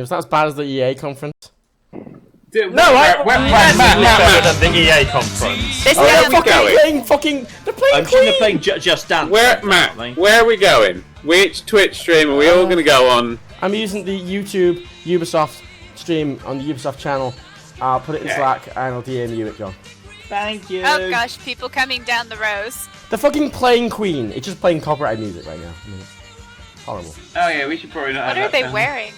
Was that as bad as the EA conference? Dude, No, Matt, better than the EA conference. This Where guy are we going? They're playing I'm sure they're playing Just Dance. Matt, where are we going? Which Twitch stream are we all going to go on? I'm using the YouTube Ubisoft stream on the Ubisoft channel. I'll put it in Slack and I'll DM you it, John. Thank you. Oh gosh, people coming down the rows. They're fucking playing Queen. It's just playing copyrighted music right now. I mean, it's horrible. Oh yeah, we should probably not What have are that they sound. wearing?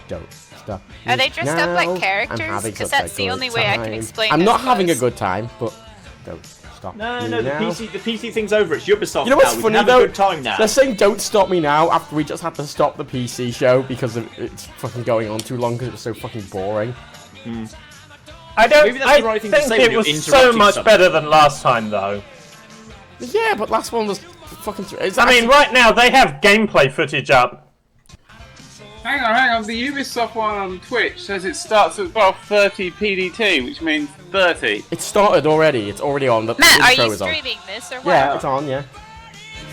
Don't stop. Are they dressed up like Now, I'm characters? having Because such a that's the good only way I can time. explain I'm this not having a was. good time, but don't stop. No, me no, the now. PC thing's over. It's Ubisoft You know what's now. funny we can though? have a good time now. They're saying don't stop me now after we just had to stop the PC show because it's fucking going on too long because it was so fucking boring. I don't. Maybe that's I the right thing to think say when it you're was so interrupting much something. better than last time, though. Yeah, but last one was fucking. I mean, right now they have gameplay footage up. Hang on. The Ubisoft one on Twitch says it starts at 12:30 PDT, which means 30. it started already. It's already on. The Matt, are intro you is on. streaming this or what? Yeah, it's on. Yeah,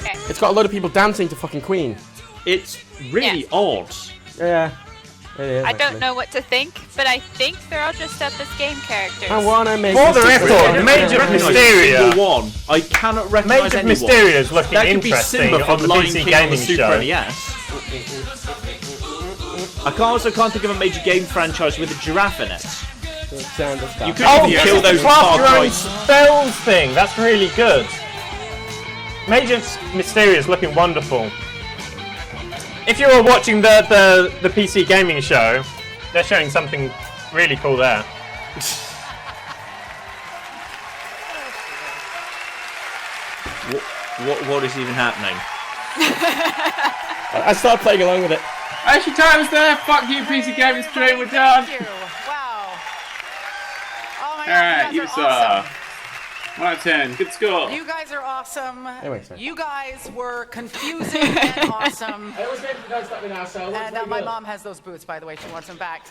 Okay. it's got a load of people dancing to fucking Queen. It's really Yeah. odd. Yeah, it is. I don't actually. know what to think, but I think they're all dressed up as game characters. I wanna make. For the this record, different. Major Recognise Mysteria. single one. I cannot recognise Major anyone. Mysteria is looking That could be interesting Simba on from the Lion PC King on the gaming Super show. NES. I also can't think of a major game franchise with a giraffe in it. You could Oh, even this kill is the those craft Far your own Cry. spells thing. That's really good. Major Mysteria is looking wonderful. If you were watching the PC gaming show, they're showing something really cool there. What is even happening? I started playing along with it. Actually, time's there. Fuck you, PC gaming stream. We're done. Thank you. Wow. Oh my Alright, God, you guys are Ubisoft. 1 out of 10. Good score. awesome. You guys are awesome. Anyway, sorry. You guys were confusing and awesome. I always don't stop me now, so. And my mom has those boots, by the way. She wants them back.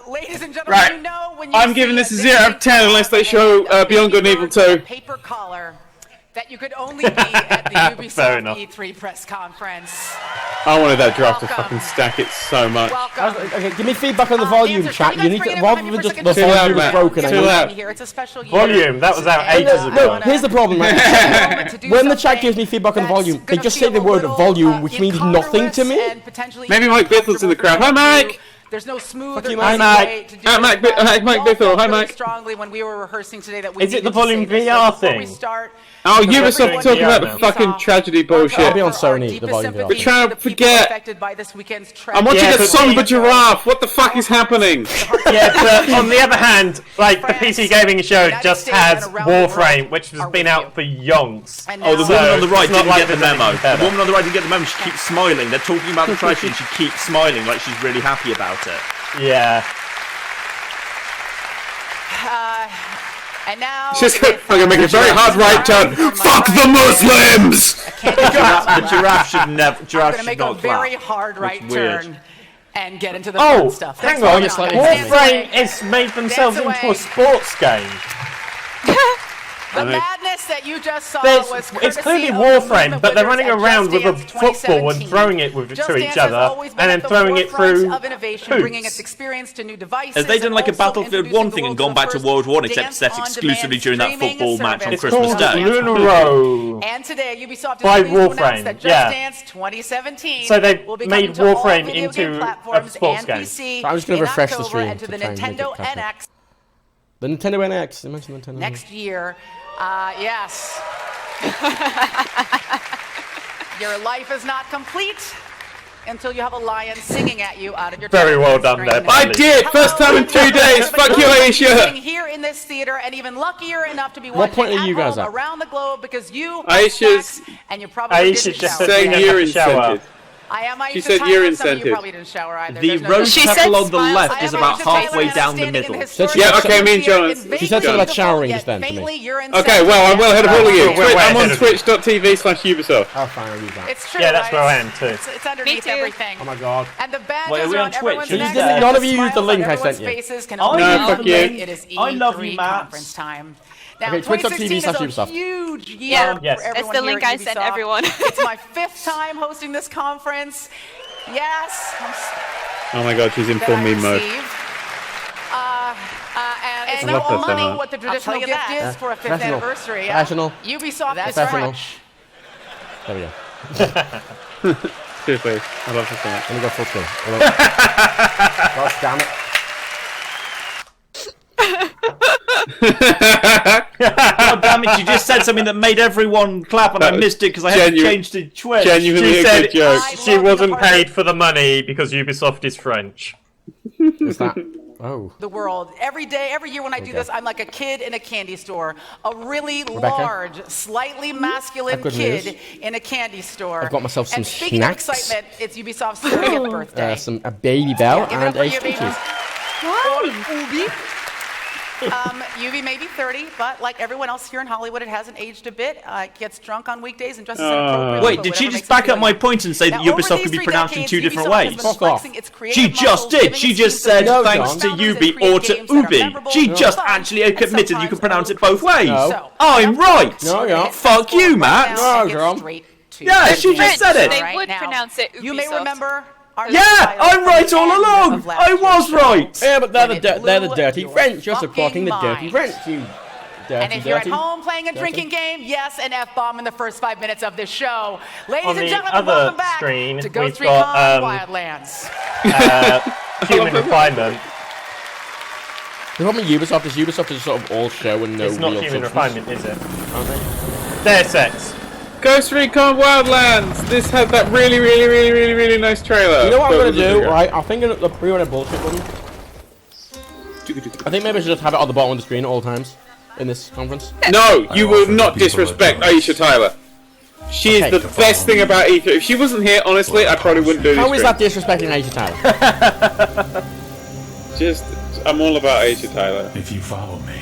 Ladies and gentlemen, Right. you know when you I'm see giving this a big 0 out of 10 unless they show Beyond Good and Evil 2. Paper collar that you could only be at the Fair Ubisoft enough. E3 press conference. I wanted that giraffe to Welcome. fucking stack it so much. Welcome. Okay, give me feedback on the volume, Answer, chat. can You guys need bring to, it in rather behind me than for a just second? the Too volume loud, is Matt. broken. I Too need- loud. Here. It's a special year. Volume, that was out ages ago. Here's the problem, right? When the chat gives me feedback on the volume, they just say the word volume, which means nothing to me. Maybe Mike Biffle's in the crowd. Hi, Mike! There's no smooth Fuck or you, easy Mike. way to do Hi, it. Mike In fact, Hi, Mike we all Biffle. felt Hi, really Mike. strongly when we were rehearsing today that we Is it needed the volume to say this. VR So before thing? we start, Oh, That's Ubisoft what talking about we're the doing. fucking tragedy bullshit. I'll be on offer our Sony, the deepest volume sympathy VR. We're trying to the people forget. affected by this weekend's I'm tragedy. watching Yeah, a but song they- of giraffe. What the fuck is happening? Yeah, but on the other hand, like the PC gaming show United just States has and around the world Warframe, which has are been with out for yonks. And Oh, the now- woman on the it's right not didn't like get the there's anything memo. better. The woman on the right didn't get the memo. She keeps smiling. They're talking about the tragedy and she keeps smiling like she's really happy about it. Yeah. And now She's I'm gonna make a very hard right turn. Fuck the Muslims! The giraffe should never. I'm Giraffe going to should make a not very clap. hard right It's weird. turn and get into the Oh, fun stuff. hang Thanks for on. coming slightly Dance Warframe away. has made themselves Dance into away. a sports game. The madness that you just saw There's- was it's courtely clearly of Warframe, the but they're winners running at around Just with a Dance football and 2017. throwing it with, Just to Dance each has other, always been and at then the throwing it forefront through of innovation, hoops. bringing its experience to new devices. Have they done and like a also Battlefield 1 thing introducing and the gone back to world's World War 1 first except set dance-on-demand exclusively during that streaming football match on service. It's Christmas called Day? Lunaro. And today, Ubisoft is By pleased to announce Warframe, that Just yeah. Dance 2017 So they've will be made coming to all Warframe video game into a platforms sports and game. PC So I'm just gonna in refresh the October stream and to to the try and make it Nintendo happen. NX The Nintendo NX. Imagine Nintendo. next year. Yes. Your life is not complete until you have a lion singing at you out of your Very well television done there, screen. I did! First time in 2 days! Fuck you, Aisha! Here in this theater, and even luckier enough to be What point watching are you at guys home at? around the globe because you Aisha's- snacks and you probably Aisha didn't just shower. said Saying you you're have to shower. incented. I am Aisha She said Tyler, you're some of you incented. probably didn't shower either. The There's no rose She doubt. said petal on the smiles. left I is am about Aisha Tyler, halfway and I'm down the standing in middle. historic Yeah, okay, me and theater John. in She Vegas, said something about beautiful, showering yet just then to me. faintly you're Okay, well, I'm well ahead of all of you. We're way I'm on ahead of you. twitch.tv/Ubisoft. Oh, fine, I'll use that. It's true, Yeah, that's right? where I am too. It's underneath Me too. everything. Oh my god. And the badges Wait, are we are on on Twitch? everyone's So you necks, didn't- and none the of you used the smiles link on I sent everyone's you. faces can Oh, only no, be fuck you. complete. It is I love E3 you, Matt. conference time. Now, Okay, twitch.tv 2016 is a /Ubisoft. huge year Yeah, for yes. That's everyone the here link at I sent Ubisoft. everyone. It's my 5th time hosting this conference. Yes. Oh my god, she's in full meme mode. And it's I not love all that so money much. what the traditional you gift that. is for a 5th Professional. anniversary. Professional. Ubisoft is Professional. French. There we go. Seriously, I love this so much. Let me go full screen. Gosh damn it. God damn it, you just said something that made everyone clap and I missed it because I had to change to Twitch. Genuinely She a said good joke. she wasn't paid for the money because Ubisoft is French. Is that? Oh. The world. Every day, every year when I do this, I'm like a kid in a candy store. A really Rebecca? large, slightly masculine I've got kid news. in a candy store. I've got myself some And speaking snacks. of excitement, it's Ubisoft's 30th birthday. A baby bell Give it up and for a your string babies. cheese. Ubi. Ubi may be 30, but like everyone else here in Hollywood, it hasn't aged a bit. Gets drunk on weekdays and dresses inappropriately. Wait, for did she whatever just makes him back feel up my young. point and say that Now, over Ubisoft these could be 3 pronounced in decades, 2 different Ubisoft has ways? been Fuck flexing off. its creative She just muscles, did. giving She its just teams said No, thanks John. to founders and Ubi create or to games that are Ubi. memorable, She just fun, actually and admitted you sometimes could pronounce a it both ways. No. So, I'm right. No, yeah. Fuck you, Matt. No, John. Yeah, she just said it. They would pronounce it You may Ubisoft. remember our Yeah, title I'm from right the all end along. of last I year's was show. right. Yeah, but they're When the it they're the blew dirty your French. You're supporting fucking the dirty mind. French. You dirty, And if you're at dirty. home playing a Dirty. drinking game, yes, an F-bomb in the first 5 minutes of this show. Ladies On and the gentlemen, other welcome back screen, to Ghost we've got, Recon Wildlands. Human refinement. The problem with Ubisoft is sort of all show and no It's not real human substance. refinement, is it? Aren't they? Their sex. Ghost Recon Wildlands! This had that really nice trailer. You know what I'm But gonna do, we'll right? I'm thinking of the pre-order bullshit button. I think maybe I should just have it on the bottom of the screen at all times in this conference. No, you will not disrespect Aisha Tyler. She is Okay. the best thing about E3. If she wasn't here, honestly, I probably wouldn't do this. How is stream. that disrespecting Asia Tyler? Just, I'm all about Aisha Tyler. If you follow me,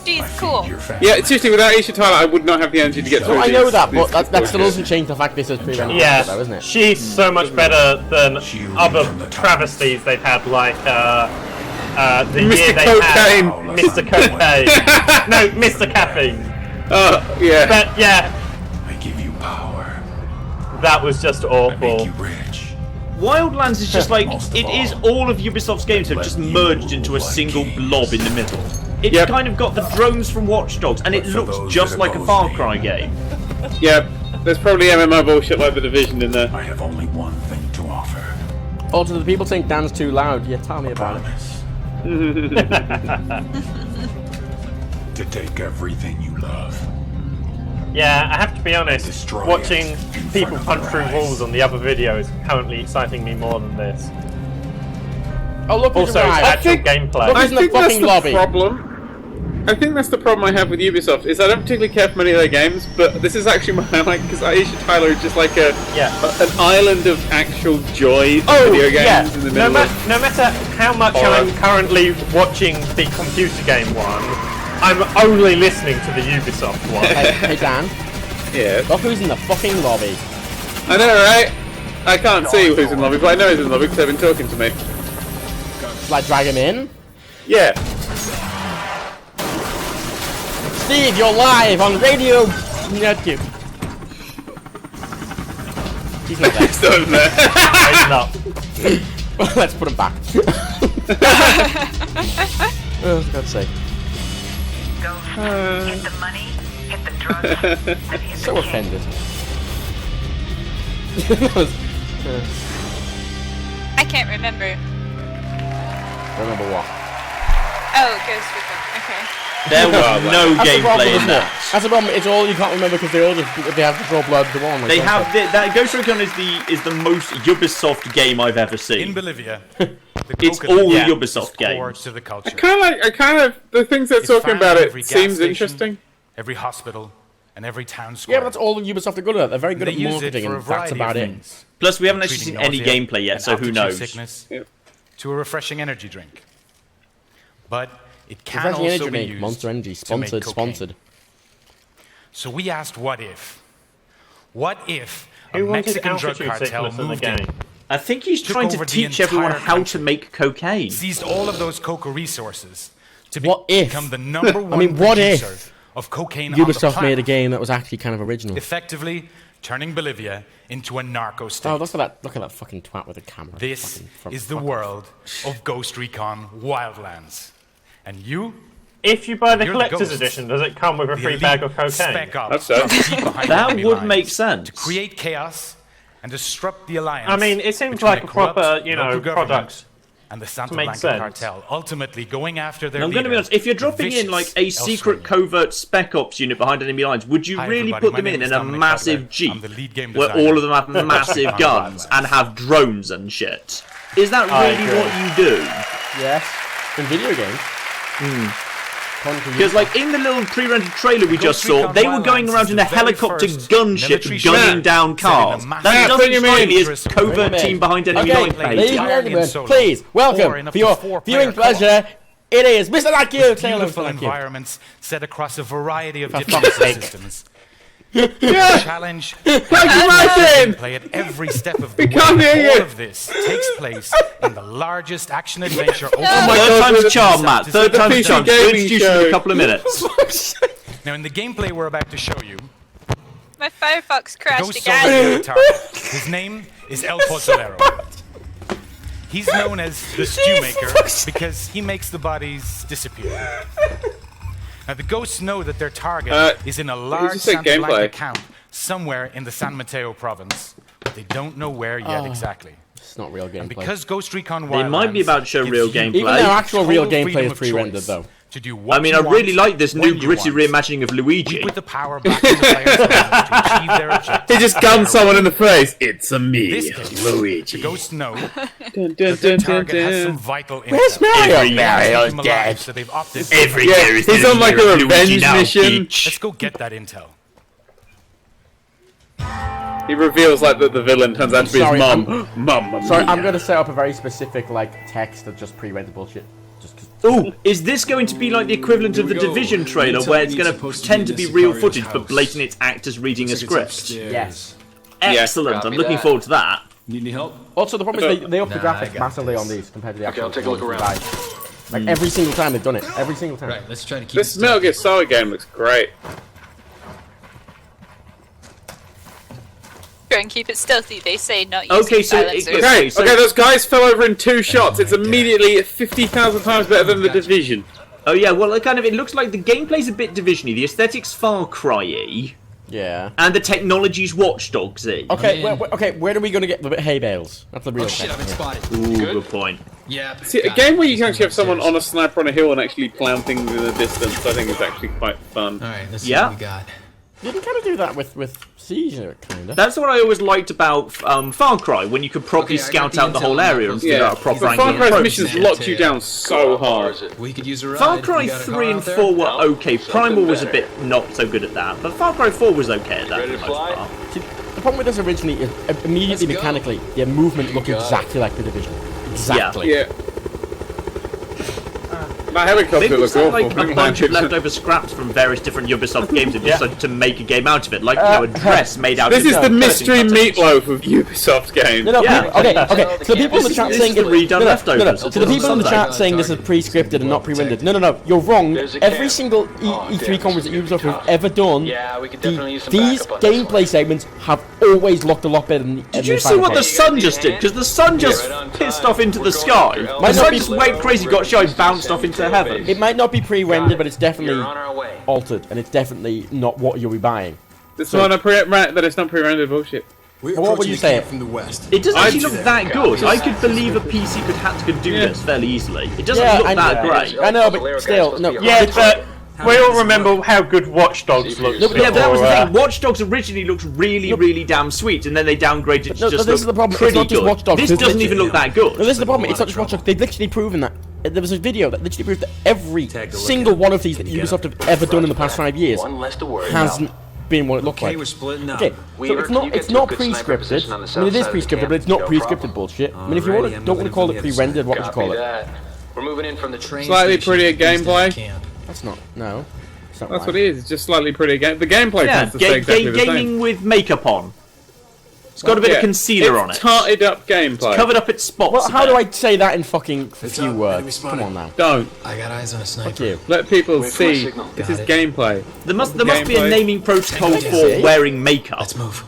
She's I feed cool. your family. Yeah, seriously, without Aisha Tyler, I would not have the energy to get through No, I these- know that, these but that still bullshit. doesn't change the fact this is pre-rendered, Yeah, though, isn't it? she's so much better than other travesties they've had, like the Mr. year they Cocaine. had Mr. Cocaine. No, Mr. Caffeine. Oh, yeah. But yeah, I give you power. that was just I make awful. you rich. Wildlands is just like, Most of it is all, all of Ubisoft's games have just let you merged into a like single kings. blob in the middle. It's Yep. kind of got the drones from Watch Dogs, and it But for looks those just that like a oppose Far me. Cry game. Yeah, there's probably MMO bullshit like The Division in there. I have only one thing to offer. Also, the people think Dan's too loud. Yeah, tell me about it. Promise. To take everything you love. Yeah, I have to be honest, Destroy watching it in people front punch of your through eyes. walls on the other video is currently exciting me more than this. Oh, look who's Also, arrived. actual think- gameplay. Look, I Who's in the think that's fucking the lobby? problem. I think that's the problem I have with Ubisoft, is I don't particularly care for many of their games, but this is actually my like, because Aisha Tyler is just like an island of actual joy Oh, video games yeah. in the No, middle of... no matter how much Horror. I'm currently watching the computer game one, I'm only listening to the Ubisoft one. Hey, Dan, Yeah. look who's in the fucking lobby. I know, right? I can't see who's in the lobby, but I know who's in the lobby because they've been talking to me. Like, drag him in. Yeah. Steve, you're live on Radio Nerdcubed. He's not there. Still in there. It's not. Let's put him back. Oh, for God's sake. Hit the money, hit the drugs, and hit So the king. offended. That was, I can't remember. remember what? Oh, Ghost Recon. Okay. There was no That's the problem, gameplay in isn't it? that. That's the problem. It's all you can't remember because they all just they have to draw blood to one. They have that Ghost Recon is the most Ubisoft game I've ever In seen. Bolivia, It's coconut all is Ubisoft core games. to the culture. I kind of, the things they're It's talking found about in it every gas seems station, interesting. Every hospital, and every town square. Yeah, but that's all Ubisoft are good at. They're very good They at use it marketing, for a and that's variety about of it. things. Plus, we haven't actually Treating seen any nausea gameplay yet, and so who altitude knows? Sickness Yep. to a refreshing energy drink. But it can Refreshing also energy be drink, used Monster Energy, to make sponsored, cocaine. sponsored. So we asked, what if? What if a Who wanted Mexican drug altitude cartel sickness in the moved in, game? I think he's Took trying to over the teach everyone entire how to country. make cocaine. seized all of those coca resources to What if? become the number one I mean, what producer if of cocaine on the Ubisoft planet, made a game that was actually kind of original. effectively turning Bolivia into a narco state. Oh, look at that fucking twat with a camera. This is the world of Ghost Recon Wildlands. And you? If you buy the You're collector's the edition, does it come with a the free elite bag of cocaine? That's spec ops so. deep behind That enemy would lines make sense. to create chaos and disrupt the alliance. I mean, it seems between like the a proper, corrupt you know, local government product. and the Santa make Blanca sense. cartel, ultimately going after their I'm going to be leader, honest, if you're the dropping in like a vicious secret El Sueño. covert spec ops unit behind enemy lines, would you Hi, really everybody. put My them name in is a Dominic massive Butler. jeep I'm the lead game where designer all of them have of massive Ghost Recon guns Wildlands. and have drones and shit? Is that I really agree. what you do? Yes. In video games. Because like in the little pre-rendered trailer we just saw, Recon they were going Wildlands around is in the a very helicopter first gunship military gunning shooter down set in a cars. massive That doesn't Bring 'em strike in. me as covert team behind enemy Okay, line ladies and behavior. gentlemen, Solo. please Or welcome in up for to your 4-player viewing co-op. pleasure. It is Mr. Dadcubed. Say hello, Beautiful Mr. Dadcubed. environments set across a variety of For defensive fuck's sake. systems. Yeah! Challenge Thank you, Martin! play at every step of the We can't way. hear All you. of this takes place in the largest action adventure Oh my God, third time's with a charm, the- Matt. the Third time's a PC charm. We'll gaming introduce you in show. a couple of minutes. Now, in the gameplay we're about to show you, My Firefox crashed Ghost again. Soldier target. His name is El Pozolero. He's known as the Stew Maker because he makes the bodies disappear. Now, the ghosts know that their target is in a large just say Santa Blanca gameplay. camp somewhere in the San Mateo province, but they don't know where yet exactly. It's not real gameplay. Because Ghost Recon They might be Wildlands about to show gives real you gameplay. Even though actual real total gameplay freedom is of pre-rendered, choice though. to do what I mean, you I really want, like this when new you gritty want. reimagining of Luigi. Put the power back in the player's hands to achieve their objectives. He just gunned someone in the face. It's a In me, this case, Luigi. the ghosts know Dun, that dun, their dun, dun, target has some dun. vital Where's intel. Mario? Every Mario's Keep 'em dead. alive, so they've opted Every Yeah, year is he's the on like year a of Luigi revenge now, mission. bitch. Let's go get that intel. He reveals like that the villain turns out to be his Sorry, mum. Mum. Sorry, I'm gonna set up a very specific like text of just pre-rendered bullshit. Just 'cause. Ooh, is this going to be like the equivalent of the Division trailer, where it's going to pretend to be real footage, but blatant it's actors reading a script? Yes. Excellent. I'm looking forward to that. Need any help? Also, the problem is they up the Nah, I graphics got massively this. on these compared to the actual. I'll take a look ones we around. buy. Like every single time they've done it. Every single time. Right, let's try to keep This Metal Gear Solid game looks great. And keep it stealthy, they say, not using Okay, so silencers. Okay, so- okay, those guys fell over in 2 shots. It's my God. immediately 50,000 times better than the Division. Oh yeah, well, it looks like the gameplay's a bit Division-y, the aesthetics Far Cry-y, Yeah. and the technology's Watch Dogs-y. Okay. Man. Where are we gonna get the hay bales? That's the real Oh shit, I've been question. spotted. Ooh, Good? good point. Yeah. See, a game where you can actually have someone on a sniper on a hill and actually clown things in the distance, I think is actually quite fun. Alright, let's see Yeah. what we got. You can kind of do that with Siege, kind of. That's what I always liked about Far Cry, when you could properly Okay, I got scout the out the intel whole on area that and post. figure out a proper But angle Far Cry's approach. missions lock you down so hard. We could use a ride. Far Cry You got a 3 car and out there? 4 were okay. Primal was a bit not so good at that, but Far Cry 4 was okay at that Ready for to the most fly? part. See, the problem with this originally is immediately Let's go. mechanically, the movement looked got it. exactly like the Division. Exactly. Yeah. My helicopter Maybe looks it's awful. like a bunch of leftover scraps from various different Ubisoft games and decided to make a game out of it, like, you know, a dress made out This of is the curtain mystery cuttings. meatloaf of Ubisoft games. No, Yeah. people, okay. So the people in the chat This saying is the redone leftovers. So the people in the chat saying this is pre-scripted and not pre-rendered. No. You're wrong. Every single E3 conference that Ubisoft have ever done, Yeah, we could definitely use some these backup on this one. gameplay segments have always looked a lot better than the. Did you see what the sun just did? Because the sun just right on pissed time. off into We're the going sky. through The Might sun not be- just went crazy, got shy, and bounced off into heaven. It might not be pre-rendered, but it's definitely You're on our way. altered, and it's definitely not what you'll be buying. This one, that it's not pre-rendered bullshit. We're What would you say? from the west. It doesn't actually I'd- look that good. I could believe a PC could do Yeah. this fairly easily. It doesn't Yeah, look I that know. great. I know, but still, no. Yeah, but we all remember how good Watch Dogs looked. No, but yeah, but that was the before, thing. Watch Dogs originally looked really damn sweet, and then they downgraded it to No, just this is the look problem. It's pretty not just good. Watch Dogs. This There's doesn't even look that good. No, this is the problem. It's not just Watch Dogs. They've literally proven that. There was a video that literally proved that every single one of these that Ubisoft have ever done in the past 5 years One less to worry hasn't been what it looked like. we're splitting up. Okay, so Weaver, it's can you not get it's to a not good sniper pre-scripted. position on the I south mean, it is side of the pre-scripted, camp? but it's not No pre-scripted problem. bullshit. I mean, if you Alrighty, I'm don't want moving to call in it from the pre-rendered, what would you Copy call it? that. We're moving in from the Train Slightly station prettier east of gameplay. camp. That's not. No. It's not That's right. what it is. It's just slightly pretty game. The gameplay Yeah, tends to stay exactly the same. gaming with makeup on. It's got a bit of concealer on it. Tarted up gameplay. It's covered up its spots. Well, a how bit. do I say that in fucking few words? Come on now. Don't. I got eyes on a sniper. Fuck you. Let people see. This is gameplay. There must be a Gameplay. naming protocol for wearing makeup. Let's move.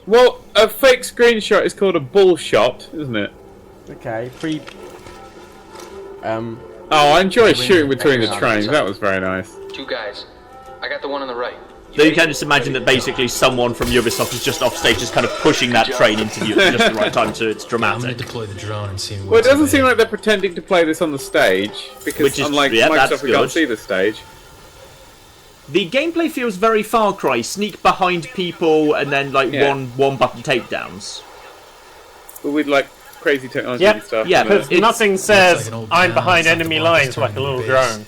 Well, a fake screenshot is called a bull shot, isn't it? Okay, Oh, I enjoy shooting between the trains. That was very nice. 2 guys. I got the one on the right. So you can just imagine that basically someone from Ubisoft is just off stage, just kind of pushing that train into you at just the right time, so it's I'm gonna dramatic. deploy the drone and see what's Well, it doesn't seem available. like they're pretending to play this on the stage, because Which is- unlike yeah, that's Microsoft, we can't good. see the stage. The gameplay feels very Far Cry, sneak behind people and then like Yeah. one button takedowns. But with like crazy technology Yep. and stuff. Yeah, you know? it's- Nothing says like an old I'm town, behind it's like enemy the bombs lines like a turning little base.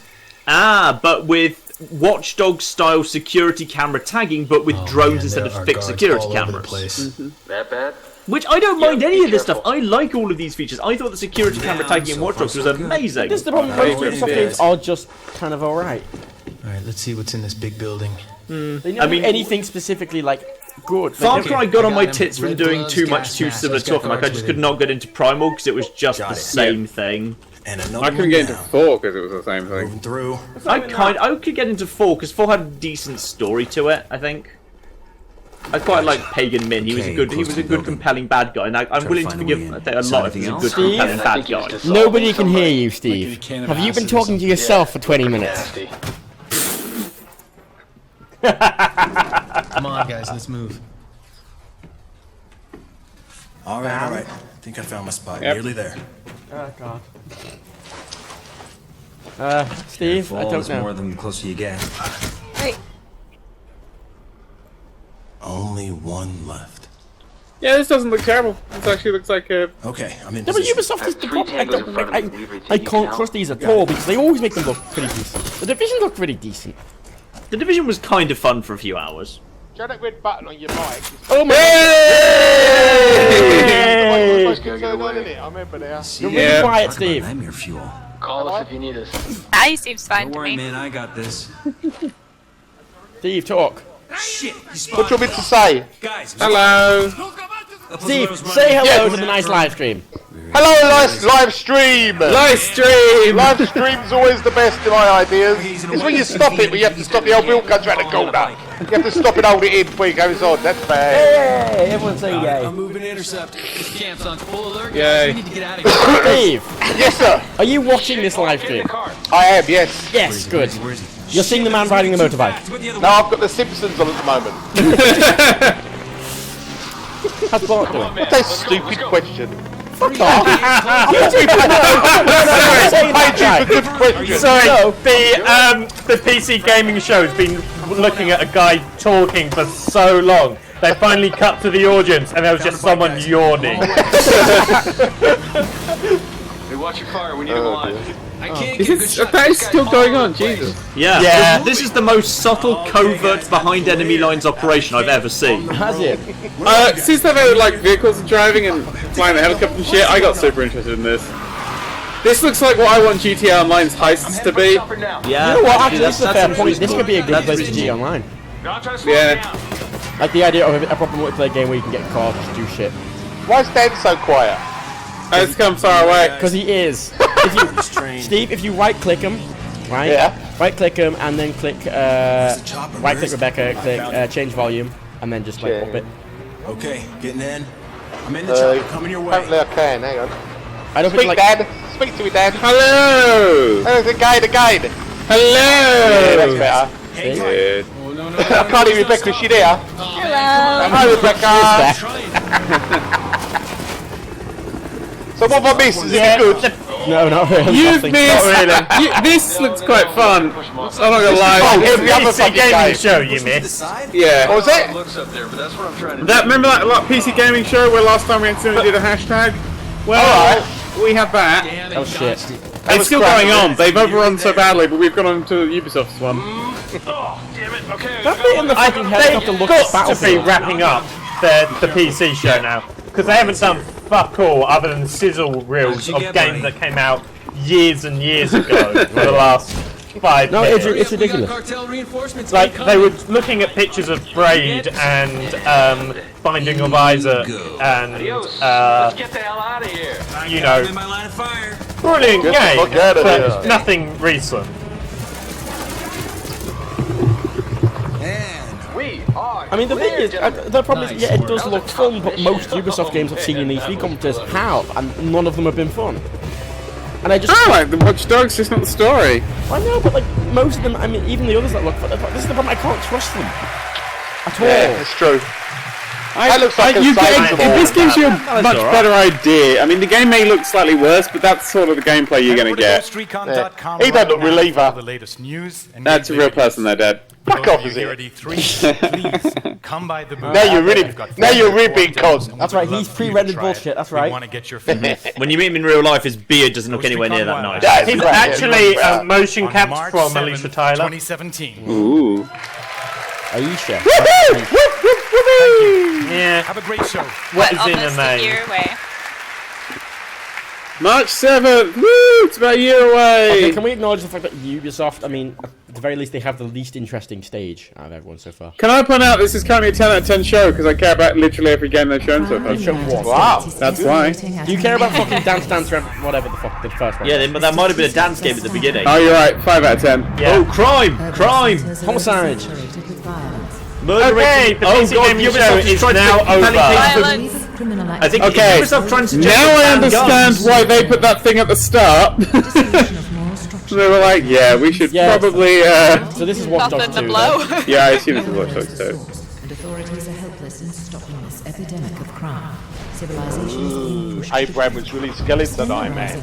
drone. but with Watchdog style security camera tagging, but with drones Man, instead there of are fixed guards security all over the cameras. place. That bad? Which I don't mind Yeah, any be of this stuff. careful. I like all of these features. I thought the security camera tagging in Watch Dogs was amazing. This is the problem. Most Ubisoft games are just kind of alright. Alright, let's see what's in this big building. They never do anything specifically like good. Far They Cry never- got on my got him. tits from Red doing gloves, too much gas too mask. similar He's got stuff. Like I guards just with could not get into Primal because it was just the it. same thing. And I couldn't get into 4 because it was the same thing. moving through. I could get into 4 because 4 had a decent story to it. I think. I quite like Pagan Min. He was a good, compelling bad guy, and I'm willing to forgive a lot if he's a good, compelling bad guy. Nobody can hear you, Steve. Have you been talking to yourself for 20 minutes? Nasty. Come on, guys, let's move. Alright, alright. I think I found my spot. Yep. Nearly there. Oh god. Steve, I don't know. more than the closer you get. Wait. Only one left. Yeah, this doesn't look terrible. This actually looks like a... Okay, I'm in Yeah, but position. Ubisoft is the problem. I, don't, Three like, tangles in front I of me. can't trust these at all because they always make them look pretty decent. The Division looked pretty decent. The Division was kind of fun for a few hours. Show that red button on your mic. Oh my I remember now. You're really quiet, Steve. Nightmare fuel. Call us if you need us. He seems fine to me. man. I got this. Steve, talk. Shit! You What do you want me to say? Guys, Hello! Steve, say hello to the nice live stream. Hello, live stream! Live stream! Live stream's always the best in my ideas. It's when you stop it, but you have to stop the old wheel comes around the corner. You have to stop and hold it in before it goes on. That's bad. Hey, everyone say yay. moving intercept. This camp's on full alert. Yay. We need to get out of here. Steve, Yes, sir. are you watching this live stream? I am, yes. Yes, good. Where is he? You're seeing the man riding the motorbike. No, I've got the Simpsons on at the moment. How's Bart doing? That's a stupid question. Fuck off. Paid you for good question. Sorry, the PC gaming show has been looking at a guy talking for so long. They finally cut to the audience, and there was just someone yawning. Hey, watch your car. We need to go on. I can't Is this, that is still going on, Jesus. Yeah. This is the most subtle, covert, behind enemy lines operation I've ever seen. Has it? Since they've added like vehicles and driving and flying the helicopter and shit, I got super interested in this. This looks like what I want GTA Online's heists to be. Yeah. You know what? Actually, this is a fair point. This could be a good place to G online. Yeah. Like the idea of a proper multiplayer game where you can get cars and do shit. Why is Dan so quiet? It's come far away. Because he is. If you, Steve, if you right-click him, right? Yeah. Right-click him and then click, right-click Rebecca, click change volume, and then just like pop it. Okay, getting in. I'm in the chopper. Coming your way. Apparently I can. Hang on. I don't Speak, think like. Dad. Speak to me, Dad. Hello! Oh, the guide. Hello! Yeah, that's better. Good. I can't hear Rebecca. Is she there? Hello. Hi, Rebecca. So what have I missed? Is it good? No, not really. You've nothing. missed. This looks quite fun. I'm not gonna lie. Every other PC fucking gaming game. show, you missed. Yeah. What was it? Looks up there, but that's what I'm trying to Remember that PC gaming show where last time we accidentally did a hashtag? Well, we have that. Oh shit. It's still going on. They've overrun so badly, but we've gone on to Ubisoft's one. That bit in the fucking helicopter They've looks got to be battlefield. wrapping up the PC show now. Because they haven't done fuck all other than sizzle reels of games that came out years and years ago for the last 5 No, minutes. it's ridiculous. Like, they were looking at pictures of Braid and Binding of Isaac and, Let's get the hell out of here. you know, brilliant Get the game, fuck out of but here. nothing recent. I mean, the thing is, the problem is, yeah, it does look fun, but most Ubisoft games I've seen in E3 competitions have, and none of them have been fun. And I just... I like the Watch Dogs, just not the story. I know, but like, most of them, I mean, even the others that look fun, this is the problem, I can't trust them. At all. Yeah, it's true. That looks like if this gives you a much better idea, I mean, the game may look slightly worse, but that's sort of the gameplay you're going to get. Yeah. He don't look reliever. The latest news and That's a real person there, Dad. Fuck off, is it? Please come by the booth. Now you're really big cos. That's right, he's pre-rendered bullshit, that's right. Want to get your feedback. When you meet him in real life, his beard doesn't look anywhere near that nice. He's actually motion capped from Alicia Tyler. 2017. Ooh. Aisha. Yeah. Have a great show. What is in Almost the a name? year away. March 7th! Woo! It's about a year away! Okay, can we acknowledge the fact that Ubisoft, I mean, at the very least, they have the least interesting stage out of everyone so far. Can I point out this is currently a 10 out of 10 show because I care about literally every game they've shown so far. Show what? Wow, that's why. Do you care about fucking Dance Dance whatever the fuck the first one? Yeah, that might have been a dance game at the beginning. Oh, you're right. 5 out of 10. Yeah. Oh, crime! Homicide! Murder Okay, the PC gaming show is now over. Violence. I think Okay, Ubisoft trying to now I understand why they put that thing at the start. They were like, yeah, we should probably, So this is Watch Dogs 2. Nothing to blow. Yeah, I assume this is Watch Dogs 2. And authorities are helpless in stopping this epidemic of crime. Civilization is being pushed Abraham was really skeleton eye, man.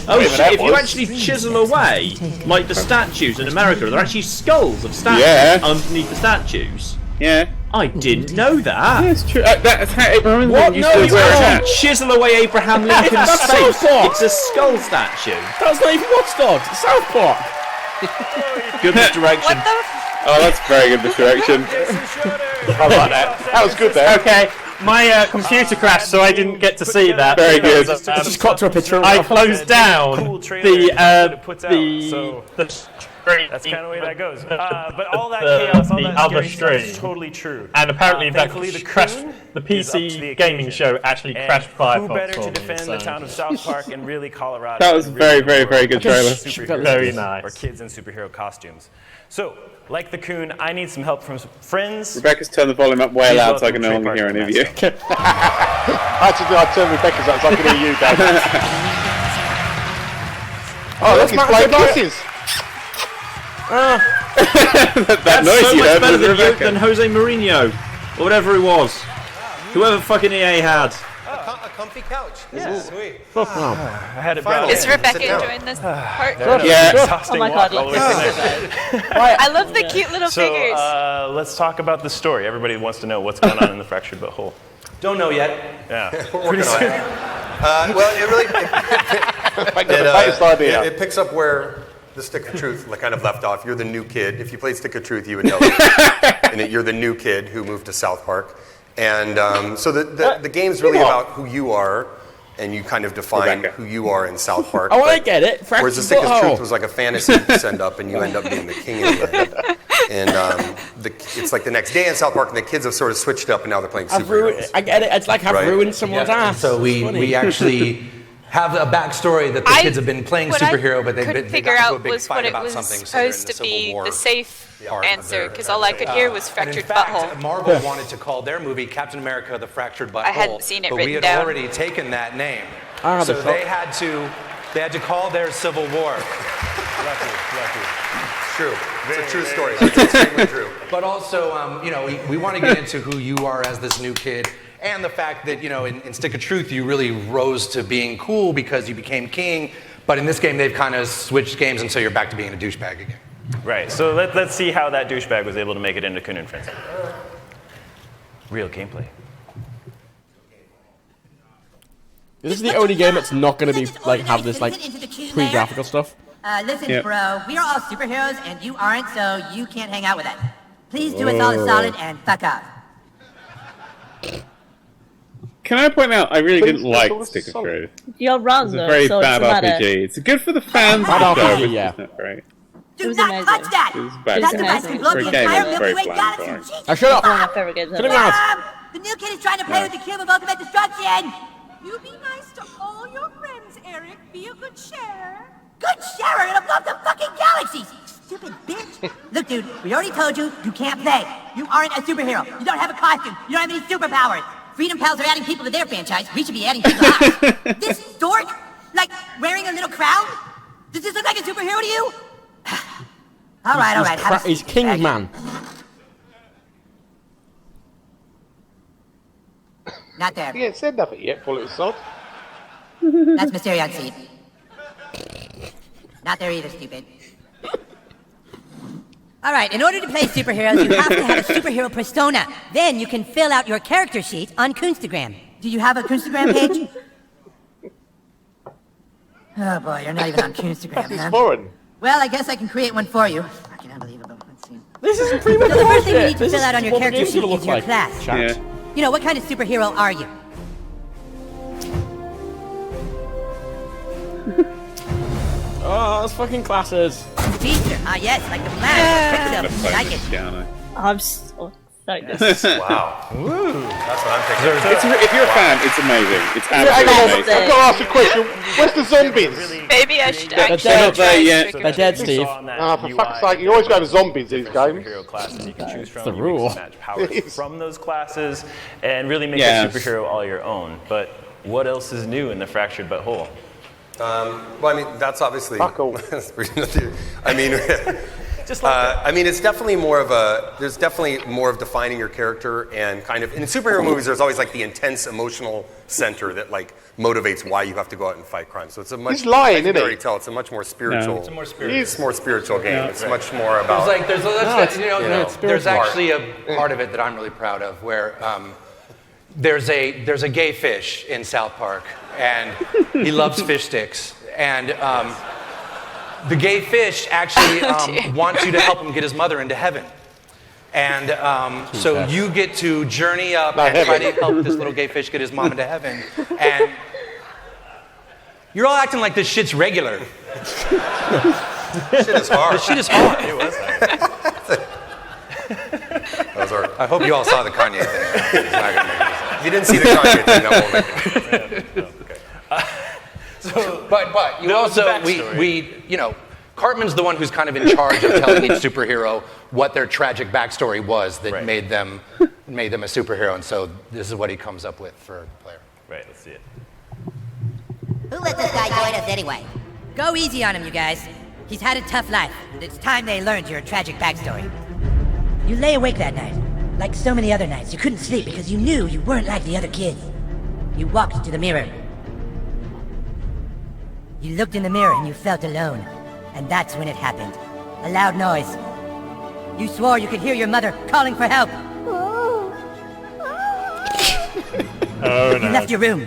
Oh shit, if you actually chisel away, like the statues in America, they're actually skulls of statues underneath the statues. Yeah. I didn't know that. Yeah, it's true. That's how Abraham What? used No, to you wear a hat. actually chisel away Abraham Lincoln's That's face. South Park. It's a skull statue. That's not even Watch Dogs, it's South Park! Good misdirection. What the? Oh, that's very good misdirection. I like that. That was good there. Okay, my computer crashed, so I didn't get to see that. Very good. It's just cut to a picture of I closed down That's kind of the way that goes. But all that chaos, all that other scary stuff is stream. totally true. And apparently that Thankfully, the crashed. Coon The is up to PC the gaming occasion. show actually And crashed Firefox. who better for to me, defend so. the town of South Park and really Colorado? That was and very, really very good trailer. superheroes Very nice. Or kids in superhero costumes. So, like the Coon, I need some help from some friends. Rebecca's turned the volume up way Please loud so I welcome can no Trey longer hear Parker any of you. I turned Rebecca's up so I can hear you guys. Oh, look, he's playing kisses. That noise so you much heard better was than, Rebecca. than Jose Mourinho, or whatever it was. Whoever fucking EA had. A comfy couch. This is sweet. I had it brought Is in. Rebecca enjoying this part? Yeah. Oh my god, look. I love the cute little figures. So, let's talk about the story. Everybody wants to know what's going on in the fractured butthole. Don't know yet. Yeah. We're working on it. Well, it really it picks up where the Stick of Truth kind of left off. You're the new kid. If you played Stick of Truth, you would know it. And you're the new kid who moved to South Park. And so the game's really about who you are, and you kind of define who you are in South Park. Oh, I get it. Whereas the Stick of Truth was like a fantasy send up, and you end up being the king in the end. And it's like the next day in South Park, and the kids have sort of switched up, and now they're playing superheroes. I get it. It's like I've ruined someone's ass. So we actually have a backstory that the kids have been playing superhero, but they figure got into a out big was fight what it about was something. So they're in supposed the to be Civil War the safe answer, because all I could hear was fractured and in fact, butthole. Marvel wanted to call their movie Captain America: The Fractured Butthole. I hadn't seen it but we written had down. already taken that name, Ah, so the they had to call their Civil War. Lucky. It's true. It's a true story. It's extremely true. But also, we want to get into who you are as this new kid. And the fact that, in Stick of Truth, you really rose to being cool because you became king. But in this game, they've kind of switched games, and so you're back to being a douchebag again. Right, so let's see how that douchebag was able to make it into Coon and Friends. Real gameplay. This is the only game that's not going to be have this pre-graphical stuff. Listen, bro, we are all superheroes and you aren't, so you can't hang out with us. Please do us all a solid and fuck up. Can I point out, I really didn't like Stick of Truth. You're wrong, It's a though, very so bad it's a matter. RPG. It's good for the fans, Bad of the show, RPG, but yeah. it's not great. Do not touch that! It was bad. That device can blow For a the game, entire it's very Milky Way bland. galaxy. Sorry. Now shut up! One of my favorite games Cut him ever. out! The new kid is trying to play with the cube of ultimate destruction! You be nice to all your friends, Eric. Be a good sharer. Good sharer, it'll blow up the fucking galaxies! Stupid bitch! Look, dude, we already told you, you can't play. You aren't a superhero. You don't have a costume. You don't have any superpowers. Freedom Pals are adding people to their franchise. We should be adding people to ours. This dork, like, wearing a little crown? Does this look like a superhero to you? All right. He's King Man. Not there. He ain't said nothing yet, full of sod. That's Mysterion Seed. Not there either, stupid. All right, in order to play superheroes, you have to have a superhero persona. Then you can fill out your character sheet on Kunstagram. Do you have a Kunstagram page? Oh boy, you're not even on Kunstagram, It's huh? foreign. Well, I guess I can create one for you. Fucking unbelievable. Let's see. This isn't pretty much So the first thing you need to This fill is out on your what the character game's sheet gonna is look your like. class. Chat. You know, what kind of superhero are you? Oh, that's fucking classes. Teacher. Ah, yes, like the plan. I like it. I'm so excited. Wow. Woo. That's what I'm thinking. If you're a fan, it's amazing. It's Hang absolutely on, amazing. I've got to ask a question. Where's the zombies? Maybe I should They're actually dead. try yet. They're dead, Steve. Ah, for fuck's sake, you always go to zombies these games. Superhero classes you can choose from. the You rule. can snatch powers from those classes and really make Yes. a superhero all your own. But what else is new in the fractured but whole? Well, I mean, that's obviously. Fuck all. I mean, I mean, it's definitely more of a. There's definitely more of defining your character and kind of in superhero movies. There's always like the intense emotional center that like motivates why you have to go out and fight crime. So it's a much. He's lying, I can isn't he? already tell it's a much more spiritual. No. It's a more spiritual. It's more spiritual game. It's much more about. There's actually a part of it that I'm really proud of, where there's a gay fish in South Park, and he loves fish sticks, and the gay fish actually wants you to help him get his mother into heaven. And so you get to journey up and try to help this little gay fish get his mom into heaven. And you're all acting like this shit's regular. Shit is hard. This shit is hard. It was hard. I hope you all saw the Kanye thing. It's not gonna make any sense. If you didn't see the Kanye thing, that won't make it. But you also we you know, Cartman's the one who's kind of in charge of telling each superhero what their tragic backstory was that made them a superhero, and so this is what he comes up with for the player. Right, let's see it. Who let this guy join us anyway? Go easy on him, you guys. He's had a tough life, and it's time they learned your tragic backstory. You lay awake that night. Like so many other nights, you couldn't sleep because you knew you weren't like the other kids. You walked to the mirror. You looked in the mirror and you felt alone. And that's when it happened. A loud noise. You swore you could hear your mother calling for help. Oh You left your room.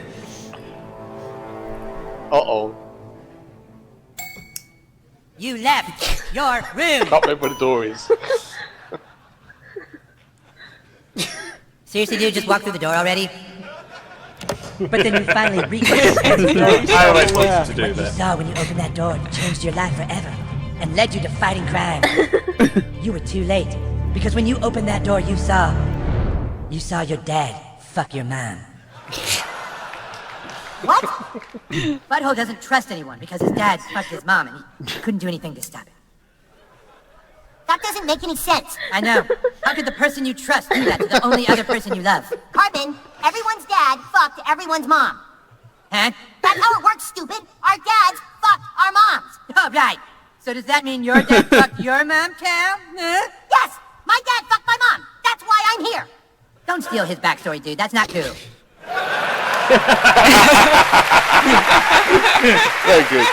Uh-oh. You left your room. Can't remember where the door is. Seriously, dude, just walk through the door already? But then you finally reached the How am I supposed to do What that? you saw when you opened that door changed your life forever and led you to fighting crime. You were too late, because when you opened that door, you saw your dad fuck your mom. What? Butthole doesn't trust anyone because his dad fucked his mom and he couldn't do anything to stop it. That doesn't make any sense. I know. How could the person you trust do that to the only other person you love? Carbon, everyone's dad fucked everyone's mom. Huh? That's how it works, stupid. Our dads fucked our moms. Oh, right. So does that mean your dad fucked your mom, Cal? Huh? Yes, my dad fucked my mom. That's why I'm here. Don't steal his backstory, dude. That's not cool. Very good.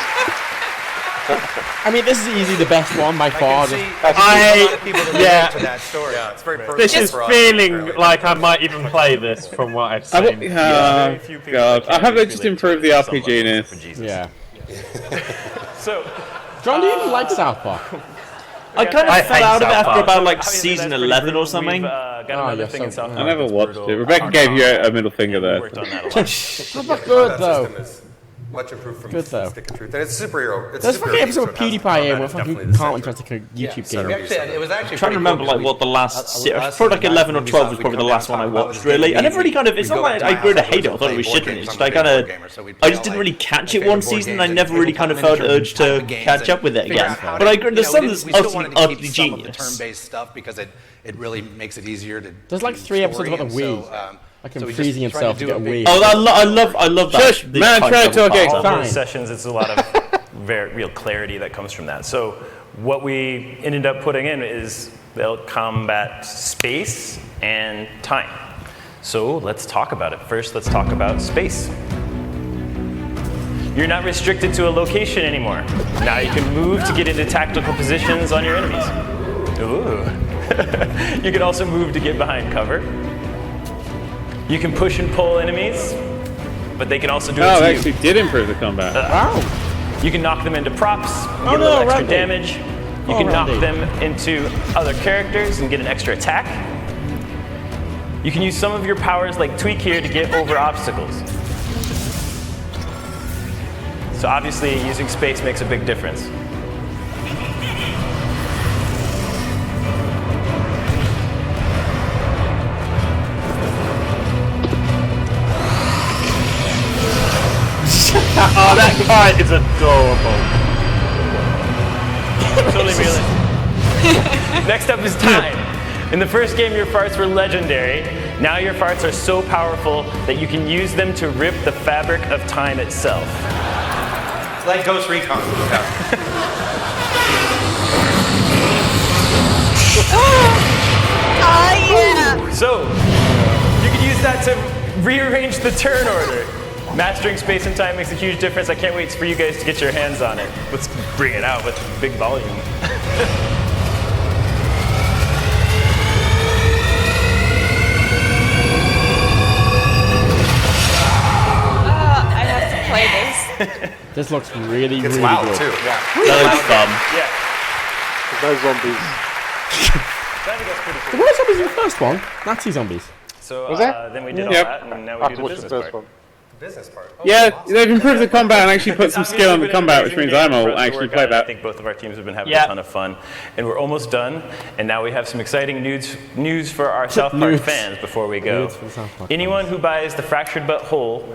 I mean, this is easily the best one by far. Yeah, it's very personal. This is for us. feeling like I might even play this from what I've seen. God, I hope they just improved the RPG-ness. Yeah. So, John, do you even like South Park? I kind of fell out of it after about like Obviously, season that's pretty 11 or brutal. something. We've, got another thing in South I Park never that's watched brutal. it. Rebecca gave you a middle finger there. Worked on that a lot. Not that good though. System is much improved from Good though. Stick of Truth. And it's a superhero. It's There's a fucking superhero episode game, of so it has PewDiePie here combat where is fucking definitely the can't center. interested in a YouTube So game. It was actually I'm trying to pretty remember cool like what the last us probably like and 11 or Ubisoft 12 was would probably the come last down one I and talk watched about really. I games. never really kind of, it's We'd not go like back I to grew to my house hate it, I and thought it play was board shit and games. it's I'm just I a kind big of, board gamer, so we'd I play just all, didn't like, really catch my it one favorite board season and games I never and really we'd kind of put them felt in urge to tournament games catch and up with it figure again. out how But to- I agree, the you know, we Sun's still obviously wanted to keep utterly some of the genius. turn-based stuff because it really makes it easier to. There's like do 3 episodes story, about the and Wii. so, Like him so we freezing just tried himself to to do get a a big- Wii. Oh, I love that. Shush, man, try to talk All Fine. those sessions, it's a lot of very real clarity that comes from that. So what we ended up putting in is they'll combat space and time. So let's talk about it. First, let's talk about space. You're not restricted to a location anymore. Now you can move to get into tactical positions on your enemies. Ooh. You can also move to get behind cover. You can push and pull enemies, but they can also do it Oh, to they you. actually did improve the combat. Wow. You can knock them into props, Oh, get a no, little extra Randy. damage. You Oh, can knock Randy. them into other characters and get an extra attack. You can use some of your powers like Tweak here to get over obstacles. So obviously using space makes a big difference. Oh, that guy is adorable. Totally realistic. Next up is time. In the first game, your farts were legendary. Now your farts are so powerful that you can use them to rip the fabric of time itself. It's like Ghost Recon. Oh yeah! So, you can use that to rearrange the turn order. Mastering space and time makes a huge difference. I can't wait for you guys to get your hands on it. Let's bring it out with big volume. I have to play this. This looks really, It's really loud good. too. Yeah. That looks fun. Yeah. There's no zombies. I think that's pretty There cool. were zombies in the first one. Nazi zombies. So Was there? then we did all Yep. that, and now I we have do to the watch the business first part. one. Business part. Yeah, they've improved the combat and actually put some skill in the combat, which means I'm Obviously, will it's been a actually good play workout. I that. think both of our teams have been having Yeah. a ton of fun, and we're almost done. And now we have some exciting news for our South Park News. fans before we go. News for the South Park Anyone who buys the Fractured But Whole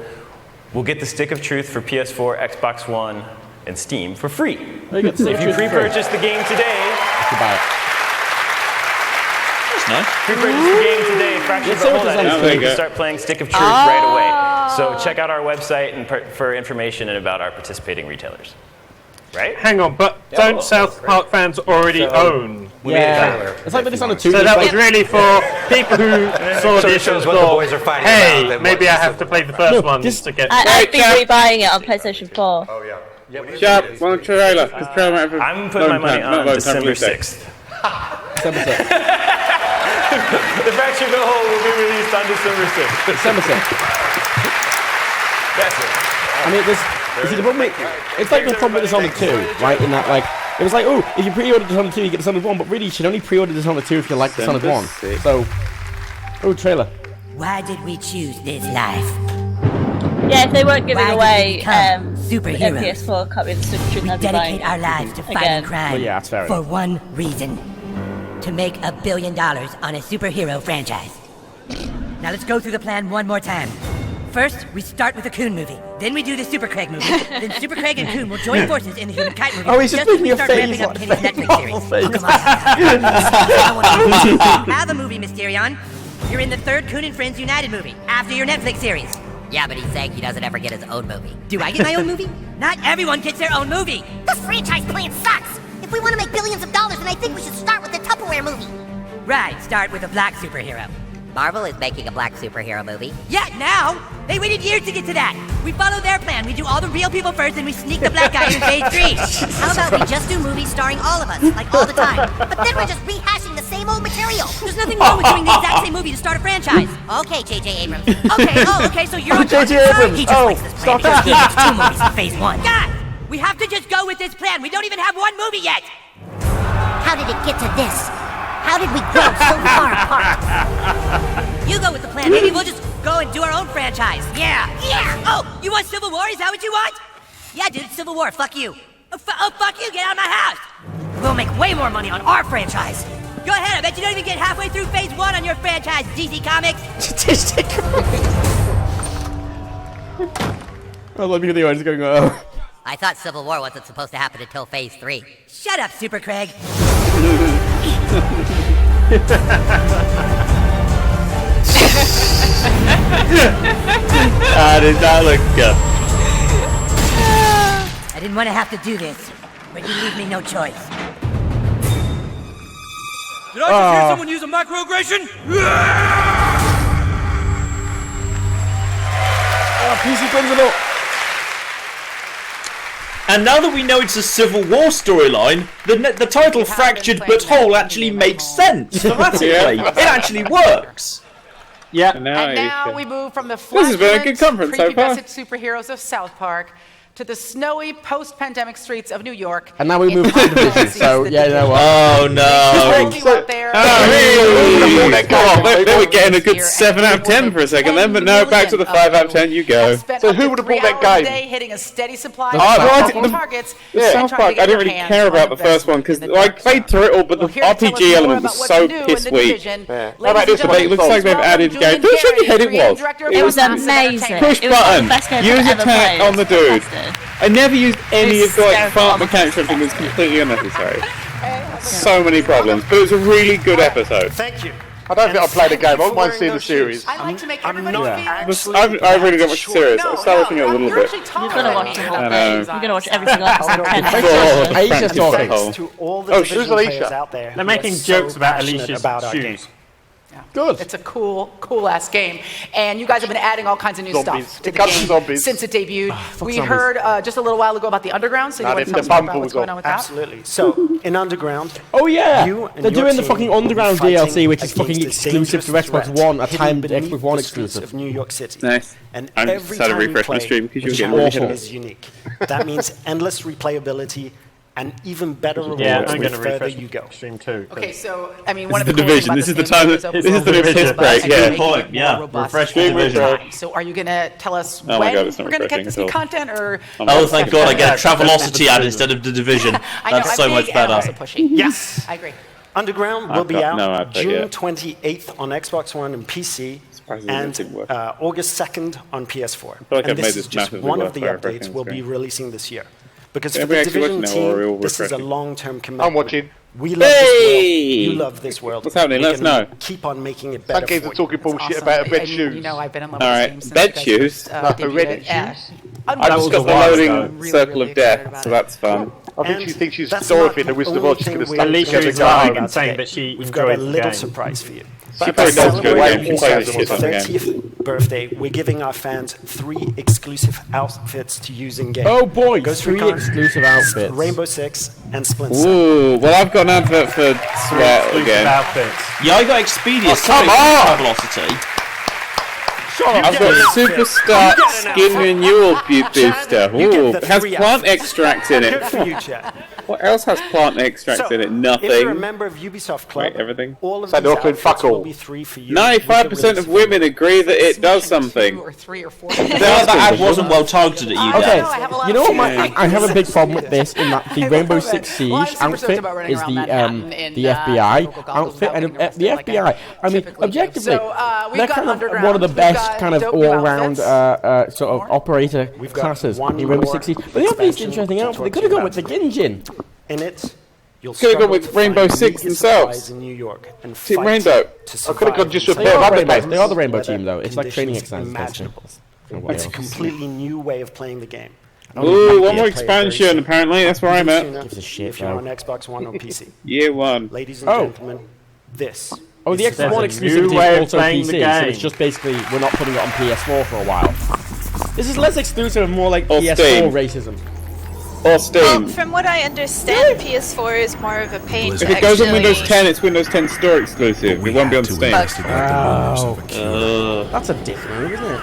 will get the Stick of Truth for PS4, Xbox One, and Steam for free. Oh, you got the If you pre-purchase the game today, to buy it. That's nice. pre-purchase the game today, Fractured Let's But see what Whole, this that is. is, There you you can go. start playing Stick of Truth right away. So check out our website and for information and about our participating retailers. Right? Hang on, but don't South Park fans already own? Yeah. It's like the Dishonored 2. So that was really for people who saw So it this shows and what the thought, boys are fighting hey, about, then maybe what I have to play the first one to get... I've been rebuying it on PlayStation 4. Oh yeah. Sharp, one trailer. Because trailer might have I'm putting my money on December 6th. December 6th. The Fractured But Whole will be released on December 6th. December 6th. That's it. I mean, you see, the problem it's like the problem with Dishonored 2, right? In that, like, it was like, oh, if you pre-order Dishonored 2, you get Dishonored 1, but really, you should only pre-order Dishonored 2 if you like Dishonored 1. So, trailer. Why did we choose this life? Yeah, if they weren't giving Why did away we become the superheroes? PS4 copy of the Stick of Truth, We I'd be dedicate buying our it lives to fighting again. crime Well, yeah, that's fair for enough. one reason: to make $1 billion on a superhero franchise. Now let's go through the plan one more time. First, we start with the Coon movie. Then we do the Super Craig movie. Then Super Craig and Coon will join forces in the Human Kite movie. Oh, he's just as we making a start face ramping up like Kenny's that. Netflix series. Face. Oh, come on. I want to have a movie, Mysterion. You're in the third Coon and Friends United movie after your Netflix series. Yeah, but he's saying he doesn't ever get his own movie. Do I get my own movie? Not everyone gets their own movie. This franchise plan sucks. If we want to make billions of dollars, then I think we should start with the Tupperware movie. Right, start with a black superhero. Marvel is making a black superhero movie. Yeah, now! They waited years to get to that. We follow their plan. We do all the real people first, and we sneak the black guy in phase 3. How about we just do movies starring all of us, like all the time? But then we're just rehashing the same old material. There's nothing wrong with doing the exact same movie to start a franchise. Okay, J.J. Abrams. Okay, so you're on J.J. John's side? Abrams. He just Oh, likes this plan stop because he that. gets 2 movies in phase 1. God! We have to just go with this plan. We don't even have one movie yet. How did it get to this? How did we grow so far apart? You go with the plan, maybe we'll just go and do our own franchise. Yeah. Oh, you want Civil War? Is that what you want? Yeah, dude, Civil War. Fuck you. Oh, fuck you. Get out of my house. We'll make way more money on our franchise. Go ahead. I bet you don't even get halfway through phase 1 on your franchise, DC Comics. DC Comics. I love you the audience going, oh. I thought Civil War wasn't supposed to happen until phase 3. Shut up, Super Craig. Does that look good? I didn't want to have to do this, but you leave me no choice. Did I just hear someone use a microaggression? PC comes it up. And now that we know it's a Civil War storyline, the title Fractured But Whole actually makes sense thematically. It actually works. Yeah. And now we move from the This has been a good conference so far. prepubescent superheroes of South Park to the snowy post-pandemic streets of New York. And now we move to the division, so yeah, you know what? Oh no! They were getting a good 7 out of 10 for a second then, but no, back to the 5 out of 10 you go. So who would have bought that game? Hitting a steady supply The targets. South Park, I didn't really care about the first one because I played through it all, but the RPG element was so piss weak. How about this? It looks like they've added games. Don't show me head it was. It was amazing. Push It was button. the best game I've Use ever attack played. on the dude. I never used any of the like fart hysterical. mechanics or anything. It was completely unnecessary. So many problems, but it was a really good episode. Thank you. I don't think I'll play the game. I won't mind seeing the series. I like to make everybody feel. I really don't watch the series. I started watching it a little bit. You're gonna watch the whole I thing. know. You're gonna watch every single episode 10 times. Aisha's talking. To all the Oh, division who's Alicia? players out there. They're making jokes about Alicia's our shoes. game. Good. It's a cool ass game, and you guys have been adding all kinds of new Zombies. stuff to the It comes game to zombies. since it debuted. We zombies. heard just a little while ago about the Underground, so you want to tell us more about what's going on with that? Absolutely. So, in Underground, Oh yeah, you and they're your doing the team fucking will be Underground fighting DLC, which is fucking against the exclusive to dangerous Xbox threat One, a hidden timed beneath Xbox One the streets exclusive. of New York City. Nice. And I every decided to time you refresh my play, stream because you were the getting really challenge hit. is unique. That means endless replayability and even better rewards Yeah, I'm the going to further refresh you go. stream too. Okay, so I mean, This one is of the the cool things division. about This is the game time. is This is the new piss break. Good Yeah. point. Yeah. Refresh the division. So, are you going to tell us Oh my when God, it's not we're going to get refreshing this at new all. content, or? Oh, thank God! I get a Travelocity ad instead of the division. I know, That's so I'm much big and better. also pushy. Yes. I agree. Underground will I've be got no out idea June yet. 28th on Xbox One and PC, Surprisingly, that and didn't work. August 2nd on PS4. feel like and I've this made is this just massively one work of the by refreshing updates the we'll be screen. releasing this year. Because Yeah, for we the actually Division watching now, or are we all team, this is a refreshing? long-term commitment. I'm watching. We love this world. You love this world. What's happening? We Let us can know. Keep on making it better Some games for are you. talking bullshit Awesome. about bed And, shoes. You know, I've been in love All with right, this game since bed you guys shoes? first, No, debuted Reddit it. Yeah. shoes? I've Unreal. just got the a while loading ago. Circle of Death, so that's fun. I think And she thinks she's that's Dorothy not and the Wizard of only Oz is thing going to we're start Alicia together is lying guys. and saying that she We've got a enjoys the little game. surprise for you. She To probably does enjoy the celebrate game. She plays the shit his on the game. 30th birthday, we're giving our fans 3 exclusive outfits to use in game. Oh boy, Ghost 3 Recon, exclusive outfits. Rainbow Six, and Splinter Cell. Ooh, well I've got an advert for Sweat Exclusive again. outfits. Yeah, I got Expedia. Oh, come on! Travelocity. I've got Superstar Skin Renewal Booster. Ooh, it has plant extract in Good for it. you, chat. What else has plant extract in it? If you're a Nothing. member of Ubisoft Club, Wait, everything? all of So these they're offering outfits fuck will all. be 3 for you. 95% of women agree that it does something. 2 or 3 or 4. That ad wasn't well targeted at you, Okay, Dan. I have a lot you know of what? I have a big problem with this in that the Rainbow love Six it. Siege Well, I'm super stoked outfit about running is around Manhattan in, the FBI Google goggles outfit, and without getting the arrested like FBI. I mean, typically do. objectively, So, we've they're got kind of Underground, one of the we've best got kind of dope new all-round outfits. sort of operator We've got classes one in Rainbow more Six Siege. But they have these expansion interesting to outfits. They talk could to have you gone with the about. Ginjin. In it, you'll Could have gone struggle with to Rainbow find Six media themselves. supplies in New York and Team fight Rainbow. to I could have gone just with They a pair of are Rainbow. underpants. They are the Rainbow Weather team, though. It's like training conditions exercises. imaginable. What It's a else? completely new way of playing the game. Ooh, one more expansion apparently. That's where I'm at. Gives a shit, If you're though. on Xbox One or PC. Year 1. Ladies and gentlemen, this. Oh, the is Xbox One There's a new exclusivity way is of also playing the PC, so game. it's just basically we're not putting it on PS4 for a while. This is less exclusive and more like Or PS4 Steam. racism. Or Well, Steam. from what I understand, PS4 is more of a pain If to it goes on actually- Windows 10, it's Windows 10 Store exclusive. It won't be on Steam. Oh, that's a dick move, isn't it?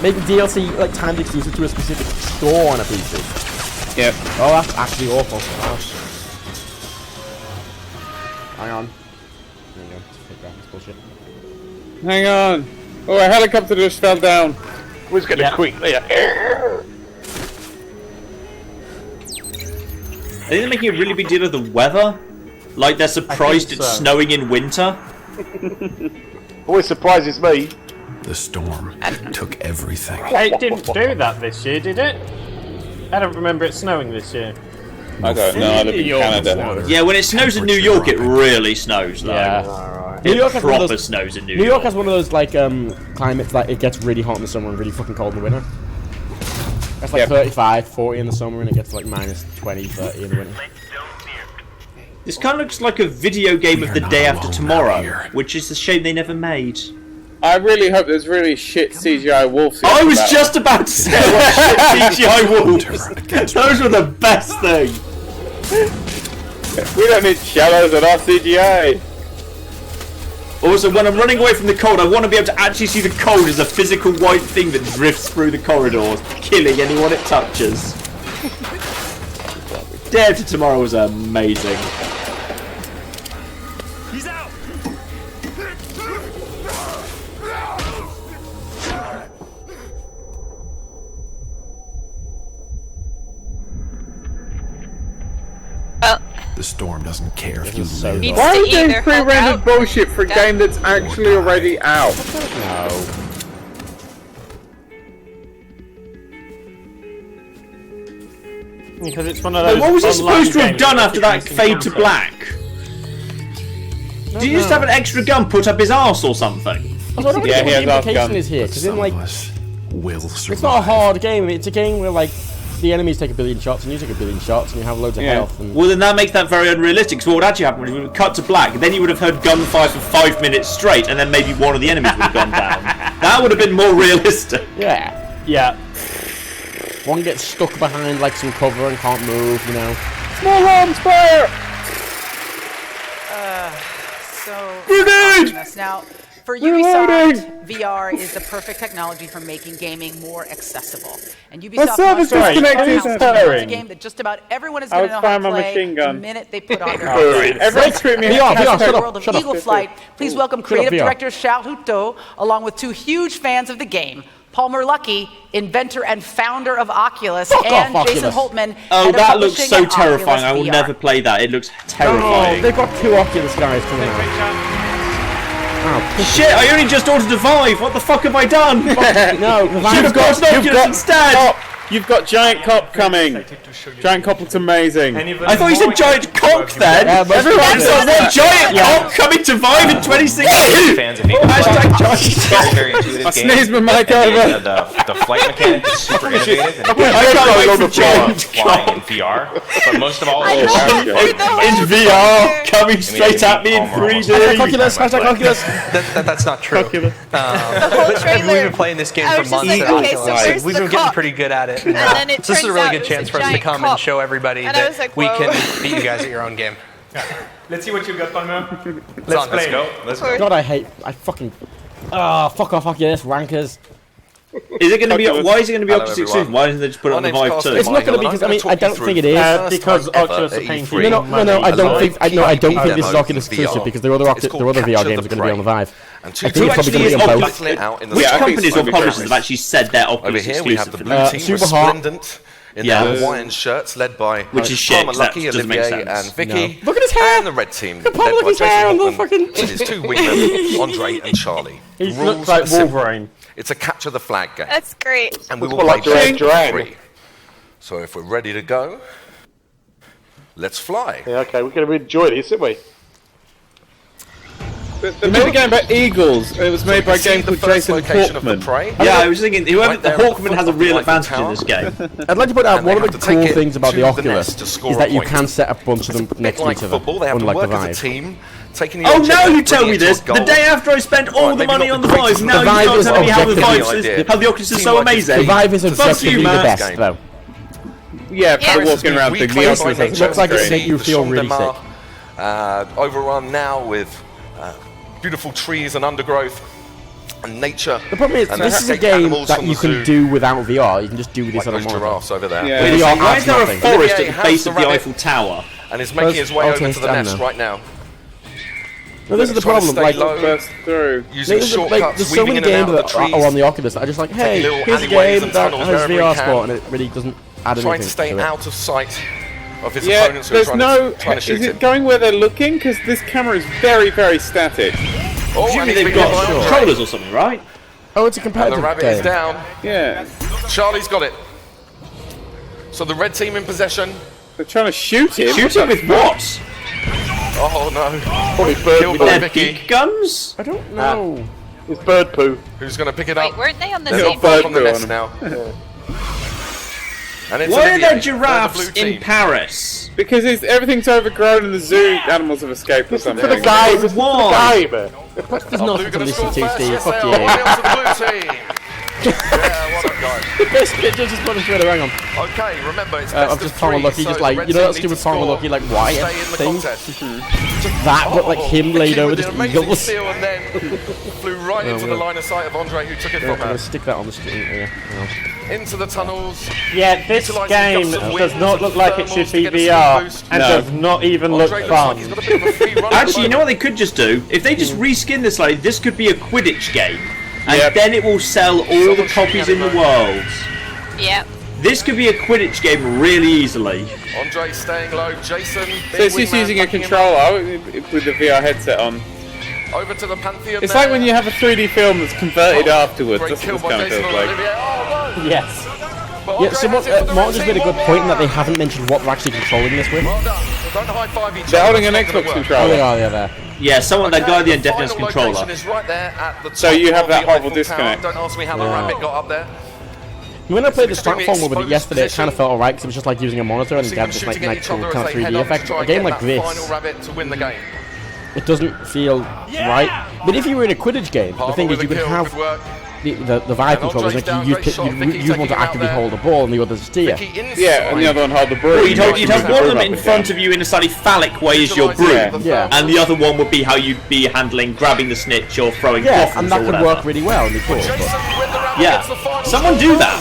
Making DLC like timed exclusive to a specific store on a PC. Yep. Oh, that's actually awful. Hang on. There you go. Fake graphics bullshit. Hang on. Oh, a helicopter just fell down. Who's gonna quick there? I think they're making a really big deal of the weather. Like they're surprised it's snowing in winter. Always surprises me. The storm took everything. It didn't do that this year, did it? I don't remember it snowing this year. I don't know. I live in Canada. Yeah, when it snows in New York, it really snows. Though. Yeah. New York proper snows in New York. New York has one of those like climates that it gets really hot in the summer and really fucking cold in the winter. It's like 35, 40 in the summer, and it gets like minus 20, 30 in the winter. This kind of looks like a video game of the day after tomorrow, which is a shame they never made. I really hope there's really shit CGI wolves. I was just about to say what shit CGI wolves. Those were the best thing. We don't need shadows in our CGI. Also, when I'm running away from the cold, I want to be able to actually see the cold as a physical white thing that drifts through the corridors, killing anyone it touches. Day After Tomorrow was amazing. He's out. The storm doesn't care if you so live. Why are we doing pre-rendered bullshit for a game that's actually already out? No. Because it's one of those. What was he supposed to have games done that after that you can fade to cancel. black? Did you just have an extra gun put up his arse or something? I don't know Yeah, he what has the our implication gun. is here, because in like, Will it's not a hard game. It's a game where like the enemies take a billion shots and you take a billion shots and you have loads of health. And Well, then that makes that very unrealistic. So what would actually happen was we would cut to black, and then you would have heard gunfire for 5 minutes straight, and then maybe one of the enemies would have gone down. That would have been more realistic. yeah, Yeah. one gets stuck behind like some cover and can't move. You know. Small arms fire! Grenade! Now, for Ubisoft, VR is the perfect technology for making gaming more accessible. And Ubisoft service disconnected is it's firing. a game that just about everyone is I going to was know how firing to my play machine gun. the minute they put on their Everyone treat me VR, in shut the up, world of shut up. Eagle Flight, please welcome Shut up, creative VR. director Xiao Huto, along with two huge fans of the game, Palmer Luckey, inventor and founder of Oculus, Fuck and off, Jason Oculus. Holtman. Oh, head of that looks publishing so at Oculus terrifying. I will VR. never play that. It looks Oh, terrifying. they've got two Oculus guys coming out. Shit, I only just ordered a Vive. What the fuck have I done? No, Should have got an Oculus instead. Cop. You've got Giant Cop coming. Giant Cop looks amazing. I thought you said Giant Cock then. Yeah, but- Everyone said one Giant Cock coming to Vive in 2016. Fans of Eagle Hashtag Flight. Giant It's a very intuitive I game. sneezed my mic over. The flight mechanic is super innovative. And I can't wait for Giant flying in VR. But most of all, it's in VR, coming straight at me in 3D. Hashtag Oculus, hashtag Oculus. That's not true. whole But trailer, we've been playing this game I for was just months like, at okay, so Oculus. where's We've the been getting cock? pretty good at it. And then it So this is a turns really out good it was chance a for us to giant come cock. and show everybody And I that was like, we whoa. can beat you guys at your own game. Let's see what you got, Palmer. Let's go. Let's go. God, I fucking. Ah, fuck off, Oculus, wankers. Is it going to be? Why is it going to be Hello, Oculus everyone. exclusive? Why didn't they just put it on the Vive too? It's not going to be because I mean I don't think it is. Because Oculus are paying for it. No, I don't think. I don't think this is Oculus exclusive because there are other VR games are going to be on the Vive. I think it's probably going to be on both. Which companies or publishers have actually said they're Oculus Over here we have the exclusive? blue team resplendent in their Hawaiian shirts led by Which is shit, Palmer 'cause that Luckey, doesn't make Olivier sense. and Vicky. Look at his hair. And the red team Look at led Palmer by Lucky's hair on the Jason fucking. Holtman with his two wingmen, Andre and Charlie. He Rules looks like are simple. Wolverine. It's a capture the flag game. That's great. And we Looks will more like play Duran Duran. free. So if we're ready to go, let's fly. Yeah, okay, we're going to enjoy this, aren't we? They made a game about eagles. It was made by a game called Jason Hawkman. Yeah, I was thinking, whoever the Hawkman has a real advantage in this game. I'd like to point out And one they of the have to take cool it things about to the the Oculus nest to score is a that you point. can set a bunch of them It's a next bit to like each other, football. They have to unlike the work as a Vive. team, taking the Oh, object now and you tell bringing me it to a this. The goal. day after I spent all Right, the maybe money not on the the Vive, greatest now The you Vive start is telling me how the objectively Vive idea. is, how the Oculus is so Teamwork is amazing. The Vive is Fuck objectively you, the man. best, Game. though. Yeah, for Yeah. walking around We thing. The claim by Oculus nature is looks like to it be make you the feel Champ really de Mars, overrun now with beautiful trees and undergrowth and nature. The problem is, and this is a escape game animals that from you the can zoo, do without VR. You can just do this like on a those monitor. giraffes over there. Yeah. With VR Why adds is there a nothing. forest at Olivier the has base the of the rabbit. Eiffel Tower? And is making his way Okay, over to the nest stamina. right now. No, this is the Trying to problem. stay Like, low, burst through. Using shortcuts, there's so many games that are on the Oculus that are just like, hey, here's a game that has VR support, and it really doesn't add anything Trying to stay to it. out of sight of his opponents who are trying to shoot is him. it going where they're looking? Because this camera is very, very static. Oh, and they've got controllers or something, right? Oh, it's a And competitive the rabbit game. is down. Yeah. Charlie's got it. So the red team in possession. They're trying to shoot him. Shoot him with what? Oh no. Probably bird Killed poo. by Vicky. Guns? I don't know. It's bird poo. Who's going to pick it Wait, up? weren't they on the They've same got bird team? on the nest now. And it's Why are Olivier. there giraffes They're the blue in team. Paris? Because everything's overgrown and the zoo animals have escaped or something. For the game. It's for Why? the game. There's nothing to listen to, Steve. Yes, Fuck they you. are. 1-0 to the blue team. Yeah, what up, guys? The best picture just put us hang on. Okay, remember it's Of best just of Tom three, Lucky, so just the like, red you know team that need stupid to Tom score Lucky, like, to Wyatt stay in the thing? contest. Just that, but like him laid over just Amazing eagles. steal and then flew right into the line of sight of Andre, who took it I'm from gonna her. stick that on the screen. Yeah. Into the tunnels. Yeah, this Utilising game gusts of does wind not and look like it thermals should to be get a speed VR, boost. and does not even look Andre looks like fun. he's got a bit of a free run at the Actually, you know moment. what they could just do? If they just reskin this, like, this could be a Quidditch game. And then it will sell all the copies in the world. Yep. This could be a Quidditch game really easily. Andre staying low. Jason. So it's just using a controller with the VR headset on. Over to the Pantheon. It's like when you have a 3D film that's converted afterwards. Great That's kill what this by kind of Jason feels like. Olivier. Oh, no. Yes. But Yeah, Andre so has it for the Martin red just team. made a good point in that they haven't mentioned what they're actually controlling this with. Well done. Don't high five each other. They're holding an That's not Xbox gonna work. Oh, they controller. are, there. Yeah, someone, that guy at the end definitely has a Final controller. location is right there at the So top you have of that the horrible Eiffel disconnect. Tower. Don't ask me how the Yeah. rabbit got up there. When I played the extremely platform with it exposed yesterday, it kind of position. felt alright because it was just like using a monitor and it had this like Shooting at each cool other kind as of they head 3D up to effect. try A and game get like that this, final rabbit to win the game. it doesn't feel right. But if you were in a Quidditch game, the thing is you could have the Vive controllers, like you want to actively hold the ball and the others steer. Yeah, and the other one hold the broom. Well, you'd have one of them in front of you in a slightly phallic way as your broom, Yeah. and the other one would be how you'd be handling grabbing the snitch or throwing Yeah, coffins and that or could whatever. work really well. And cool, Yeah, someone do that.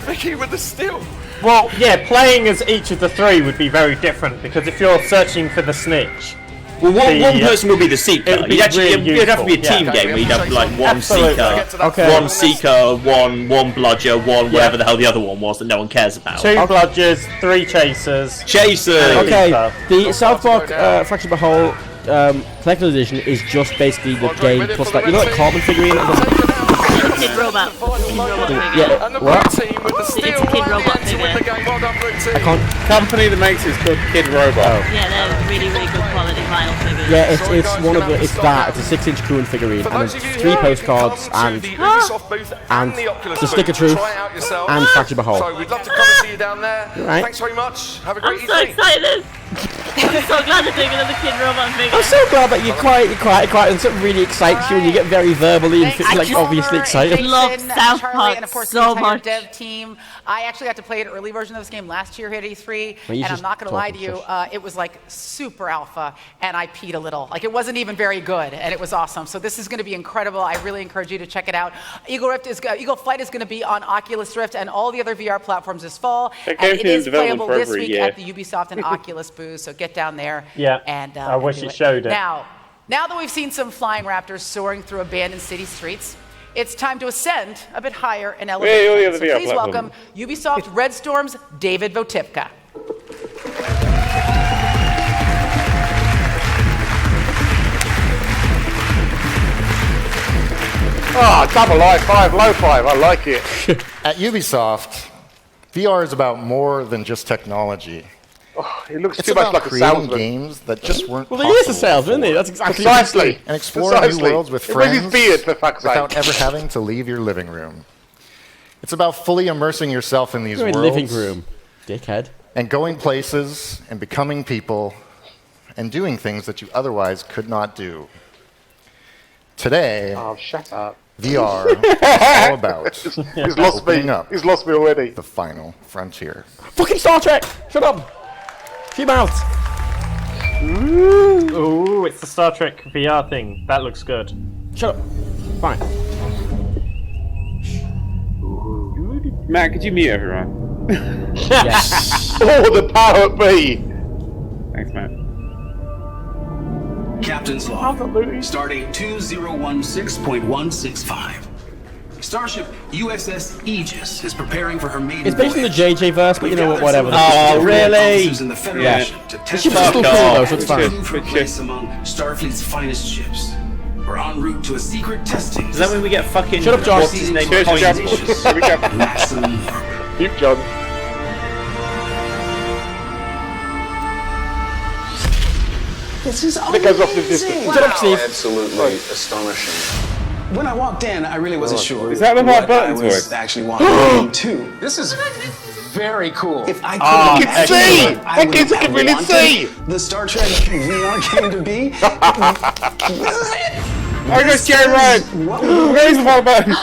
Vicky with the steal. Well, yeah, playing as each of the three would be very different because if you're searching for the snitch, well, one person would be the seeker. It'd It'd have to be a team game where you'd have like one seeker, one seeker, one bludger, one whatever the hell the other one was that no one cares about. 2 bludgers, 3 chasers. Okay, the South Park Fractured But Whole collector's edition is just basically the game plus like, you know, like carbon figurine. Kid robot. Yeah, what? It's a kid robot figure. I can't. Company that makes it's called Kid Robot. Yeah, they're really, really good quality vinyl figures. Yeah, it's one of the, it's that, it's a 6-inch Coon figurine, and there's 3 postcards, and the Stick of Truth, and Fractured But Whole. So we'd love to come and see you down there. Right. Thanks very much. Have a great I'm so evening. excited. I'm so glad to take another kid robot figure. I'm so glad that you're quiet, and something really excites you, and you get very verbally and like obviously excited. I love South Charlie, and Park of course so the entire much. dev team. I actually got to play an early version of this game last year here at E3, Well, you and I'm just not going to lie talk to you, it was like super alpha, and I peed a little. Like it wasn't even very good, and it was awesome. So this is going to be incredible. I really encourage you to check it out. Eagle Flight is going to be on Oculus Rift and all the other VR platforms this fall, That and game's it been in is development playable for this over a week year. at the Ubisoft and Oculus booth. So get down there. Yeah, and I wish do it showed it. Now that we've seen some flying raptors soaring through abandoned city streets, it's time to ascend a bit higher in all the elevation. other So VR please welcome Ubisoft Red Storm's David Votipka. Double high five, low five. I like it. At Ubisoft, VR is about more than just technology. It looks It's too much about like a creating salesman. games that just weren't Well, he is a possible salesman, isn't he? before. That's exactly Precisely. And exploring new worlds with It with his friends beard, for fuck's sake. without ever having to leave your living room. It's about fully immersing yourself in these You're in worlds. living room, dickhead. And going places and becoming people and doing things that you otherwise could not do. Today, shut up. VR is all about He's lost me. opening up He's lost me already. the final frontier. Fucking Star Trek! Shut up! Keep out! Ooh, it's the Star Trek VR thing. That looks good. Shut up. Fine. Matt, could you mute everyone? Yes. Oh, the power be. Thanks, Matt. Captain's log. Stardate 2016.165. Starship USS Aegis is preparing for her maiden It's based on the JJ verse, but you know what? Whatever. Oh, really? Yeah. The ship is still cool though, so it's fine. For place among Starfleet's finest ships. We're en route to a secret testing. Does that mean we get fucking... Shut up, John. What's his name? Cheers, John. Here we go. Keep John. This is Because of the distance. amazing. Shut up, Steve. Absolutely astonishing. When I walked in, I really wasn't sure. Is that the right what buttons I was work? actually walking into. This is very cool. If I could can see! That kid can really see! The Star Trek VR game to be. Oh, goes Jerry Ryan! Where is the right button?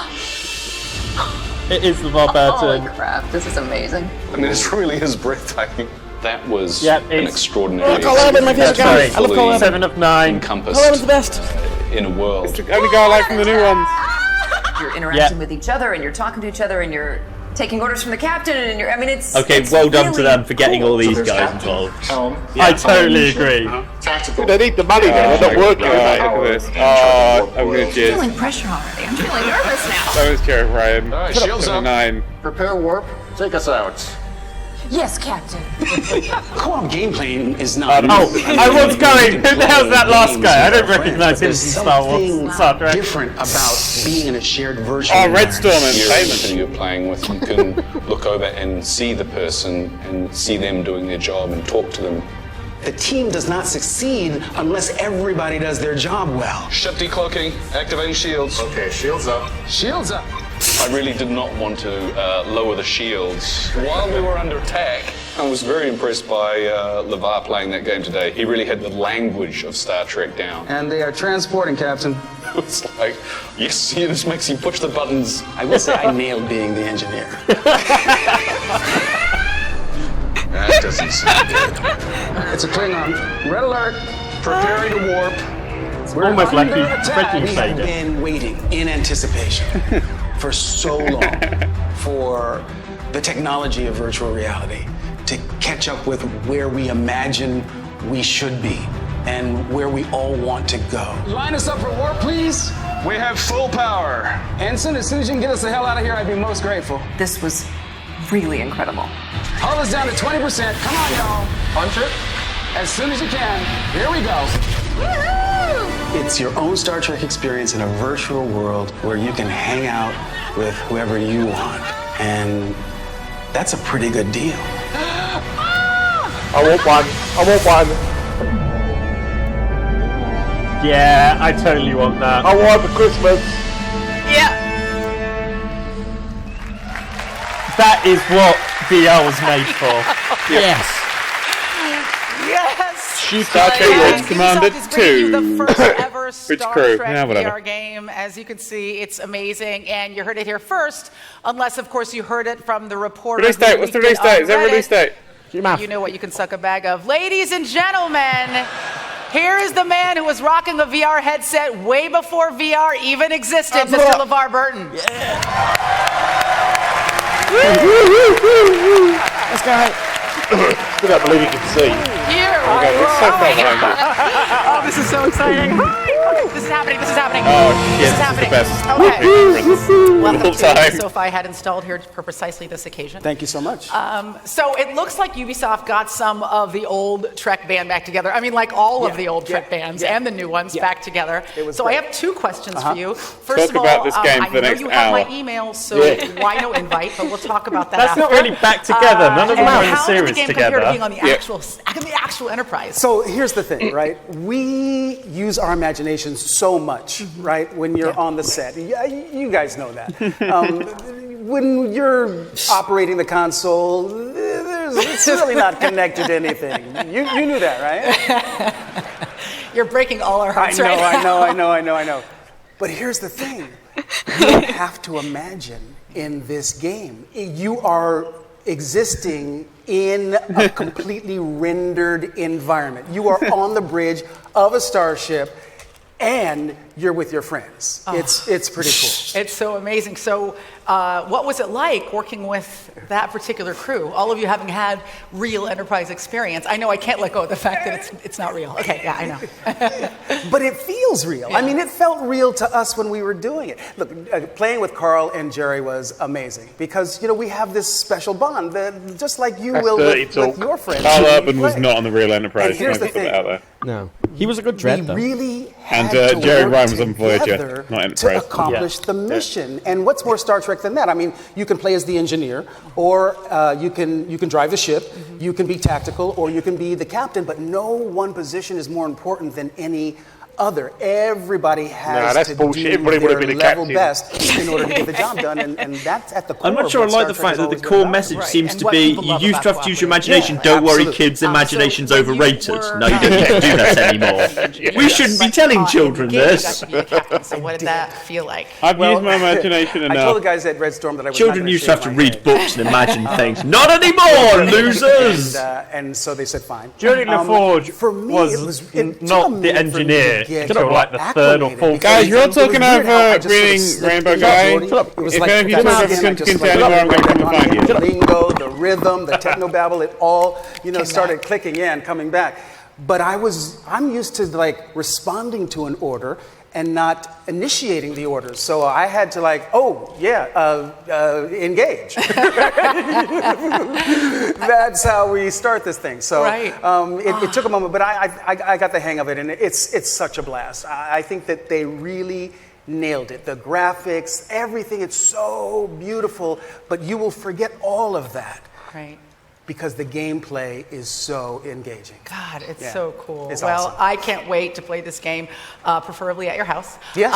It is the VAR button. Holy crap, this is amazing. I mean, this really is breathtaking. That was Yeah, an it's- extraordinary. Oh, Cole Urban, my favourite guy. I love Cole Urban. 7 of 9. Encompassed Cole Urban's the best. in a world. It's the only guy I like from the new ones. You're interacting with each other and you're talking to each other and you're taking orders from the captain and you're, I mean, it's Okay, it's well done to really them for getting all these cool. guys involved. Yeah. I totally agree. They need the money there, they're not working. Look at this. Oh, I'm gonna I'm jizz. feeling pressure already. I'm feeling nervous now. That was Jerry Ryan. All right, shields up. 9. Prepare warp. Take us out. Yes, Captain. Co-op gameplay is not. Oh, I was going. Who the hell's that last guy? I don't recognise him from Star Wars. Star Trek. Different about being in a shared virtual. Oh, Red Storm and famous. famous. You're playing with, you can look over and see the person and see them doing their job and talk to them. The team does not succeed unless everybody does their job well. Ship decloaking, activating shields. Okay, shields up. Shields up. I really did not want to lower the shields. While we were under attack, I was very impressed by LeVar playing that game today. He really had the language of Star Trek down. And they are transporting, Captain. It's like, yes, he just makes you push the buttons. I will say I nailed being the engineer. That doesn't sound good. It's a Klingon. Red alert. Preparing to warp. We're almost like under he's attack. freaking We have faded. been waiting in anticipation for so long for the technology of virtual reality to catch up with where we imagine we should be and where we all want to go. Line us up for warp, please. We have full power. Ensign, as soon as you can get us the hell out of here, I'd be most grateful. This was really incredible. Hull is down to 20%. Come on, y'all. Punch it. As soon as you can. Here we go. It's your own Star Trek experience in a virtual world where you can hang out with whoever you want. And that's a pretty good deal. I want one. I want one. Yeah, I totally want that. I want it for Christmas. Yeah. That is what VR was made for. Yes. Yes! Star Trek World Commander Ubisoft is bringing you 2. the first ever Which Star crew? Trek Yeah, whatever. VR game. As you can see, it's amazing, and you heard it here first, unless, of course, you heard it from the reporter. Release date, what's the release date? Is that release date? You know what you can suck a bag of. Ladies and gentlemen, here is the man who was rocking a VR headset way before VR even existed, Mr. LeVar Burton. This guy. Still don't believe you can see. Here, Okay, it's so fun. oh, this is so exciting. Hi. Okay, this is happening. This is happening. Oh, this yes, is happening. this is the best. Okay. Welcome Full to time. the sofa I had installed here for precisely this occasion. Thank you so much. So it looks like Ubisoft got some of the old Trek band back together. I mean, like all of the old Trek bands and the new ones back together. So great. I have two questions for you. First Talk of all, about this game I for the know next you have hour. my email, so why no invite? But we'll talk about that. That's after. not really back together. None of them are in the How did the series game compare to together. being on the actual Enterprise? So here's the thing, right? We use our imaginations so much, right? When you're on the set, you guys know that. When you're operating the console, it's really not connected to anything. You knew that, right? You're breaking all our hearts right now. I know. But here's the thing: you have to imagine in this game. You are existing in a completely rendered environment. You are on the bridge of a starship and you're with your friends. It's pretty cool. It's so amazing. So, what was it like working with that particular crew? All of you having had real enterprise experience. I know I can't let go of the fact that it's not real. Okay, yeah, I know. But it feels real. Yeah. I mean, it felt real to us when we were doing it. Look, playing with Carl and Jerry was amazing because, you know, we have this special bond that just like you will with your friends. Carl Urban was not on the real Enterprise. And here's the thing. Out there. No. He was a good dread, though. We really had and to Jerry work Ryan was on Voyager, not Enterprise. to accomplish the mission. And what's more Star Trek than that? I mean, you can play as the engineer, or you can drive the ship, you can be tactical, or you can be the captain, but no one position is more important than any other. Everybody has to do their level best in order to get the job done, and that's at the core. I'm not sure I like the fact that the core message seems to be you used to have to use your imagination. Don't worry, kids, imagination's overrated. No, you don't get to do that anymore. We shouldn't be telling children this. So what did that feel like? I've used my imagination enough. I told the guys at Red Storm that I was Children used to have to read books and imagine things. Not anymore, losers! And so they said fine. Jerry LaForge was not the engineer. Until like the third or fourth. Guys, you're all talking over reading Rainbow Guy. If any of you talk over Quinta anymore, I'm going to come and find you. The lingo, the rhythm, the technobabble, it all, started clicking in, coming back. But I'm used to like responding to an order and not initiating the orders. So I had to engage. That's how we start this thing. So it took a moment, but I got the hang of it, and it's such a blast. I think that they really nailed it. The graphics, everything, it's so beautiful, but you will forget all of that. Right. Because the gameplay is so engaging. God, it's so cool. It's well, awesome. I can't wait to play this game, preferably at your house. Yes.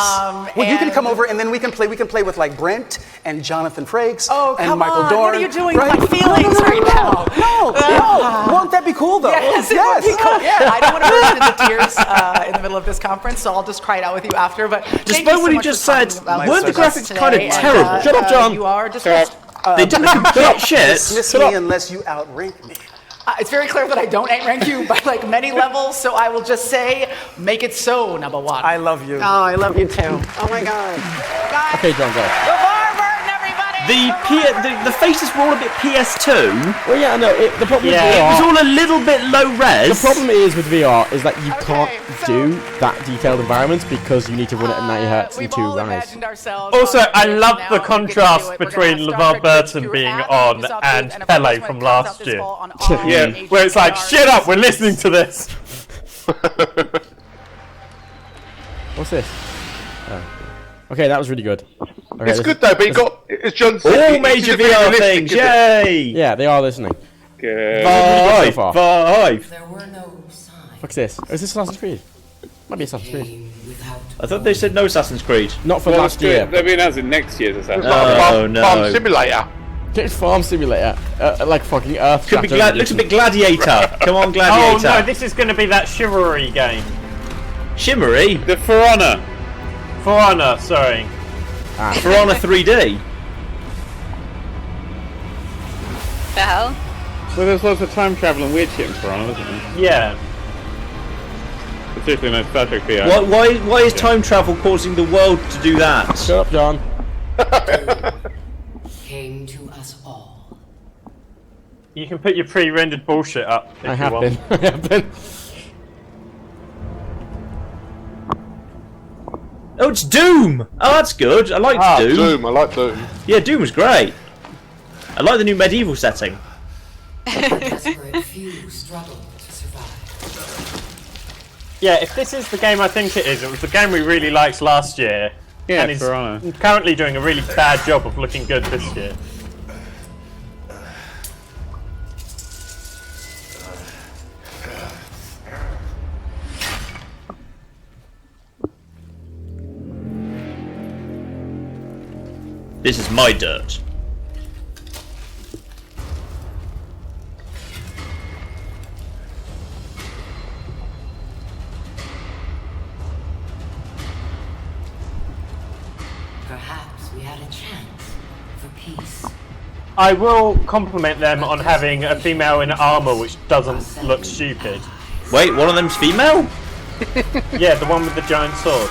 You can come over and then we can play. We can play with like Brent and Jonathan Frakes and Michael Dorn. What are you doing with my feelings right now? No. Won't that be cool though? Yes, it would be cool. Yeah, I don't want to burst into tears in the middle of this conference, so I'll just cry it out with you after. But despite what he just said, weren't the graphics kind of terrible? Shut up, John. You are dismissed. They didn't complete shit. Dismiss me unless you outrank me. It's very clear that I don't outrank you by like many levels, so I will just say, make it so, number one. I love you. Oh, I love you too. Oh my God. Guys, okay, John, go. The faces were all a bit PS2. Well, yeah, I know. The problem with VR, it was all a little bit low res. The problem is with VR is that you can't do that detailed environments because you need to run it at 90 hertz and 2 rise. Also, I love the contrast between LeVar Burton being on and Pele from last year. Yeah, where it's like, shut up, we're listening to this. What's this? Oh. Okay, that was really good. Okay, it's good though, but it's John said, all major VR things, yay! Yeah, they are listening. Good. Five. There were no signs. What's this? Oh, is this Assassin's Creed? Might be Assassin's Creed. I thought they said no Assassin's Creed. Not for last year. They'll be announcing next year's Assassin's Creed. No. Farm Simulator. It's Farm Simulator. Like fucking Earth. Could be looks a bit Gladiator. Come on, Gladiator. Oh no, this is going to be that Chivalry game. Shimmery? The For Honor. For Honor, sorry. For Honor 3D. The hell? Well, there's lots of time travel and weird shit in For Honor, isn't there? Yeah. Particularly no Star Trek VR. Why is time travel causing the world to do that? Shut up, John. Came to us all. You can put your pre-rendered bullshit up. I have been. Oh, it's Doom! Oh, that's good. I liked Doom. I like Doom. Yeah, Doom was great. I like the new medieval setting. Desperate few struggle to survive. Yeah, if this is the game I think it is, it was the game we really liked last year. Yeah, and For Honor. he's currently doing a really bad job of looking good this year. This is my dirt. Perhaps we had a chance for peace. I will compliment them on having a female in armor which doesn't look stupid. Wait, one of them's female? Yeah, the one with the giant sword.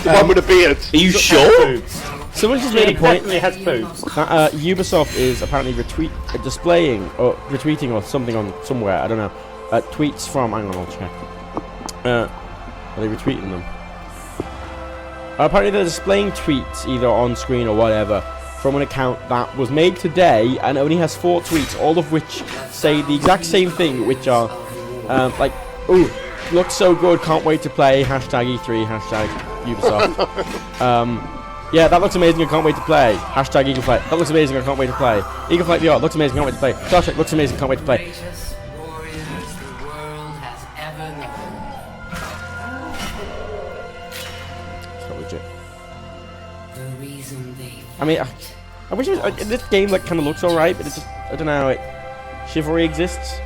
The one with the beard. Are you sure? Someone just made a point. Definitely has boobs. That, Ubisoft is apparently displaying or retweeting or something on somewhere. I don't know. Tweets from. Hang on, I'll check. Are they retweeting them? Apparently they're displaying tweets either on screen or whatever from an account that was made today and only has 4 tweets, all of which say the exact same thing, which are like, "Ooh, looks so good, can't wait to play." Hashtag E3. Hashtag Ubisoft. Yeah, that looks amazing, I can't wait to play. Hashtag Eagle Flight. That looks amazing, I can't wait to play. Eagle Flight VR looks amazing, can't wait to play. Star Trek looks amazing, can't wait to play. I mean, I wish it was, this game like kind of looks alright, but it's just, I don't know, Chivalry exists.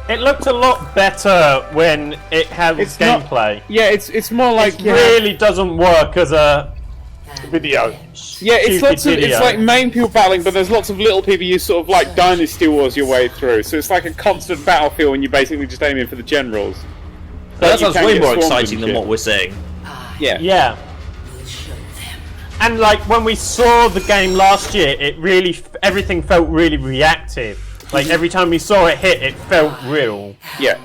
It looked a lot better when it had gameplay. It's more like it really doesn't work as a video. Yeah, it's like main people battling, but there's lots of little people you sort of like Dynasty Wars your way through. So it's like a constant battlefield, and you're basically just aiming for the generals. That sounds way more exciting than what we're saying. Yeah. Yeah. And like when we saw the game last year, it really everything felt really reactive. Like every time we saw it hit, it felt real. Yeah.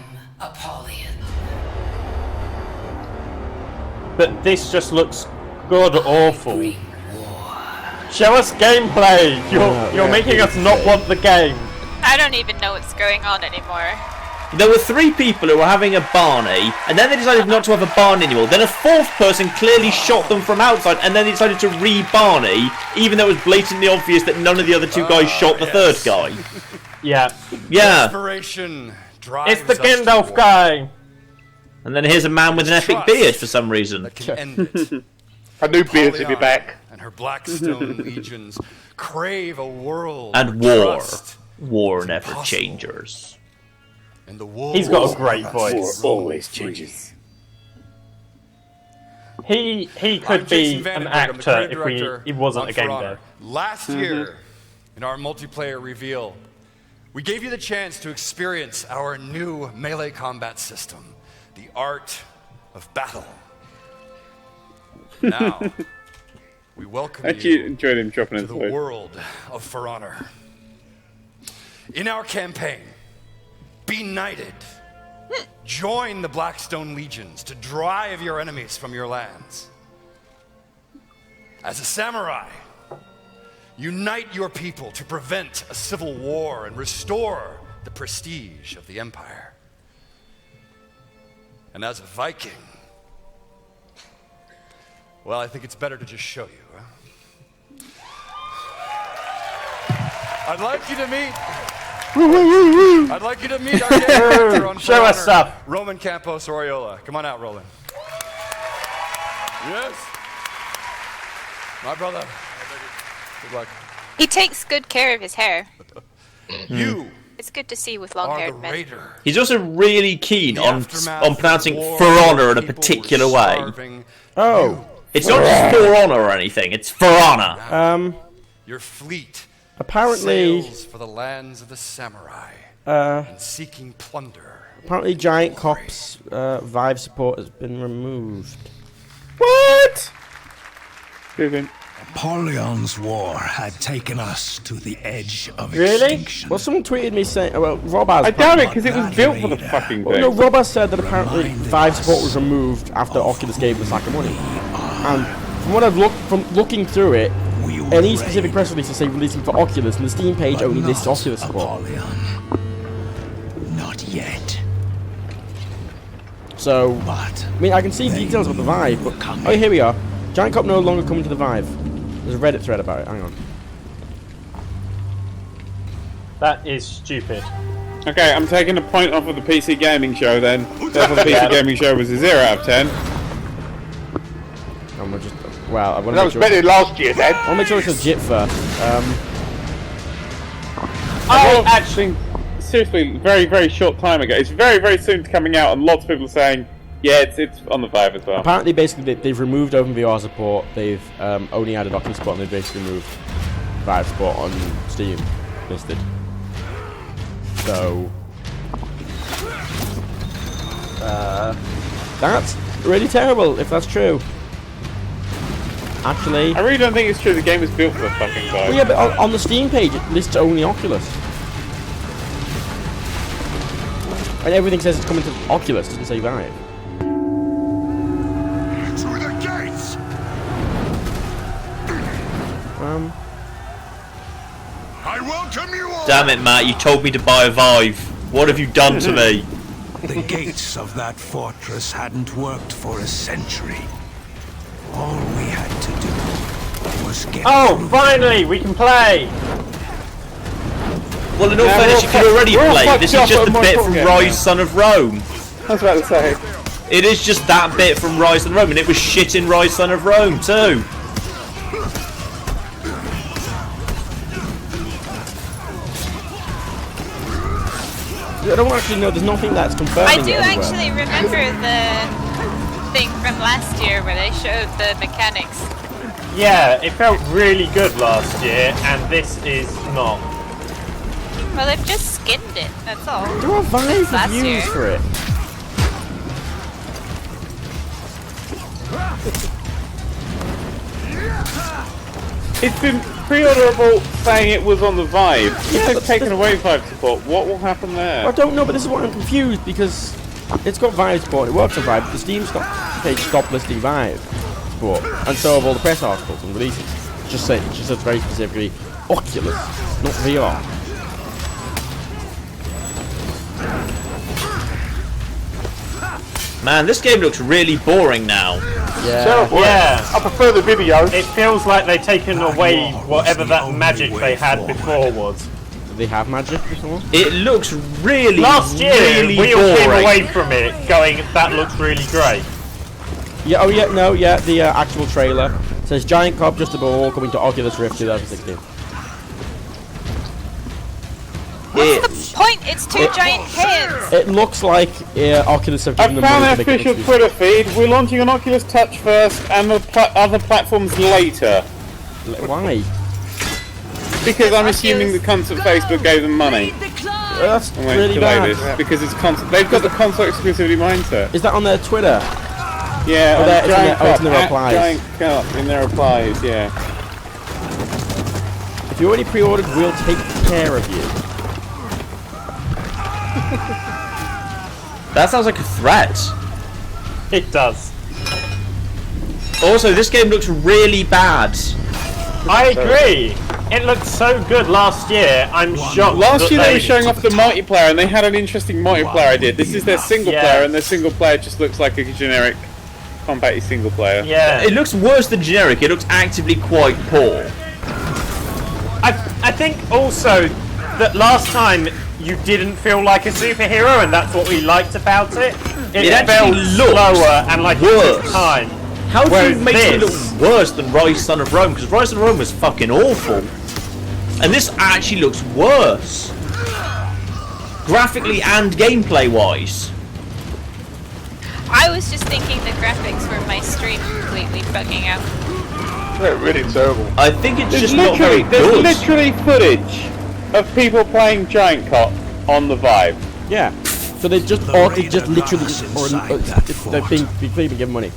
But this just looks god awful. Show us gameplay. You're making us not want the game. I don't even know what's going on anymore. There were 3 people who were having a Barney, and then they decided not to have a Barney anymore. Then a 4th person clearly shot them from outside, and then they decided to re-Barney, even though it was blatantly obvious that none of the other 2 guys shot the 3rd guy. Yeah. Yeah. Desperation it's the Gandalf guy. And then here's a man with an epic beard for some reason. I knew beards would be back. And her Blackstone legions crave a world. And war. War never changes. And the wolves He's got a great voice. Always changes. He could be an actor if he wasn't a game dev. Last year, in our multiplayer reveal, we gave you the chance to experience our new melee combat system, the art of battle. Now, we welcome you enjoyed him dropping to the world of For Honor. In our campaign, be knighted. Join the Blackstone legions to drive your enemies from your lands. As a samurai, unite your people to prevent a civil war and restore the prestige of the empire. And as a Viking, well, I think it's better to just show you. I'd like you to meet. I'd like you to meet our character on Show us up. Roman Campos Oriola. Come on out, Roland. Yes. My brother. Good luck. He takes good care of his hair. You. It's good to see with long-haired men. He's also really keen on pronouncing For Honor in a particular way. Oh. It's not just For Honor or anything, it's For Honor. Your fleet apparently sails for the lands of the samurai and seeking plunder. Apparently Giant Cop's Vive support has been removed. What? Napoleon's war had taken us to the edge of Really? extinction. Well, someone tweeted me saying, well, Rob has... I doubt it, because it was built for the fucking thing. No, Rob has said that apparently Vive support was removed after Oculus gave the sack of money. And from what I've looking through it, any specific press releases say releasing for Oculus, and the Steam page only lists Oculus support. Not yet. So, I mean, I can see details about the Vive, but... Oh, here we are. Giant Cop no longer coming to the Vive. There's a Reddit thread about it, hang on. That is stupid. Okay, I'm taking a point off of the PC Gaming Show then. Therefore the PC Gaming Show was a 0 out of 10. And we'll just... Well, I want to that was better than last year then. I want to make sure it's legit first. Actually, seriously, very, very short time ago. It's very, very soon coming out, and lots of people are saying, yeah, it's on the Vive as well. Apparently, basically, they've removed OpenVR support, they've only added Oculus support, and they've basically removed Vive support on Steam listed. So... That's really terrible if that's true. Actually, I really don't think it's true. The game was built for the fucking Vive. well, yeah, but on the Steam page it lists only Oculus. And everything says it's coming to Oculus, doesn't say Vive. To the gates! I welcome you all! Damn it, Matt, you told me to buy a Vive. What have you done to me? The gates of that fortress hadn't worked for a century. All we had to do was get through. Finally, we can play! Well, in all fairness, you can already play. This is just the bit from Rise, Son of Rome. I was about to say. It is just that bit from Rise, Son of Rome, and it was shit in Rise, Son of Rome, too. I don't actually know, there's nothing that's confirming I do it anywhere. actually remember the thing from last year where they showed the mechanics. Yeah, it felt really good last year, and this is not. Well, they've just skinned it, that's all. There are Vive Last reviews year. for it. It's been pre-orderable saying it was on the Vive. If Yeah, they've but taken away Vive support, what will happen there? I don't know, but this is why I'm confused, because it's got Vive support, it works on Vive, but the Steam page stopped listing Vive support, and so have all the press articles and releases. It just says very specifically Oculus, not VR. Man, this game looks really boring now. Yeah. Terrible. Yeah. I prefer the video. It feels like they've taken away whatever that magic they had before was. Did they have magic before? It looks really, Last year, really we all came boring. away from it going, that looks really great. Yeah, oh yeah, no, yeah, the actual trailer says Giant Cobb just above all coming to Oculus Rift 2016. What's the point? It's two giant heads! It looks like Oculus have I given them found money the to make it official Twitter feed. We're launching on Oculus Touch first and the other platforms later. Why? Because I'm assuming the cunts at Facebook gave them money. That's I'm going really to delay bad. this because it's they've got the console exclusivity mindset. Is that on their Twitter? Yeah, Oh, on there, it's in Giant their- oh, it's in Cop, their at replies. Giant Cop in their replies, yeah. If you already pre-ordered, we'll take care of you. That sounds like a threat. It does. Also, this game looks really bad. I agree. It looked so good last year. I'm shocked. Last year that they were showing off the multiplayer and they had an interesting multiplayer idea. This is their single player and their single player just looks like a generic combat single player. Yeah. It looks worse than generic. It looks actively quite poor. I think also that last time you didn't feel like a superhero, and that's what we liked about it. It actually felt looked slower and like it took worse. time. How do you Whereas make it this- look worse than Rise, Son of Rome? Because Rise, Son of Rome was fucking awful. And this actually looks worse. Graphically and gameplay-wise. I was just thinking the graphics were my stream completely bugging out. They're really terrible. I think it's There's just not very there's good. literally footage of people playing Giant Cop on the Vive. Yeah. So they just, or they just literally, they're being given money.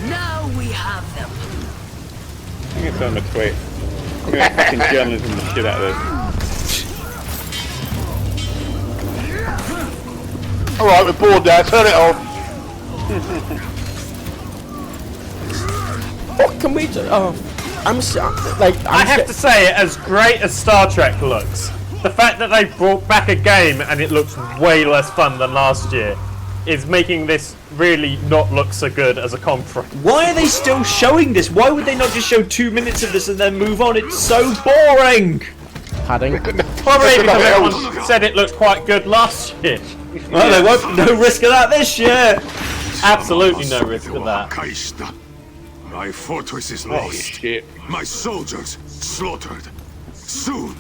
Now we have them. I think it's on the tweet. I'm gonna fucking journalism the shit out of this. Alright, we're bored now, turn it off. What can we do? Oh, I have to say, as great as Star Trek looks, the fact that they brought back a game and it looks way less fun than last year is making this really not look so good as a conference. Why are they still showing this? Why would they not just show 2 minutes of this and then move on? It's so boring! Padding. Probably because everyone said it looked quite good last year. Well, there won't no risk of that this year! Absolutely no risk of that. My fortress is lost. My soldiers slaughtered. Soon.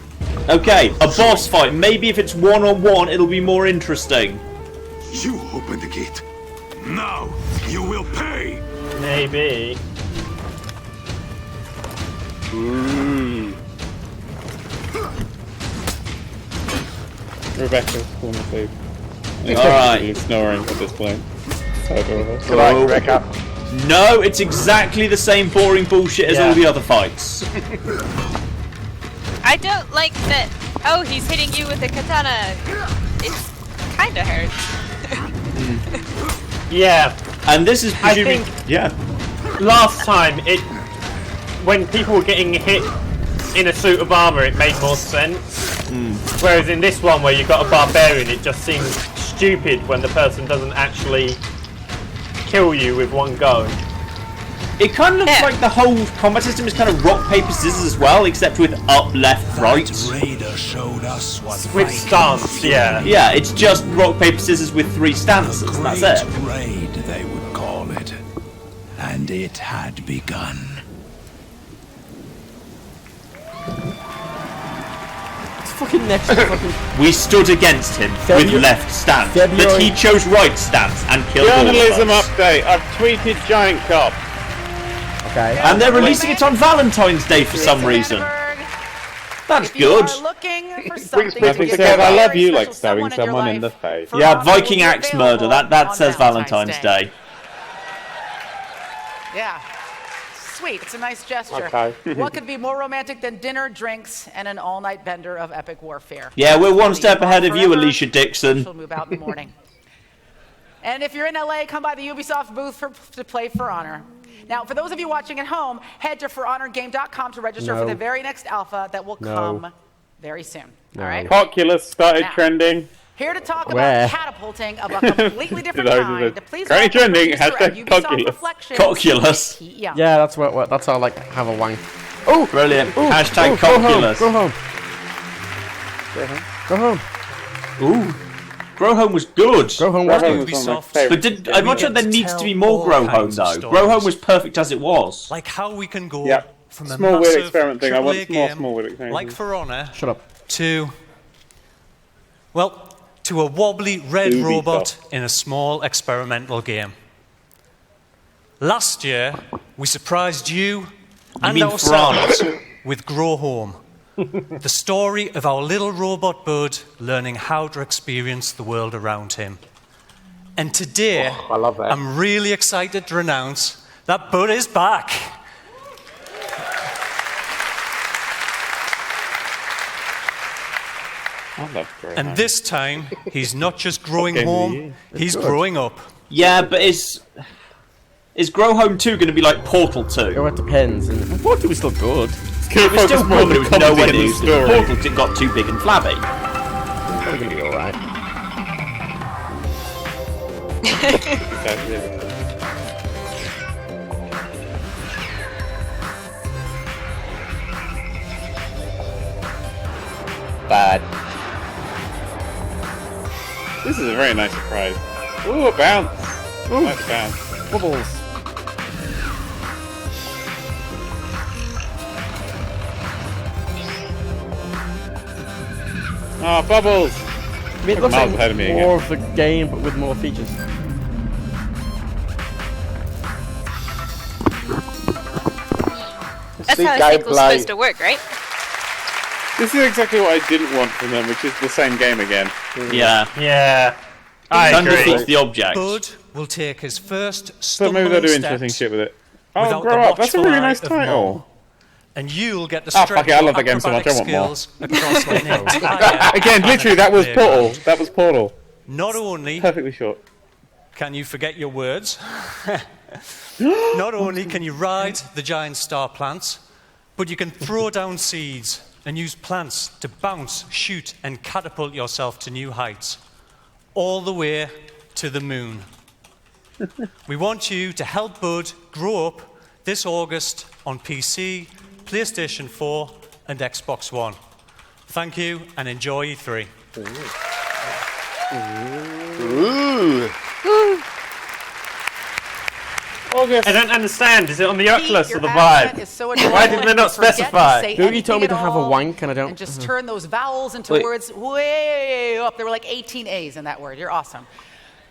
Okay, a boss fight. Maybe if it's one-on-one, it'll be more interesting. You open the gate. Now you will pay. Maybe. Rebecca's corner food. Alright. Snoring at this point. Good night, Rebecca. No, it's exactly the same boring bullshit as all the other fights. I don't like that. Oh, he's hitting you with a katana. It's kind of hurts. Yeah. And this is presuming... Last time, when people were getting hit in a suit of armour, it made more sense. Whereas in this one, where you've got a barbarian, it just seems stupid when the person doesn't actually kill you with one go. It kind of looks like the whole combat system is kind of rock, paper, scissors as well, except with up, left, right. Raider showed us what with stance, yeah. Yeah, it's just rock, paper, scissors with 3 stances, and that's it. Raid, they would call it. And it had begun. Fucking next fucking... We stood against him with left stance, but he chose right stance and killed all of Journalism us. update. I've tweeted Giant Cop. Okay. And they're releasing it on Valentine's Day for some reason. That's good. Nothing said I love you like stabbing someone in the face. Yeah, Viking axe murder. That says Valentine's Day. Yeah. Sweet, it's a nice gesture. Okay. What could be more romantic than dinner, drinks, and an all-night bender of epic warfare? Yeah, we're one step ahead of you, Alicia Dixon. She'll move out in the morning. And if you're in LA, come by the Ubisoft booth to play For Honor. Now, for those of you watching at home, head to forhonorgame.com to register for the very next alpha that will come very soon. All right? Oculus started trending. Here to talk about catapulting of a completely different kind. Please welcome trending. producer at Ubisoft Coculus. Reflections, Coculus. Pete Young. Yeah, that's how I like have a wank. Oh, brilliant. Hashtag Coculus. Go home. Go home. Ooh. Grow Home was good. Grow Home was good. But I'm not sure there needs to be more Grow Home though. Grow Home was perfect as it was. Like how we can go from a Small weird massive experiment thing. I want AAA more game small weird experiment. like For Honor Shut up. to a wobbly red Ubisoft. robot in a small experimental game. Last year, we surprised you and mean ourselves with Grow Home, the story of our little robot bud learning how to experience the world around him. And today, I love that. I'm really excited to announce that bud is back. And this time, he's not just growing home, he's growing up. Yeah, but is Grow Home 2 going to be like Portal 2? Oh, it depends. Portal was still good. It was still good, but it was nowhere near as good. Portal got too big and flabby. Probably going to be alright. Bad. This is a very nice surprise. Ooh, a bounce. Ooh. Nice bounce. Bubbles. Oh, bubbles. I mean, it looks Miles ahead of me like again. more of the game, but with more features. That's how a sequel's supposed to work, right? This is exactly what I didn't want from them, which is the same game again. Yeah. Yeah. I That agree. defeats the object. Bud will take his first But maybe they'll do stumbling interesting steps shit with it. Oh, without grow the up. That's a really watchful nice eye of title. Maul. And you'll get to Ah, stretch fuck it, I love your that game so much, I acrobatic want more. skills across an entire Again, literally, that was vehicle. Portal. That was Portal. Not only Perfectly short. can you forget your words, not only can you ride the giant star plants, but you can throw down seeds and use plants to bounce, shoot, and catapult yourself to new heights, all the way to the moon. We want you to help Bud grow up this August on PC, PlayStation 4, and Xbox One. Thank you, and enjoy E3. Ooh. I don't understand. Is it on the Oculus or your the accent Vive? is so Why annoying. did they not Forget to specify? say Doogie anything told me at to have a all, wank, and I don't. And just turn those vowels into Wait. words way up. There were like 18 A's in that word. You're awesome.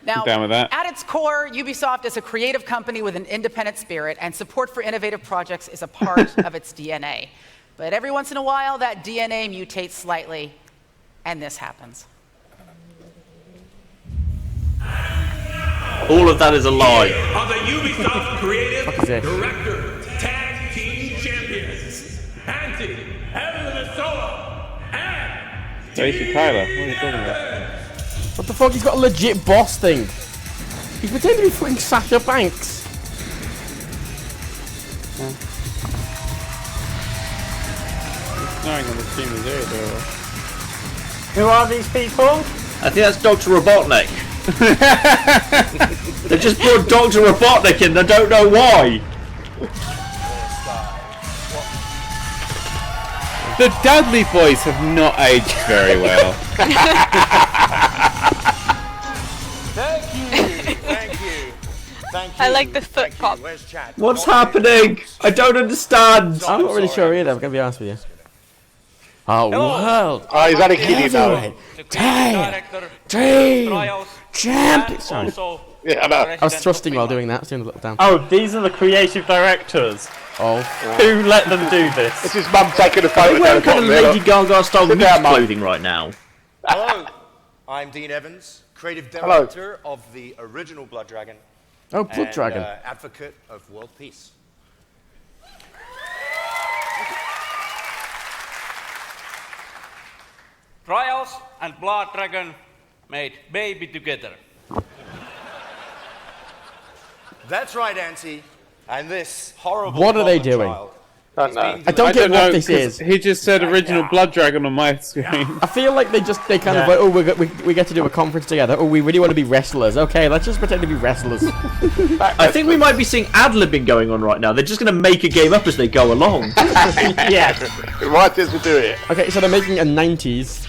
Now, I'm down with that. at its core, Ubisoft is a creative company with an independent spirit, and support for innovative projects is a part of its DNA. But every once in a while, that DNA mutates slightly, and this happens. All of that is a lie. Are the Ubisoft Creative Director Tag Team Champions, Anti, Evelyn Solo, and Tracy Tyler. What are you talking about? What the fuck? He's got a legit boss thing. He's pretending to be fucking Sasha Banks. Snowing on the team is there, Who are these people? I think that's Dr. Robotnik. They just brought Dr. Robotnik in, I don't know why. The Dudley boys have not aged very well. Thank you. I like the foot pop. What's happening? I don't understand. I'm not really sure either, I'm gonna be honest with you. Oh, world! Oh, he's had a kiddie now. Tag Team Champion! Sorry. Yeah, I know. I was thrusting while doing that, I was doing a little down. Oh, these are the creative directors. Oh. Who let them do this? This is Mum taking a photo. We're wearing kind of Lady Gaga style meat clothing right now. Hello, I'm Dean Evans, creative director of the original Blood Dragon. Oh, Blood Dragon. Advocate of world peace. Trials and Blood Dragon made baby together. That's right, Auntie. And this horrible. What are they doing? I don't get what this is. He just said original Blood Dragon on my screen. I feel like they kind of like, oh, we get to do a conference together. Oh, we really want to be wrestlers. Okay, let's just pretend to be wrestlers. I think we might be seeing ad-libbing going on right now. They're just going to make a game up as they go along. Yeah. Right as we do it. Okay, so they're making a 90s.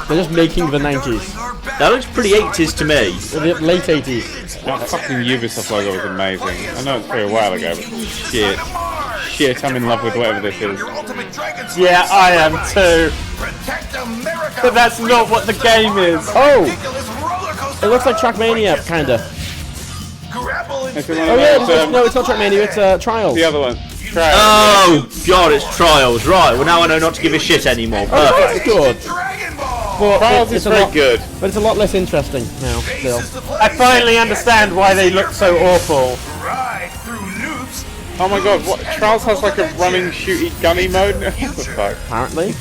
They're just making the 90s. That looks pretty 80s to me. The late 80s. That fucking Ubisoft logo was amazing. I know it's very a while ago, but shit. Shit, I'm in love with whatever this is. Yeah, I am too. But that's not what the game is. Oh! It looks like Trackmania, kinda. Oh yeah, no, it's not Trackmania, it's Trials. The other one. Trials. Oh god, it's Trials. Right, well now I know not to give a shit anymore. Oh, that's good. But Trials is very good. But it's a lot less interesting now, still. I finally understand why they look so awful. Oh my god, what? Trials has like a running, shooty, gunny mode? What the fuck? Apparently.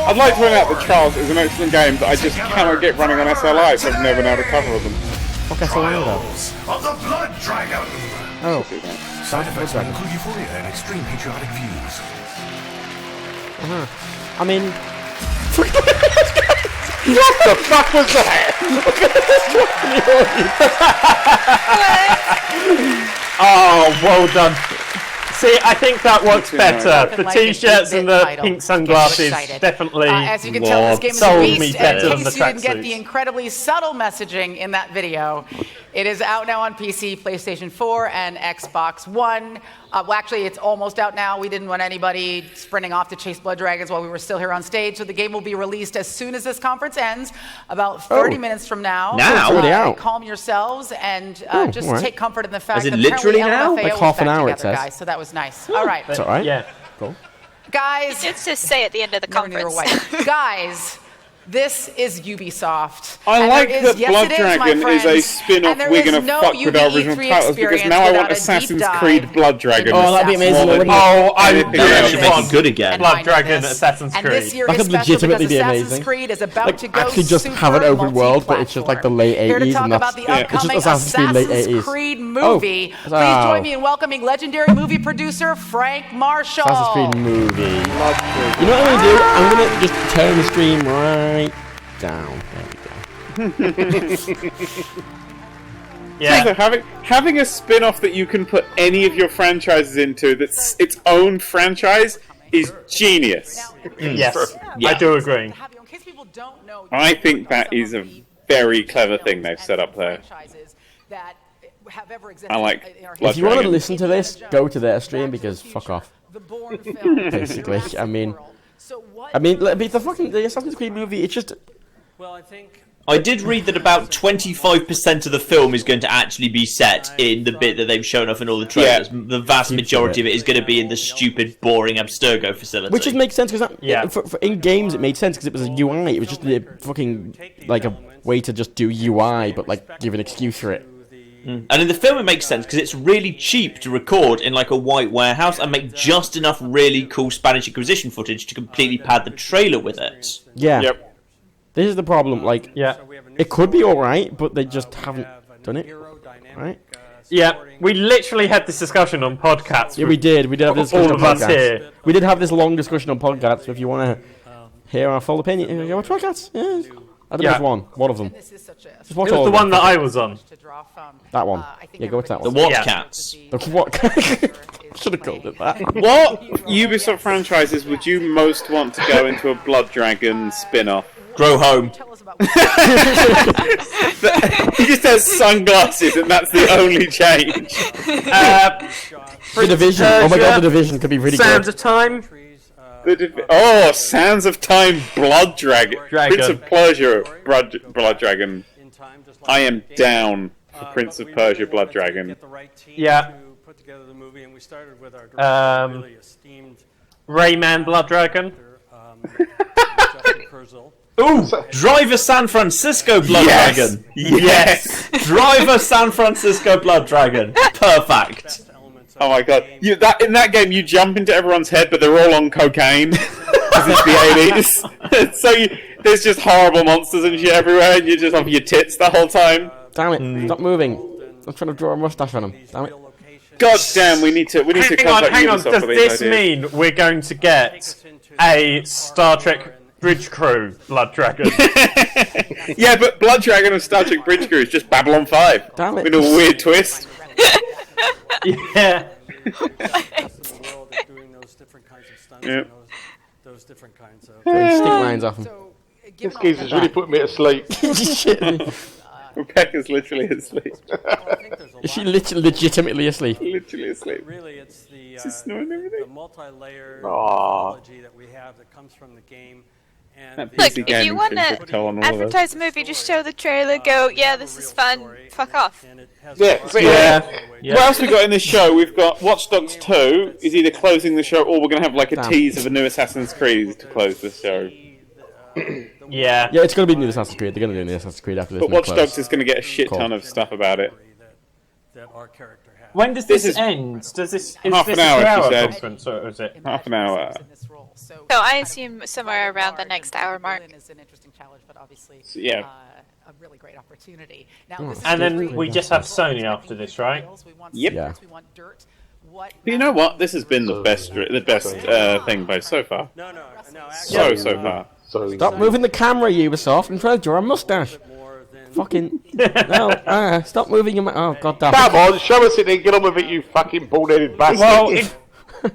I'd like to point out that Trials is an excellent game, but I just cannot get running on SLI, so I've never been able to cover them. Fuck SLI though. Of the Blood Dragon. Oh. Side effects may include euphoria and extreme patriotic views. I mean... What the fuck was that? Oh, well done. See, I think that works better. The t-shirts and the pink sunglasses definitely as you can tell, this game is sold a beast, me better than in the case you didn't get the tracksuits. incredibly subtle messaging in that video, it is out now on PC, PlayStation 4, and Xbox One. Well, actually, it's almost out now. We didn't want anybody sprinting off to chase blood dragons while we were still here on stage, so the game will be released as soon as this conference ends, about 30 minutes from now. Now? It's already out. Calm yourselves and just all right. take comfort in the fact Is it that literally apparently now? LMFAO Like was half an back hour, it together, says. guys, so that was nice. All right. It's alright. Yeah. Cool. Guys, It's just say at the end of the never knew you were conference. white. Guys, this is Ubisoft. I And like there that yes, Blood it is, my Dragon is a friends. spin-off And there we're is going to no fuck with our original UBE3 titles, because experience now I want without a deep Assassin's dive Creed Blood Dragon. into Oh, that'd be amazing. Assassin's Oh, I Anything really else. Should make want it good again. Blood Dragon Mindedness. Assassin's And Creed. this year That is could special legitimately because be Assassin's amazing. Creed is about Like, to go actually just super have an open world, but it's just like the late Here to 80s, talk and about that's the it's just upcoming Assassin's Creed late 80s. Assassin's Creed movie. Oh. Please join me in welcoming legendary movie producer Frank Marshall. Assassin's Creed movie. You know what I'm gonna do? I'm gonna just turn the stream right down. There we go. Yeah. So having a spin-off that you can put any of your franchises into that's its own franchise is genius. Yes, I do agree. I think that is a very clever thing they've set up there. I like Blood If you want to Dragon. listen to this, go to their stream because fuck off. Basically, I mean, the Assassin's Creed movie. It's just. Well, I think I did read that about 25% of the film is going to actually be set in the bit that they've shown off in all the trailers. Yeah. The vast majority of it is going to be in the stupid, boring Abstergo facility. Which just makes sense, because for in games it made sense, because it was a UI. It was just a fucking, like, a way to just do UI, but, like, give an excuse for it. And in the film it makes sense, because it's really cheap to record in, like, a white warehouse and make just enough really cool Spanish Inquisition footage to completely pad the trailer with it. Yeah. Yep. This is the problem, like, it could be alright, but they just haven't done it, right? Yeah, we literally had this discussion on podcasts. Yeah, we did have this discussion on podcasts. Here. We did have this long discussion on podcasts, so if you want to hear our full opinion, watch podcasts, yeah. I don't know if one of them. Just watch it was all the of one them. that I was on. That one. Yeah, go watch that one. The What Cats. The What Should have called it that. What Ubisoft franchises would you most want to go into a Blood Dragon spin-off? Grow Home. He just has sunglasses and that's the only change. The Division. Oh my god, The Division could be really Sands good. of Time. Sands of Time Blood Dragon. Prince of Persia Blood Dragon. I am down for Prince of Persia Blood Dragon. Yeah. Rayman Blood Dragon. Ooh, Driver San Francisco Blood Dragon. Yes. Driver San Francisco Blood Dragon. Perfect. Oh my god! In that game, you jump into everyone's head, but they're all on cocaine because it's the 80s. So there's just horrible monsters and shit everywhere, and you're just off your tits the whole time. Damn it! Stop moving! I'm trying to draw a mustache on him. Damn it! God damn! We need to contact hang on. Ubisoft Does for these this ideas. mean we're going to get a Star Trek Bridge Crew Blood Dragon? Yeah, but Blood Dragon and Star Trek Bridge Crew is just Babylon 5. Damn it! With a weird twist. Yeah. Yeah. Stick lines off him. This geezer's really putting me to sleep. Rebecca's literally asleep. Is she legitimately asleep? Literally asleep. Really, it's the Aww. multi-layer technology that we have that comes from the game. And Look, if you want to advertise a movie, just show the trailer, go, yeah, this is fun, fuck off. Yeah. What else we got in this show? We've got Watch Dogs 2 is either closing the show or we're going to have like a tease of a new Assassin's Creed to close the show. Yeah. Yeah, it's going to be new Assassin's Creed. They're going to do a new Assassin's Creed after this. But Watch Dogs is going to get a shit ton of stuff about it. When does this end? Does this half an hour? She said. Conference, or is it half an hour? So I assume somewhere around the next hour mark. Is an interesting challenge, but obviously yeah. A really great opportunity. Now, and then we just have Sony after this, right? Yep. Yeah. But you know what? This has been the best thing by so far. So far. Stop moving the camera, Ubisoft, and try to draw a mustache. Fucking no! Stop moving your. Oh god damn! Come on, show us it then. Get on with it, you fucking bald-headed bastard. Well,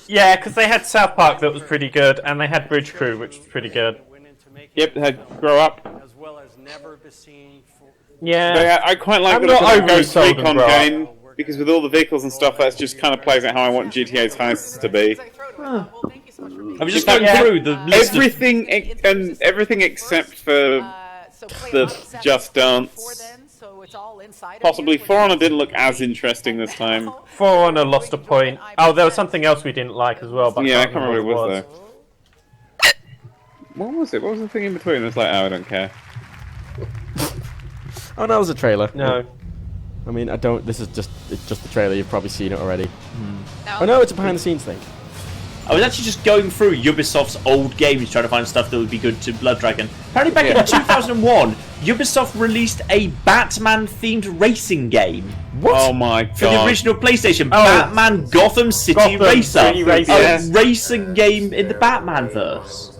yeah, because they had South Park that was pretty good, and they had Bridge Crew, which was pretty good. Yep, they had Grow Up. Yeah, I quite like I'm the not Ghost overly sold Recon on game because with all the vehicles and stuff, that's just kind of plays out how I want GTA's heists to be. I was just going through the list everything except for the Just Dance. Possibly For Honor didn't look as interesting this time. For Honor lost a point. Oh, there was something else we didn't like as well. But Yeah, I can't remember what it was though. What was it? What was the thing in between? It's like, I don't care. Oh, no, it was a trailer. No. I mean, I don't. It's just the trailer. You've probably seen it already. No. Oh no, it's a behind-the-scenes thing. I was actually just going through Ubisoft's old games trying to find stuff that would be good to Blood Dragon. Apparently back in 2001, Ubisoft released a Batman-themed racing game. What? Oh my god. For the original PlayStation, Batman Gotham City Racer. A racing game in the Batman-verse.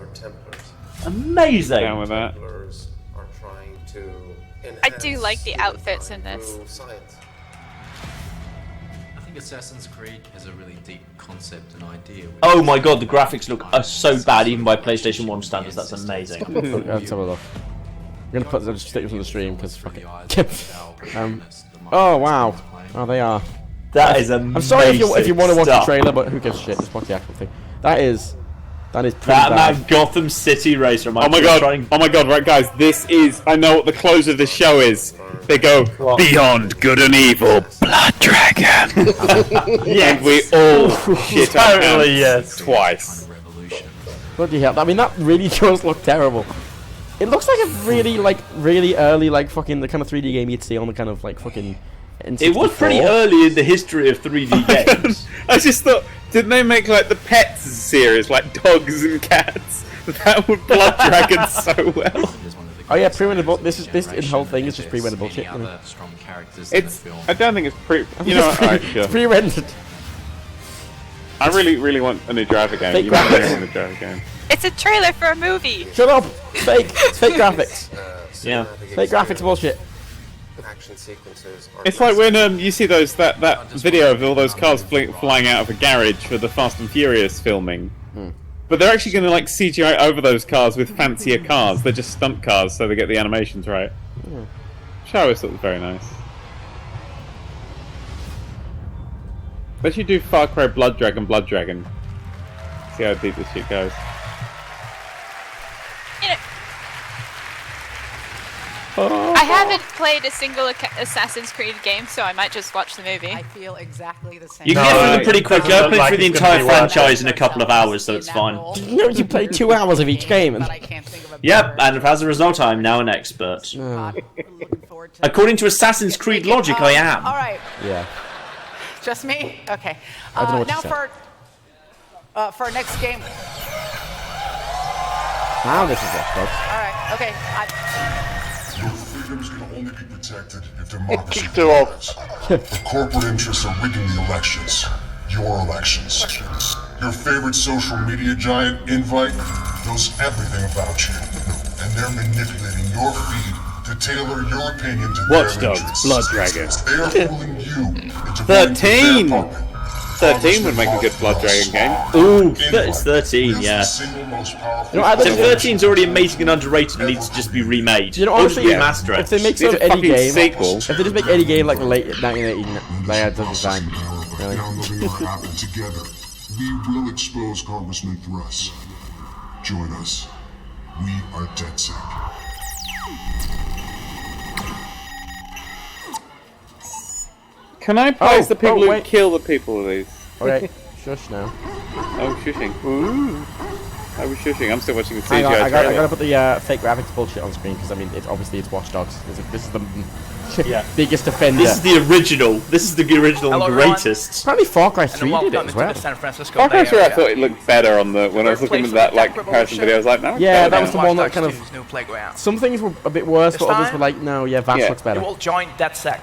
Amazing. Down with that. I do like the outfits in this. I think Assassin's Creed has a really deep concept and idea. Oh my god, the graphics look so bad even by PlayStation 1 standards. That's amazing. Let's have a look. I'm gonna just stick this on the stream because fuck it. Oh wow. Oh, they are. That is amazing. I'm sorry if you want to watch the trailer, but who gives a shit? Just watch the actual thing. That That is pretty That bad. man Gotham City Racer. Oh my god, right guys, this is, I know what the close of the show is. They go, beyond good and evil, Blood Dragon. And we all shit our pants twice. Bloody hell, I mean that really does look terrible. It looks like a really early fucking the kind of 3D game you'd see on the kind of fucking N64. It was pretty early in the history of 3D games. I just thought, didn't they make the Pets series, like dogs and cats? That would Blood Dragon so well. Oh yeah, pre-rendered bullshit. This whole thing is just pre-rendered bullshit. It's, I don't think it's it's pre-rendered. I really want a new driver game. Fake You know I graphics. want a driver game. It's a trailer for a movie. Shut up! Fake graphics. Yeah. Fake graphics bullshit. Action sequences. It's like when you see that video of all those cars flying out of a garage for the Fast and Furious filming. But they're actually going to CGI over those cars with fancier cars. They're just stunt cars, so they get the animations right. Which I always thought was very nice. They should do Far Cry Blood Dragon. See how deep this shit goes. You know, I haven't played a single Assassin's Creed game, so I might just watch the movie. I feel exactly the same. You can get through them pretty quick. Go play through the entire franchise in a couple of hours, so it's fine. Did you know you play 2 hours of each game? Yep, and as a result, I'm now an expert. According to Assassin's Creed logic, I am. All right. Yeah. Just me? Okay. I don't know what now you said. for our next game. Now this is it, folks. All right. Okay. Your freedoms can only be protected if democracy Kicked her off. prevails. The corporate interests are rigging the elections. Your elections. Your favorite social media giant, Invite, knows everything about you. And they're manipulating your feed to tailor your opinion to Watch their Dogs, interests. Blood Dragon. They are fooling you into 13! voting for their puppet. 13 would make a good Blood Dragon game. Ooh, it's 13, yeah. The single most powerful You know, I So think 13's already amazing and underrated and needs to just be remade. You know, Or just honestly, remaster it. if they make Need a any fucking game, sequel. if they just make any game like the late 1980s, it doesn't time. Really. Downloading our app and together, we will expose Congressman Thrust. Join us. We are DedSec. Can I praise the people who wait. kill the people with these? Okay, shush now. Oh, shushing. Ooh. I was shushing. I'm still watching the Hang CGI on, I trailer. gotta put the fake graphics bullshit on screen because I mean, it's Watch Dogs. This is the biggest offender. This is the original. This is the original and greatest. Probably Far Cry 3 did it as well. Far Cry 3, I thought it looked better on the when I was looking at that comparison video. I was like, no, Yeah, that was the better one now. that kind of. Some things were a bit worse, but others were like, no, yeah, Vance looks better. You will join DedSec,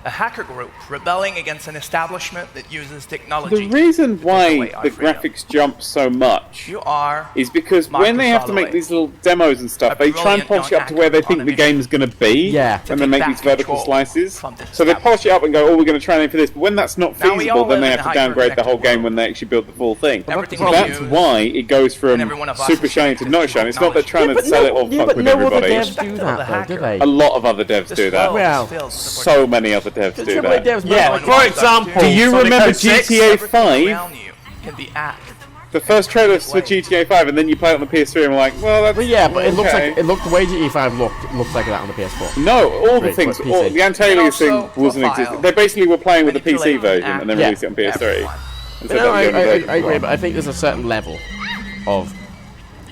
a hacker group rebelling against an establishment that uses technology. The reason why away our the freedom. graphics jump so much You are is because when they have to make these little demos and stuff, they try and polish it up to where they think the game's going to be. Yeah. When they make these vertical slices. from this So they polish it up and go, oh, we're going to try and aim for this. But when that's not Now we feasible, all then they live have in to a downgrade the whole hyper-connected game when they actually build the full thing. Everything So we that's use why it goes from every one of us super is shiny to connected not to shiny. It's not they're trying to but sell no- it or yeah, fuck but with no other everybody. devs do that, though, do they? A lot of other devs do that. Well, So many other devs do AAA that. devs, Yeah, like, for example, Do you Sonic remember 06? GTA 5? around you can be hacked. The first trailer for GTA 5, and then you play it on the PS3, and we're like, well, that's yeah, but it looks okay. like the way GTA5 looked like that on the PS4. No, all the Right, things, but all, PC. the Antilles thing also wasn't profile existing. They basically were playing with the PC manipulating version, and then Yeah. released it on PS3. And so No, that I was the only version. agree, but I think there's a certain level of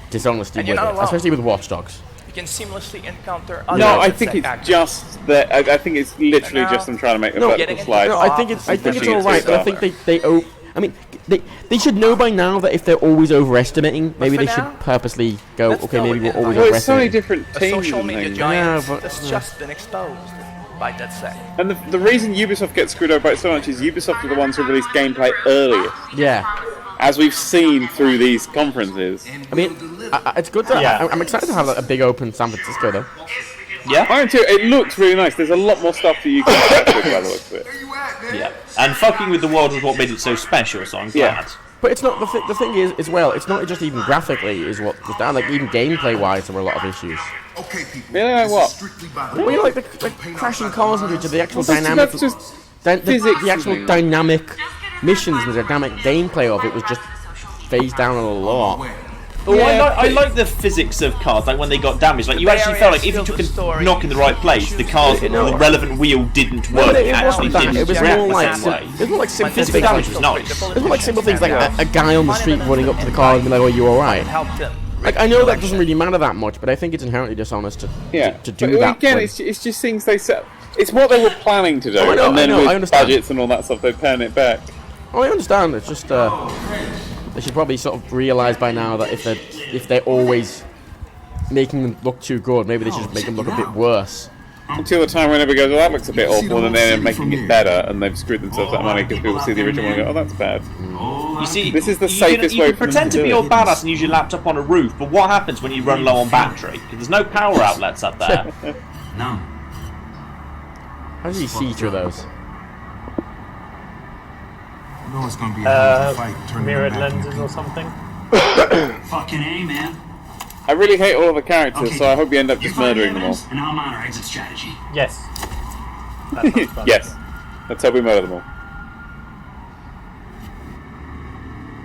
dishonesty And with you're not it, alone. especially with Watch Dogs. You can seamlessly encounter other No, I DedSec think it's actors. just that. I think it's literally Now, just them trying to make the No, vertical slide. No, I think it's pushing all it right, too but I far. think I mean, they should know by now that if they're always overestimating, maybe for they now, should purposely go, let's okay, go maybe we're with always Well, it's so many overestimating. different A teams social and media things. giant Yeah, but- that's just been exposed by DedSec. And the reason Ubisoft gets screwed over by it so much is Ubisoft are the ones who release gameplay earliest, Yeah, as we've seen through these conferences. I mean, it's good that I'm excited to have a big open San Francisco though. Yeah. I am too. It looks really nice. There's a lot more stuff that you can interact with by the looks of it. Yeah. And fucking with the world was what made it so special, so I'm Yeah. glad. But it's not the thing is as well. It's not just even graphically is what was down. Like even gameplay wise, there were a lot of issues. Really, like what? Well, you know, like the crashing cars and the actual Well, dynamic, that's just the physics actual and things. dynamic missions and the dynamic gameplay of it was just phased down a lot. Oh, I like the physics of cars, like when they got damaged. Like you actually felt like if you took a knock in the right place, the car's the relevant wheel didn't work. But it wasn't that. It was more like simple physical things. damage was nice. It was more like simple things like a guy on the street running up to the car and be like, "Oh, you all right?" Like I know that doesn't really matter that much, but I think it's inherently dishonest to do that. Again, it's just things they set. It's what they were planning to do, and then with budgets and all that stuff, they turn it back. Oh, I understand. It's just they should probably sort of realize by now that if they're always making them look too good, maybe they should just make them look a bit worse. Until the time when everybody goes, well, that looks a bit awful, and then they're making it better, and they've screwed themselves that money because people see the original one and go, oh, that's bad. You see, this is the safest way you can pretend to be all badass and use your laptop on a roof, but what happens when you run low on battery? Because there's no power outlets up there. No. How do you see through those? It's gonna be mirrored lenses or something. Fucking A, man. I really hate all of the characters, so I hope you end up just murdering them all. And I'll mount our exit strategy. Yes. Yes. Let's hope we murder them all.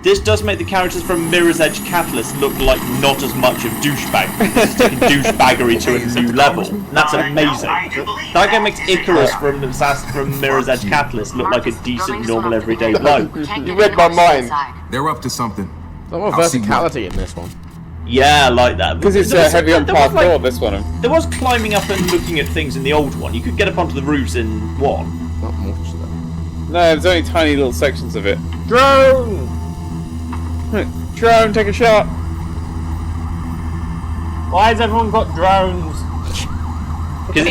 This does make the characters from Mirror's Edge Catalyst look like not as much of douchebag. It's taking douchebaggery to a new level. And that's amazing. That game makes Icarus from Mirror's Edge Catalyst look like a decent, normal, everyday bloke. You read my mind. They're up to something. There's more verticality in this one. Yeah, I like that. Because it's heavy on parkour, this one. There was climbing up and looking at things in the old one. You could get up onto the roofs in one. Not much, though. No, there's only tiny little sections of it. Drone! Drone, take a shot! Why has everyone got drones?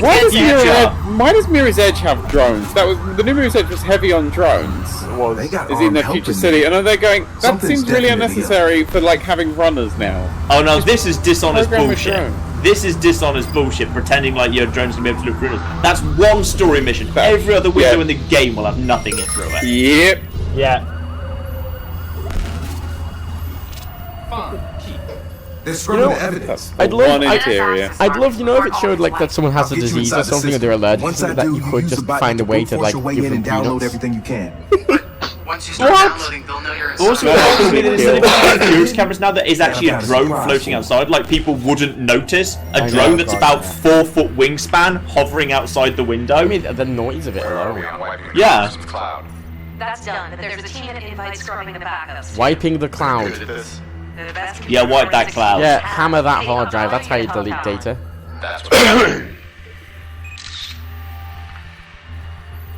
Why does Mirror's Edge have drones? The new Mirror's Edge was heavy on drones. Is in the future city, and they're going. That seems really unnecessary for like having runners now. Oh no, this is dishonest bullshit. This is dishonest bullshit. Pretending like your drone's gonna be able to look through it. That's one story mission. Every other window in the game will have nothing in through it. Yep. Yeah. Evidence. I'd love, if it showed like that someone has a disease or something, or they're allergic to something, that you could just find a way to like give them peanuts. Everything you can. Also, there's cameras now that is actually a drone floating outside. Like people wouldn't notice a drone that's about 4 foot wingspan hovering outside the window. I mean, the noise of it alone. Yeah. That's done, but there's a team at Invite scrubbing the backups. Wiping the cloud. Yeah, wipe that cloud. Yeah, hammer that hard drive. That's how you delete data.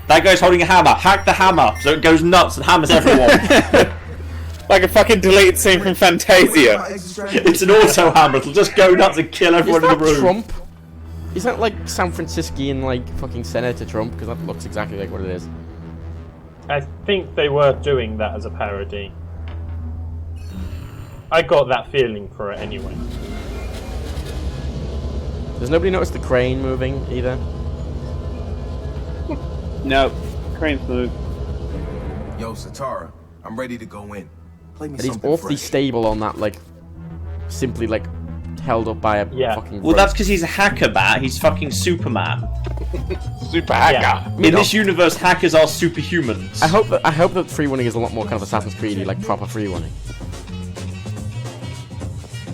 That guy's holding a hammer. Hack the hammer so it goes nuts and hammers everyone. Like a fucking deleted scene from Fantasia. It's an auto hammer. It'll just go nuts and kill everyone in the room. Trump? Is that like San Franciscan like fucking Senator Trump? Because that looks exactly like what it is. I think they were doing that as a parody. I got that feeling for it anyway. Does nobody notice the crane moving either? No, crane's moved. Yo, Satara, I'm ready to go in. Play me And he's something awfully fresh. stable on that, like, simply like held up by a fucking. Well, rope. that's because he's a hacker, Bat. He's fucking Superman. Super hacker. Yeah. In this universe, hackers are superhumans. I hope that free running is a lot more kind of Assassin's Creed-y, like proper free running.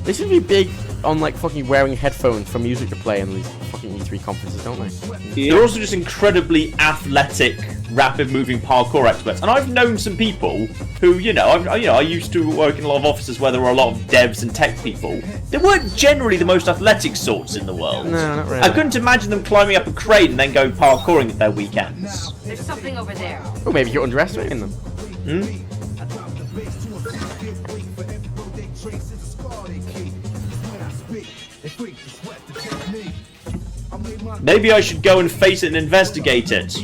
They should be big on like fucking wearing headphones for music to play in these fucking E3 conferences, don't they? Yeah. They're also just incredibly athletic, rapid-moving parkour experts. And I've known some people who, I used to work in a lot of offices where there were a lot of devs and tech people. They weren't generally the most athletic sorts in the world. No, not really. I couldn't imagine them climbing up a crane and then going parkouring at their weekends. There's something over there. Well, maybe you're underestimating them. Maybe I should go and face it and investigate it.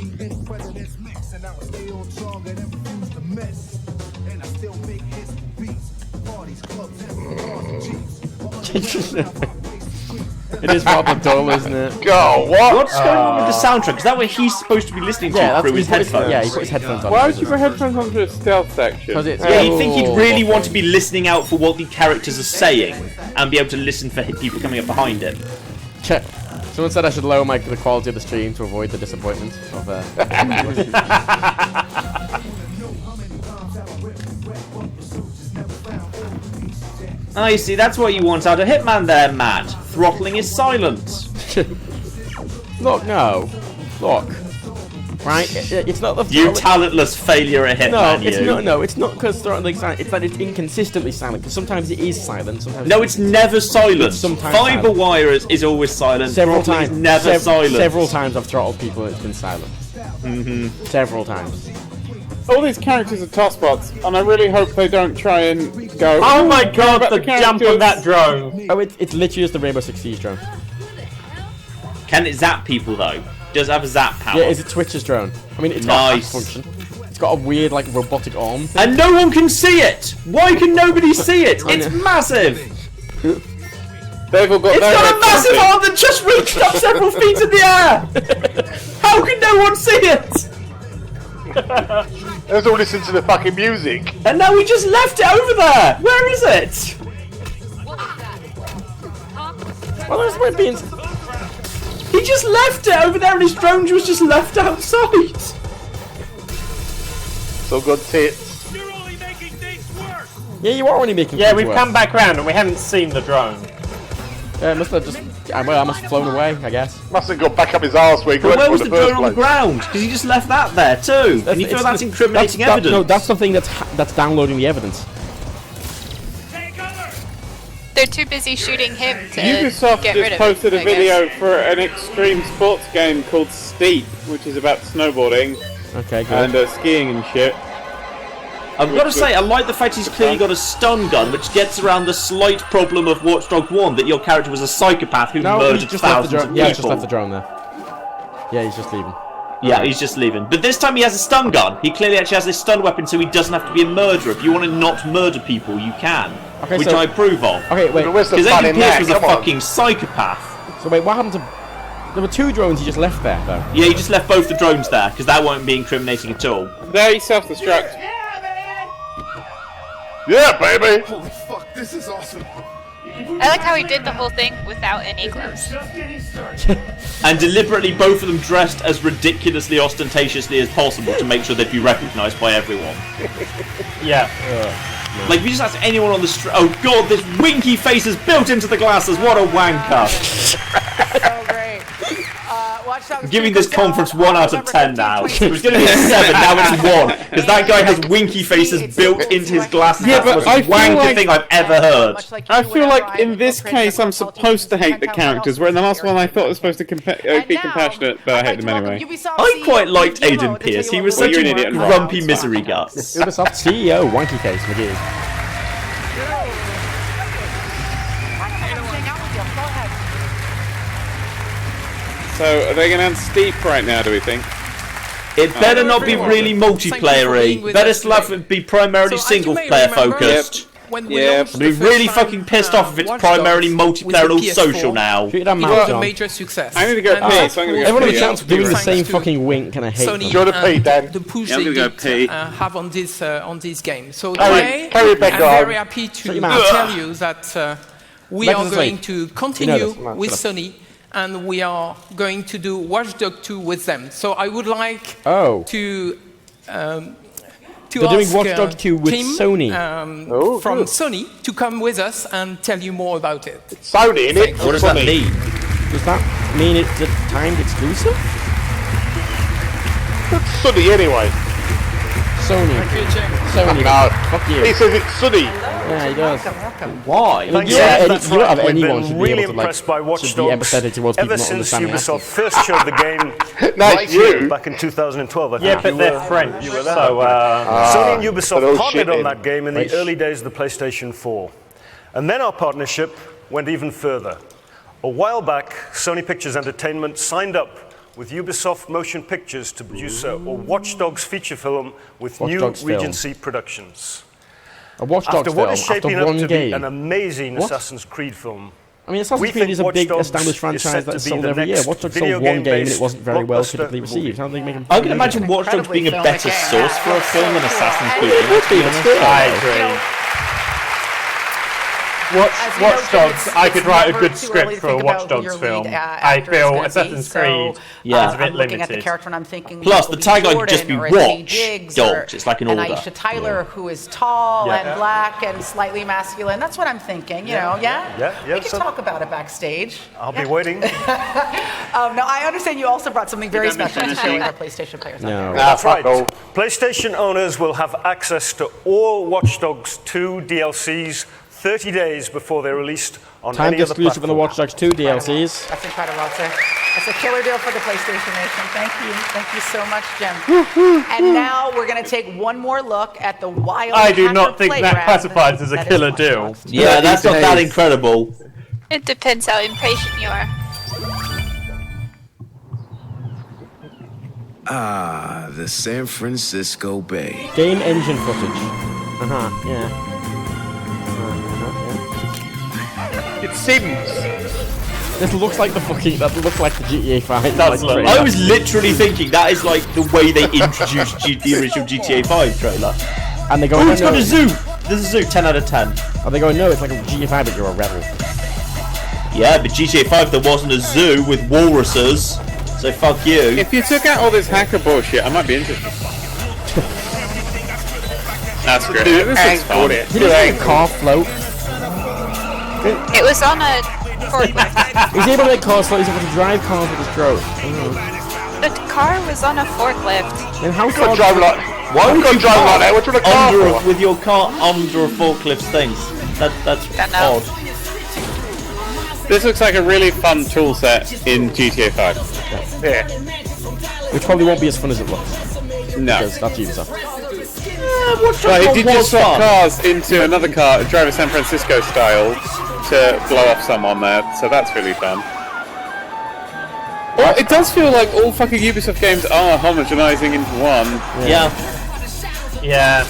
It is rather dull, isn't it? Go, what? What's going on with the soundtrack? Is that what he's supposed to be listening to through his headphones? Yeah, he put his headphones on. Why would you put headphones onto a stealth section? Because it's Yeah, you'd think he'd really want to be listening out for what the characters are saying and be able to listen for people coming up behind him. Check. Someone said I should lower the quality of the stream to avoid the disappointment of I see, that's what you want out of Hitman there, Matt. Throttling his silence. Look, no. Look. Right? It's not the... You talentless failure at Hitman, it's not because throttling silent. It's that it's inconsistently silent, because sometimes it is silent, sometimes... No, it's never silent. Sometimes Fiber wire is always silent. Several times. Never silent. Several times I've throttled people and it's been silent. Several times. All these characters are tosspots, and I really hope they don't try and go... Oh my god, the jump on that drone! Oh, it's literally just the Rainbow Six Siege drone. Can it zap people, though? Does it have a zap power? Yeah, is it Twitch's drone? I mean, it's got a function. It's got a weird, like, robotic arm thing. And no one can see it! Why can nobody see it? It's massive! They've all got it's got a massive arm that just reached up several feet in the air! How can no one see it? Let's all listen to the fucking music. And now we just left it over there! Where is it? Well, that's where being... He just left it over there and his drone was just left outside! So good tits. Yeah, you are only making Yeah, things we've worse. come back round and we haven't seen the drone. Must have just... Well, I must have flown away, I guess. Must have got back up his arse where he But got where it was from the the first drone on the place. ground? Because he just left that there too. And you feel that's incriminating evidence. No, that's the thing that's downloading the evidence. They're too busy shooting him to Ubisoft get rid just of posted it, a I video guess. for an extreme sports game called Steep, which is about snowboarding Okay, good. and skiing and shit. I've got to say, I like the fact he's clearly got a stun gun, which gets around the slight problem of Watch Dogs 1 that your character was a psychopath who murdered thousands of people. Yeah, he's just left the drone there. Yeah, he's just leaving. Yeah, he's just leaving. But this time he has a stun gun. He clearly actually has this stun weapon, so he doesn't have to be a murderer. If you want to not murder people, you can. Okay, which so- I approve of. Okay, wait. Because Adrian Pierce was a fucking psychopath. So wait, what happened to... There were 2 drones he just left there, though. Yeah, he just left both the drones there, because that won't be incriminating at all. There, he self-destruct. Yeah, baby! Holy fuck, this is awesome. I like how he did the whole thing without any gloves. And deliberately both of them dressed as ridiculously ostentatiously as possible to make sure they'd be recognised by everyone. Yeah. Like, if you just ask anyone on the street, oh god, this winky face is built into the glasses, what a wanker! So great. Watch Dogs I'm giving 3 this comes out conference 1 out of November 10 now. 13th, It was going to be a 7, now it's 1. Because that guy has winky faces built into his glasses. Yeah, That's but the I most feel wanker like- thing I've ever heard. I feel like in this case I'm supposed to hate the characters, where in the last one I thought I was supposed to be compassionate, but I hate them anyway. I quite liked Aidan Pierce. He was Well, such you're a an idiot, right? grumpy misery guts. Ubisoft CEO, Wanky Case, McGee. So, are they going to Steep right now, do we think? It better not be really multiplayer-y. Better still have it be primarily single-player focused. Yeah, I'd be really fucking pissed off if it's primarily multiplayer and all social now. Treat that It mouth, was a John. major success. I need to go And pee, so I'm going to go Everyone pee. have a chance of doing the Thanks same to fucking wink, and I hate Sony them. Go to pee, Dan. the push Yeah, I'm they gonna go did pee. have on this game. So Carry today, back I'm on. very happy to Shut your mouth. tell you that we Back are to the going slate. to continue this. Come on, with shut up. Sony, and we are going to do Watch Dogs 2 with them. So I would like Oh. to They're doing ask, Watch Dogs 2 with Kim, Sony. Oh, from good. Sony to come with us and tell you more about it. Sony, innit? What does that Sony. mean? Does that mean it's a timed exclusive? It's Sony anyway. Sony. Sony. No. Fuck you. He says it's Sony. Yeah, he does. Why? Well, Thanks, you don't have Ed. any- That's you don't right. have We've anyone been should be really able to, like, impressed by Watch should be Dogs empathetic towards people ever not since understanding Ubisoft accents. first showed the game Like you. back in 2012. I think Yeah, but you they're were, French, You were there. so Sony and but Ubisoft oh partnered shit, on Ed. that game in the Right. early days of the PlayStation 4. And then our partnership went even further. A while back, Sony Pictures Entertainment signed up with Ubisoft Motion Pictures to produce a Watch Dogs feature film with Watch New Dogs film. Regency Productions. A Watch Dogs After what film is shaping after up one to be game. an amazing What? Assassin's Creed film. I mean, Assassin's We Creed think is a Watch big Dogs established is franchise set that's to be sold the every year. next Watch Dogs video sold one game and it game-based wasn't very well blockbuster critically received. movie. How do they make them? I can imagine Watch Dogs being a better source for a film than Assassin's Creed. It would be, it's good. I agree. Watch Dogs, I could write a good script for a Watch Dogs film. I feel Assassin's Creed is a bit looking at the limited. character and I'm thinking. Plus, the tagline could just be Jordan, or it's Watch Diggs, Dogs. It's like an and order. Aisha Tyler, who is tall and black and slightly masculine. That's what I'm thinking. You know, we can talk about it backstage. I'll be waiting. No, I understand you also brought something very special to share with our PlayStation players. No. That's right. PlayStation owners will have access to all Watch Dogs 2 DLCs 30 days before they're released on Timed any other exclusive on the platform. Watch Dogs 2 DLCs. That's incredible. That's a killer deal for the PlayStation Nation. Thank you. Thank you so much, Jim. And now we're going to take one more look at the wild I do hacker not think that playground classifies as a killer deal. Yeah, that's not that incredible. It depends how impatient you are. Ah, the San Francisco Bay. Game engine footage. Yeah. It seems. This looks like the fucking. That looks like the GTA 5. I was literally thinking that is like the way they introduced the original GTA 5 trailer. And they go, oh, it's got a zoo! There's a zoo, 10 out of 10. Are they going, no, it's like a GTA 5, but you're a rebel. Yeah, but GTA 5 there wasn't a zoo with walruses, so fuck you. If you took out all this hacker bullshit, I might be interested. That's great. This looks fun. Did you see a car float? It was on a forklift. He's able to make cars float, he's able to drive cars with his drone. The car was on a forklift. Then how far drive like why would you drive like that? What's with a car for? with your car under a forklift things? That's odd. This looks like a really fun tool set in GTA 5. Yeah. Which probably won't be as fun as it looks. No. Because that's Ubisoft. Well, he did just swap cars into another car and drive a San Francisco style to blow off someone there, so that's really fun. Well, it does feel like all fucking Ubisoft games are homogenizing into one. Yeah.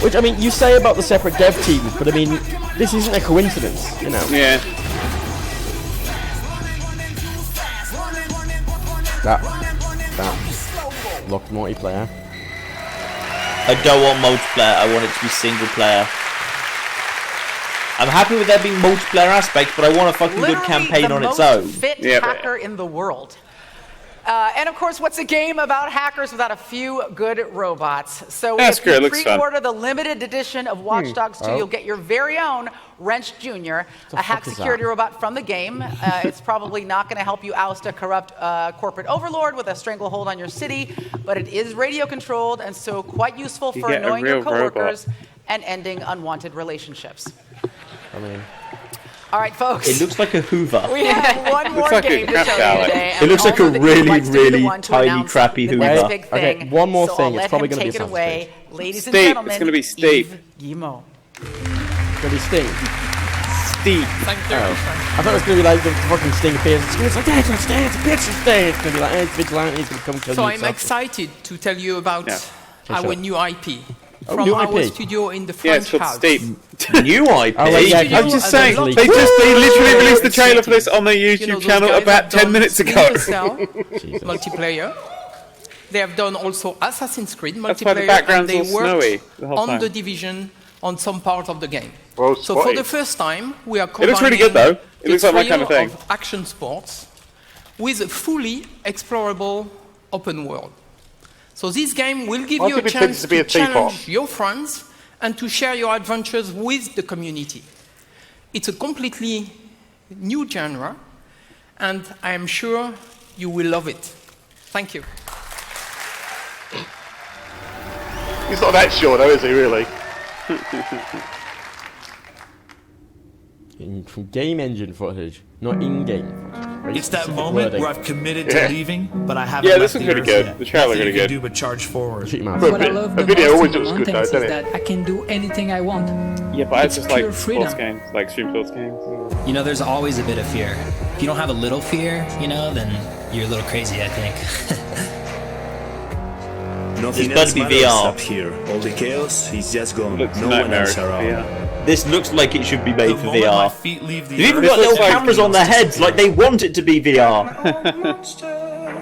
Which, I mean, you say about the separate dev teams, but I mean, this isn't a coincidence, you know. Yeah. That locked multiplayer. I don't want multiplayer, I want it to be single player. I'm happy with there being multiplayer aspects, but I want a fucking good campaign on its own. Fit hacker in the world. And of course, what's a game about hackers without a few good robots? So if you pre-order the limited edition of Watch Dogs 2, you'll get your very own Wrench Jr., a hack security robot from the game. It's probably not going to help you oust a corrupt corporate overlord with a stranglehold on your city, but it is radio controlled and so quite useful for annoying your coworkers and ending unwanted relationships. I mean, all right, folks. It looks like a Hoover. We have one more game to show you today. It looks like a really tiny, crappy Hoover. Okay, one more thing. It's probably going to be Assassin's Creed. Ladies and Steve. gentlemen, It's going to be Steve. Guillemot. It's going to be Sting. Steve. I thought it was going to be like the fucking Sting appears. It's like, it's a Sting, it's a picture Sting. It's going to be like, it's Vigilante, he's going to come kill you. So I'm excited to tell you about our new IP. Oh, From new our IP. studio in the French house. Steve. New IP? I'm just saying, they literally released the trailer for this on their YouTube channel about 10 minutes ago. Multiplayer. They have done also Assassin's Creed multiplayer. That's why the background's and all they worked snowy the whole on time. the Division on some part of the game. Well so for the first time, we are It combining looks really good though. It the looks like my kind thrill of thing. of action sports with a fully explorable open world. So this game will give you a chance to challenge your friends and to share your adventures with the community. It's a completely new genre, and I am sure you will love it. Thank you. He's not that sure though, is he really? From game engine footage, not in-game. It's that moment where I've committed to leaving, but I haven't. Yeah, left this looks the really earth good. yet. The trailer Nothing really you can good. do but charge forward. What I love the video always most looks good though, is doesn't it? that I can do anything I want. Yeah, but I It's just like pure freedom. sports games, like stream sports games. You know, there's always a bit of fear. If you don't have a little fear, you know, then you're a little crazy, I think. Nothing It's else better be matters VR. up here. All the chaos is just gone. Looks No one else nightmarish, around. yeah. This looks like it should be made for moment my VR. feet leave the They've even earth, got little looks like- cameras on their heads, like they want it to be VR.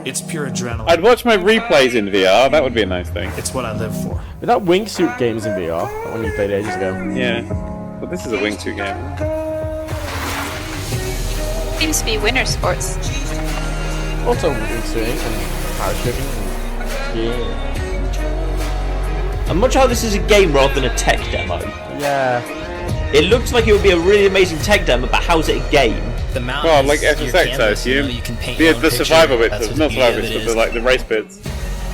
It's pure adrenaline. I'd watch my replays in VR. That would be a nice thing. It's what I live for. But that wingsuit game is in VR. That one you played ages ago. Yeah. But this is a wingsuit game. Seems to be winter sports. Also wingsuiting and parachuting and skiing. And much how this is a game rather than a tech demo. Yeah. It looks like it would be a really amazing tech demo, but how's it a game? The mountains, Well, like SSX, I assume. you can paint The survival bits, not survival bits, but like the race bits.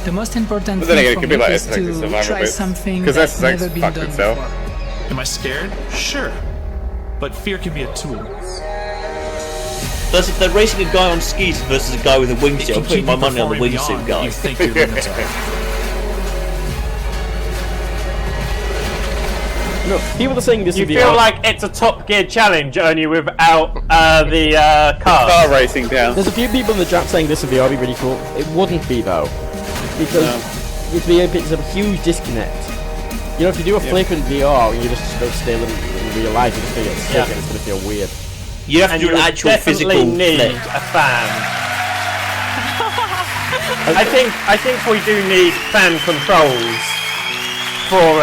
The most important But then thing again, it for could me be like is SSX and to survival try bits. something Because that's never SSX been fucked done itself. before. Am I scared? Sure. But fear can be a tool. Thus, if they're racing a guy on skis versus a guy with a wingsuit, I'm putting my money on the wingsuit beyond guy. you think your limits are. No, people are saying this You would be feel like it's a Top Gear challenge, only without the car. Car racing down. There's a few people in the chat saying this would be really cool. It wouldn't be though, because it'd be a bit of a huge disconnect. You know, if you do a flip in VR and you just go still in real life, you just feel sick and it's gonna feel weird. You have to do an actual physical need flip. a fan. I think we do need fan controls for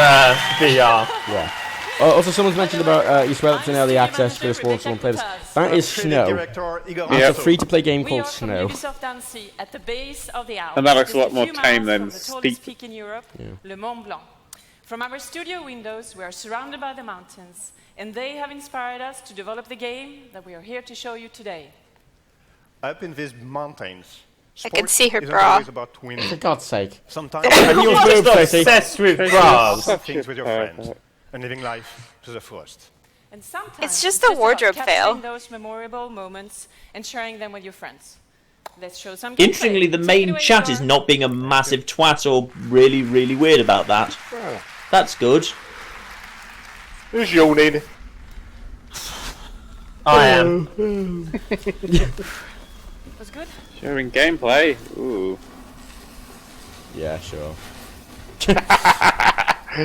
VR. Yeah. Also, someone's mentioned about you swear it's in early access for this one. Someone play this. That is Snow. It's a free-to-play game called Snow. At the base of the Alps, And that looks a lot just more few tame miles than from the tallest steep. peak in Europe, Le Mont Blanc. From our studio windows, we are surrounded by the mountains, and they have inspired us to develop the game that we are here to show you today. Up in these mountains, I can see her isn't bra. always about winning. For God's sake. Sometimes You're just obsessed with bras. things with your friends and living life to the fullest. And sometimes It's just a about wardrobe capturing fail. those memorable moments and sharing them with your friends. Let's show some gameplay. Interestingly, the Take it main away, chat Igor. is not being a massive twat or really, really weird about that. That's good. Who's yawning? I am. Was good? Showing gameplay. Ooh. Yeah, sure.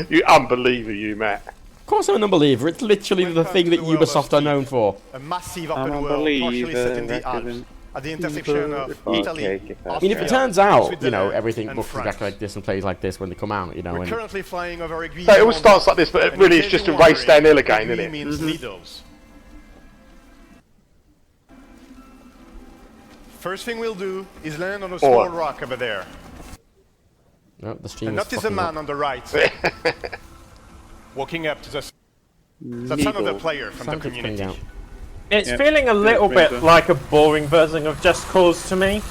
You unbeliever, you, Matt. Of course I'm an unbeliever. It's literally the thing that Ubisoft are known for. A massive I'm open a world partially set in the believer. Alps, at the intersection of Italy, I mean, if it Austria, turns out, you know, Switzerland, everything and looks France. exactly like this and plays like this when they come out, you know, We're and currently flying over a So it all starts like this, but really it's just a race downhill again, isn't it? Means needles. First thing we'll do is land on a small rock over there. no, the stream And is notice a fucking man up. on the right. Walking up to the... That's another player from the Sound keeps community. coming out. It's Yeah. feeling a little Yeah, bit like a boring version of Just Cause to me.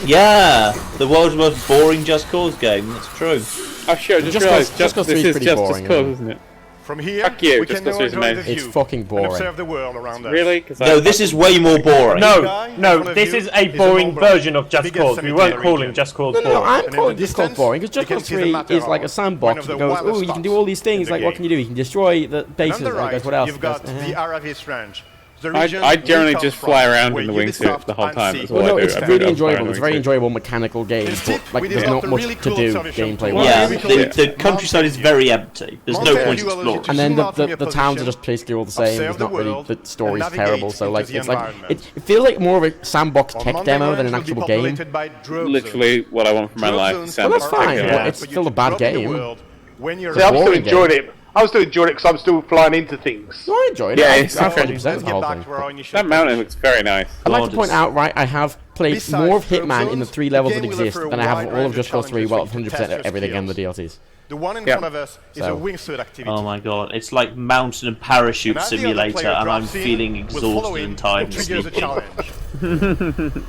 Yeah, the world's most boring Just Cause game. That's true. Oh sure, I just Just realised Cause 3 this is is pretty just boring, Cause, isn't isn't it? From here, Fuck you, we just can Cause now 3 is enjoy the amazing. It's view fucking and boring. observe the world around us. Really? 'Cause No, this is way more boring. No, this is a boring version of Just Cause. We weren't calling Just Cause No, boring. I'm in calling the Just Cause distance, boring because Just you Cause can see the 3 matter is like a of sandbox. one of It the goes, wildest oh, you can spots do all these in things. the Like, what game. can you do? You can destroy the And bases. on the And it right, goes, what else? you've It goes, got the Aravis Range. The I region generally we come just fly from, around where in the Ubisoft wingsuit the whole and time. Sea. That's Well, all no, I do. it's I really don't enjoyable. fly It's a very in a wingsuit. enjoyable mechanical game, This but tip, like we there's developed not a much really to cool do observation gameplay tool. Yeah, Really the countryside is very empty. There's no point exploring. And then Zoom out from the your towns are position, just basically all the same. observe It's not the really world, the story's and navigate terrible. So into like the it's like environment. it feels like more of a sandbox On tech Monday demo mornings than an will be actual game. populated by drop Literally what I want from my zones. life. Drop zones Well, that's are fine, perfect but it's for you still to a bad drop in the game. world when you're See, I'm still boring enjoying game. it. I was still enjoying it because I'm still flying into things. So I enjoyed it. Yeah, I it's 100% Let's the get whole back thing. to our initial That mountain looks very nice. I'd like to point out, right, I have played Besides more of drop Hitman in the zones, 3 levels the that game will exist offer a than I have wide of all range of of Just Cause 3, challenges well, for you to 100% test your everything in the skills. DLCs. The one in Yeah. front of us is a So- wingsuit activity. Oh my god, it's like mountain and parachute And as the other simulator, player and I'm drops in, feeling we'll follow exhausted him and tired and triggers a sleepy. challenge.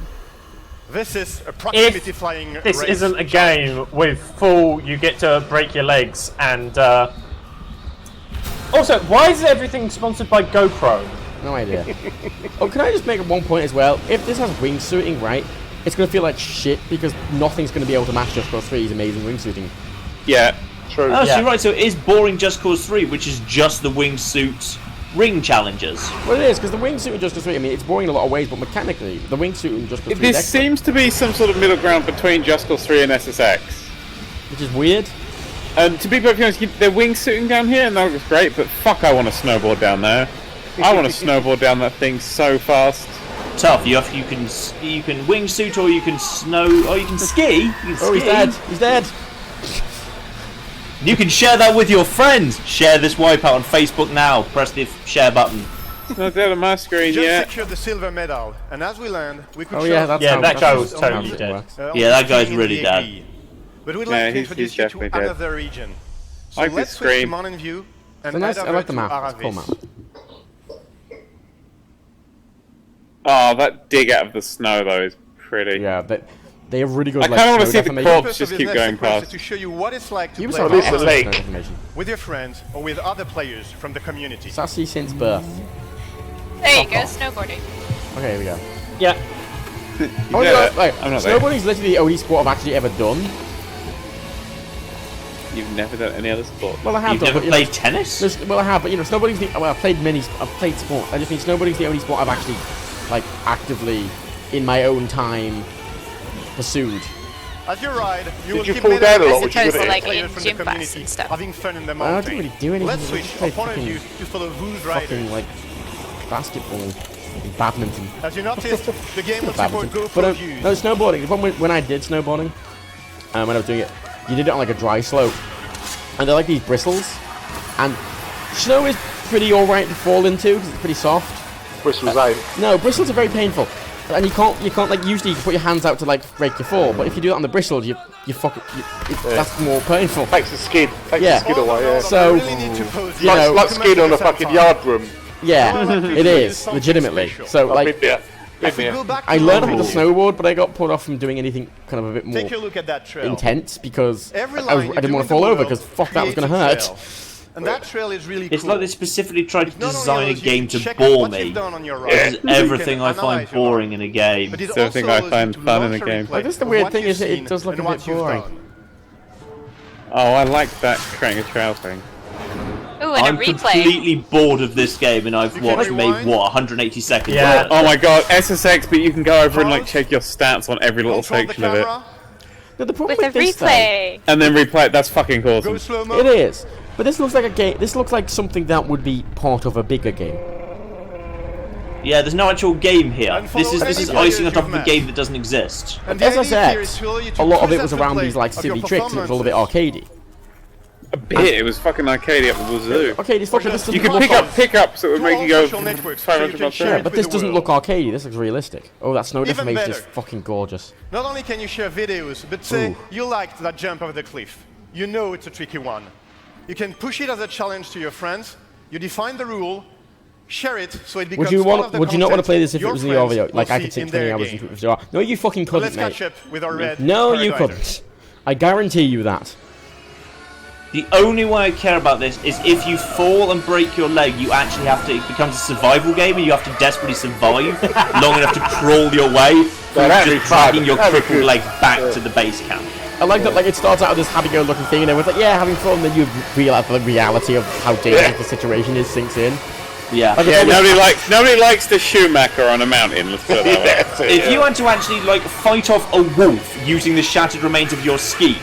This is a proximity flying This race. isn't a game with full, you get to break your legs and also, why is everything sponsored by GoPro? No idea. Oh, can I just make one point as well? If this has wingsuiting, right, it's going to feel like shit because nothing's going to be able to match Just Cause 3's amazing wingsuiting. Yeah, true. Oh, so you're right, so it is boring Just Cause 3, which is just the wingsuit ring challenges. Well, it is, because the wingsuit in Just Cause 3, I mean, it's boring in a lot of ways, but mechanically, the wingsuit in Just Cause 3 is This excellent, seems to be some sort of middle ground between Just Cause 3 and SSX. which is weird. And to be perfectly honest, they're wingsuiting down here, and that looks great, but fuck, I want to snowboard down there. I want to snowboard down that thing so fast. Tough. You can wingsuit, or you can snow, or you can ski. You can Oh, he's ski. dead. He's dead. You can share that with your friends. Share this wipeout on Facebook now. Press the share button. Not there on my screen Just yet. secure the silver medal, and as we land, we could that guy was totally dead. Yeah, that guy's really dead. But we'd like to introduce you to another region. So let's switch to Mountain View and head over I like the to map. It's a cool Aravis. map. Oh, that dig out of the snow though is pretty. Yeah, they have really good. I like, kind of want to snow see the defamation. corpse just keep going past. To show you what it's like to Ubisoft play has excellent lake. snow defamation. with your friends or with other players from the community. Sassy since birth. There you go, snowboarding. Okay, here we go. Yeah. I'm not snowboarding is literally the only sport I've actually ever done. You've never done any other sport. Well, I have. You've never played tennis? Well, I have, but snowboarding's the. Well, I've played sport. I just mean snowboarding's the only sport I've actually, actively, in my own time, pursued. As you ride, you will you keep fall meeting down a lot? with Was you good at it? like players in from gym the class community, and stuff. having fun in the I mountains. didn't really do anything. Let's I switch just played our point of view fucking- to follow who's Fucking riders. basketball, and badminton. As you noticed, the game will support Badminton. GoPro But views. no, snowboarding. The problem when I did snowboarding, when I was doing it, you did it on like a dry slope, and they're like these bristles, and snow is pretty alright to fall into because it's pretty soft. Bristles ain't. No, bristles are very painful, and you can't like usually you can put your hands out to like break your fall, but if you do it on the bristles, you that's more painful. Takes the skin. Takes the skin away. Yeah. So like skiing on a fucking yard broom. Yeah, it is legitimately. So like, I learned how to snowboard, but I got put off from doing anything kind of a bit more Take a look at that trail. intense because Every I line you didn't do want in to fall the over world because fuck that was going to creates a hurt. trail. And that trail is really It's cool. like they specifically tried to Not only design a allows you game to to check out bore what me. you've done on your ride, Because you can everything I find analyze your boring in a game. But it It's everything also I allows find you to fun in a launch game. replay Like, that's the of weird what thing you've is it seen does look a and what bit you've boring. done. Oh, I like that creating a trail thing. Ooh, and I'm a replay. completely bored of this game, and I've watched maybe 180 seconds. Yeah. Oh my god, SSX, but you can go over and like check your stats on every little section of it, No, the problem With a this, though, replay. and then replay it. That's fucking awesome. it is. But this looks like a game. This looks like something that would be part of a bigger game. Yeah, there's no actual game here. This is any icing on top of a players game that doesn't exist. And the idea here is SSX, to allow you to a lot of it present was the around play these like of your silly tricks, and it was all a bit arcadey. A bit. It was fucking arcadey up the wazoo. Okay, this looks. This You doesn't could look pick up pickups that would make you go 500 miles per Yeah, hour. but this doesn't look arcadey. This looks realistic. Oh, that snow Even defamation is better. fucking gorgeous. Not only can you share videos, but say you liked that jump over the cliff. You know it's a tricky one. You can push it as a challenge to your friends. You define the rule, share it so it becomes Would you one of the Would you not want to content play this if it your was in your friends video? Like will I see could take in 20 their hours game. into VR. No, you fucking couldn't, Let's mate. catch up with our red No, you paragliders. couldn't. I guarantee you that. The only way I care about this is if you fall and break your leg, you actually have to. It becomes a survival game, and you have to desperately survive long enough to crawl your way through just dragging your crippled leg back to the base camp. I like that. Like it starts out with this happy-go-lucky thing, and everyone's like, "Yeah, having fun." And then you realize the reality of how dangerous the situation is sinks in. Yeah. Like, Yeah, nobody likes the Schumacher on a mountain. Let's put it that way. If you had to actually like fight off a wolf using the shattered remains of your skis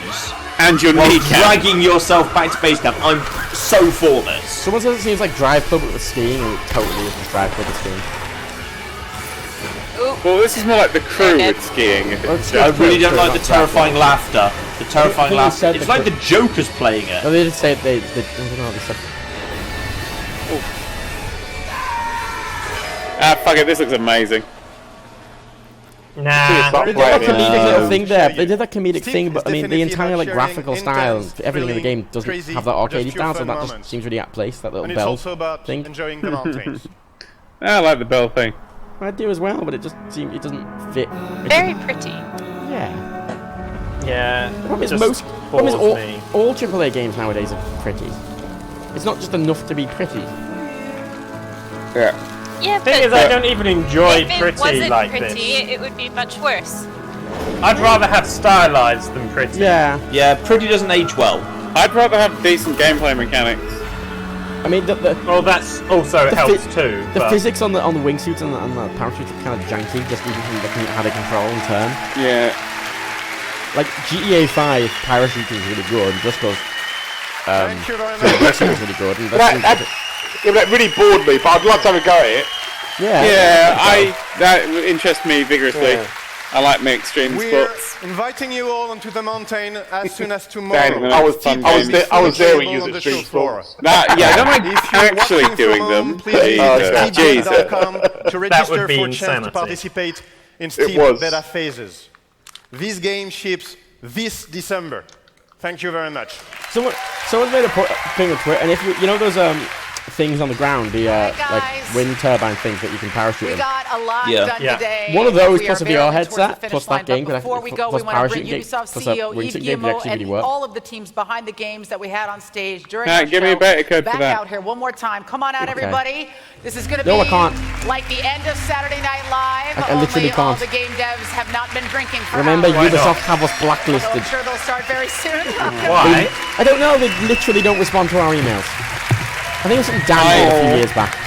and your while kneecap, dragging yourself back to base camp, I'm so for this. Someone says it seems like Drive Club with skiing, and it totally is just Drive Club with skiing. Well, this is more like the crew with skiing. I really don't like the terrifying laughter. The terrifying laughter. It's like the Joker's playing it. No, they did say they I don't know, they said. Ah, fuck it. This looks amazing. Nah. They did that comedic little thing there. They did that comedic thing, but I mean, the entire like graphical style and everything in the game doesn't have that arcadey style, so that just seems really at place. That little And it's bell also about thing. enjoying the mountains. I like the bell thing. I do as well, but it just seems it doesn't fit. Very pretty. Yeah. Yeah. The problem is just bores me. all AAA games nowadays are pretty. It's not just enough to be pretty. Yeah. Yeah, Thing but is, I don't even enjoy if it pretty wasn't like pretty, this. it would be much worse. I'd rather have stylized than pretty. Yeah. Yeah, pretty doesn't age well. I'd rather have decent gameplay mechanics. I mean, well, that's also helps too. The but physics on the wingsuits and the parachutes are kind of janky, just even from looking at how they control and turn. Yeah. Like GTA 5 parachuting is really good, just because. Thank you very much. Racing is really good. And that really bored me, but I'd love to have a go at it. Yeah. Yeah, that interests me vigorously. Yeah. I like my extreme We're sports. inviting you all onto the mountain as soon as tomorrow. I was there when you was at Street Sports. I don't like If you're actually watching doing from them. home, please visit Jesus. steam.com to register be for a chance insanity. to participate in It Steam was. beta phases. This game ships this December. Thank you very much. Someone made a thing on Twitter, and if you know those things on the ground, the like wind turbine things that you can parachute We in. got a lot done today. One of those We plus are a VR barreling towards the headset finish plus line, that game but before we go, plus we want to bring parachute game Ubisoft plus a CEO wingsuit Yves game would Guillemot actually and really work. all of the teams behind the games that we had on stage during Alright, our give me show a beta code for back that. out here one more time. Come on out, Okay. everybody. This is going to No, I be can't. like the end of Saturday Night Live. I literally only all can't. the game devs have not been drinking for Remember, hours. Ubisoft have us Although blacklisted. I'm sure they'll start very soon. Why? I don't know. They literally don't respond to our emails. I think it was something Dan did a few years back.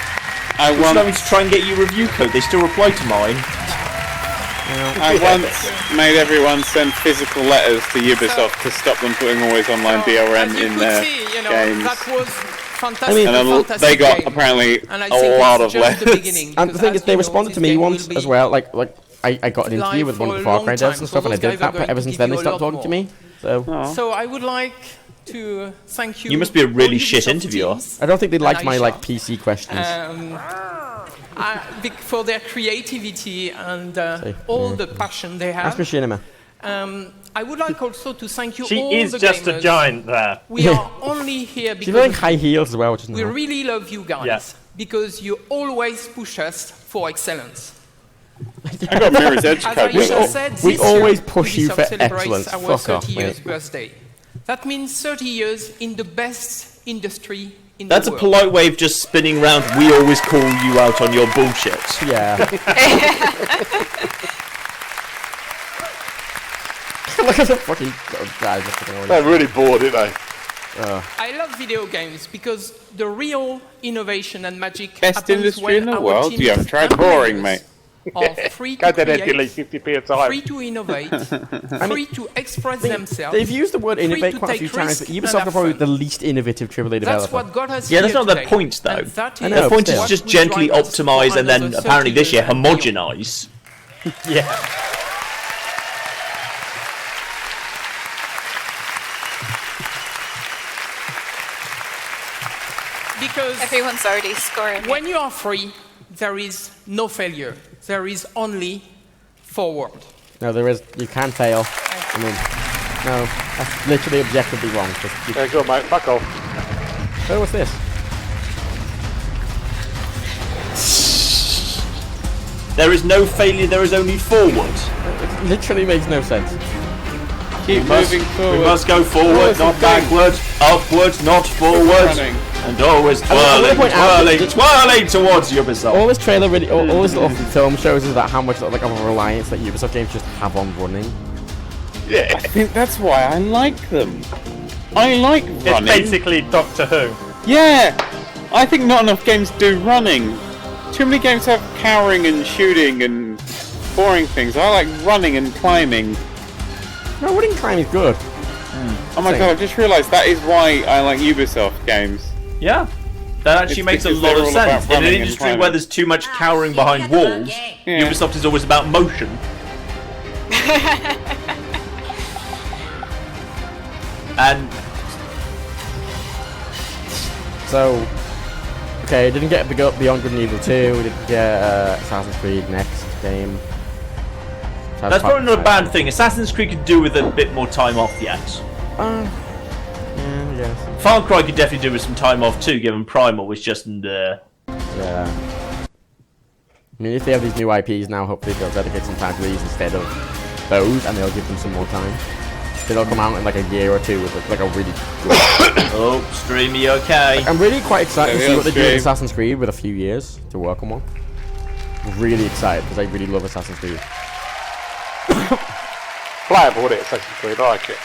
I was having to try and get you review code. They still reply to mine. I once made everyone send physical letters to Ubisoft to stop them putting always online DRM in their games. That was fantastic. And then they got apparently And I a think lot it's of just the letters. beginning, And the because thing as is, they you know, responded this to me game once will as be well. Like I got an interview live with one of for the a Far long Cry devs time, and so stuff, and I those did guys that. are But going ever to since give then, they you a stopped lot talking to more. me. So So I would like to thank you. You must be a really all shit Ubisoft interviewer. teams. I don't think they liked And my Aisha. like PC questions. For their creativity and all the passion they have. That's Machinima. I would like also to thank you She all is the just gamers. a giant there. We are only here She's because wearing of high heels as well, which is we nice. really love you guys Yes. because you always push us for excellence. I got Mirror's Edge As code. Aisha said, we this always year, push you Ubisoft for celebrates excellence. our Fuck off, 30 years mate. birthday. That means 30 years in the best industry in That's the a world. polite way of just spinning round. We always call you out on your bullshit. Yeah. Look at the fucking guys. They're really bored, aren't they? I love video games because the real innovation and magic Best happens industry when in the our world. teams You haven't tried and boring, players mate. are free Go to to that delete create, 50p a time. free to innovate, free to express themselves. They've used the word free innovate to quite a few take times, risk but and Ubisoft have are probably fun. the least innovative AAA developer. That's what got us Yeah, that's here not their today. point, though. And that I is know, The point is still. just what will gently drive us for optimise and then another apparently 30 this year years and beyond. homogenise. Yeah. Because Everyone's already scoring. when you are free, there is no failure. There is only forward. No, there is. You can fail. I mean, no, that's literally objectively wrong. Yeah, go, mate. Fuck off. Oh, what's this? There is no failure, there is only forward. It literally makes no sense. Keep moving forward. We must go forward, not backwards, upwards, not forwards, running. and always I wanna twirling, point out that twirling towards Ubisoft. All this trailer, really, all this little film shows is that how much like of a reliance that Ubisoft games just have on running. Yeah, I think that's why I like them. I like It's running. basically Doctor Who. Yeah, I think not enough games do running. Too many games have cowering and shooting and boring things. I like running and climbing. No, running climb is good. Oh my god, I just realised that is why I like Ubisoft games. Yeah, that actually It's makes a because lot they're of all about sense. In an running and industry climbing. where there's too much cowering behind walls, Yeah. Ubisoft is always about motion. And So, okay, didn't get Beyond Good and Evil 2. We didn't get Assassin's Creed next game. that's probably not a bad thing. Assassin's Creed could do with a bit more time off yet. Yeah, I guess. Far Cry could definitely do with some time off too, given Primal was just in the... Yeah. I mean, if they have these new IPs now, hopefully they'll dedicate some time to these instead of those, and they'll give them some more time. Then they'll come out in like a year or two with like a really good... Oh, Streamy, okay. Like, I'm really quite excited to see what they do with Stream. Assassin's Creed with a few years to work on one. Really excited, because I really love Assassin's Creed. Playable, isn't it? Assassin's Creed. I like it.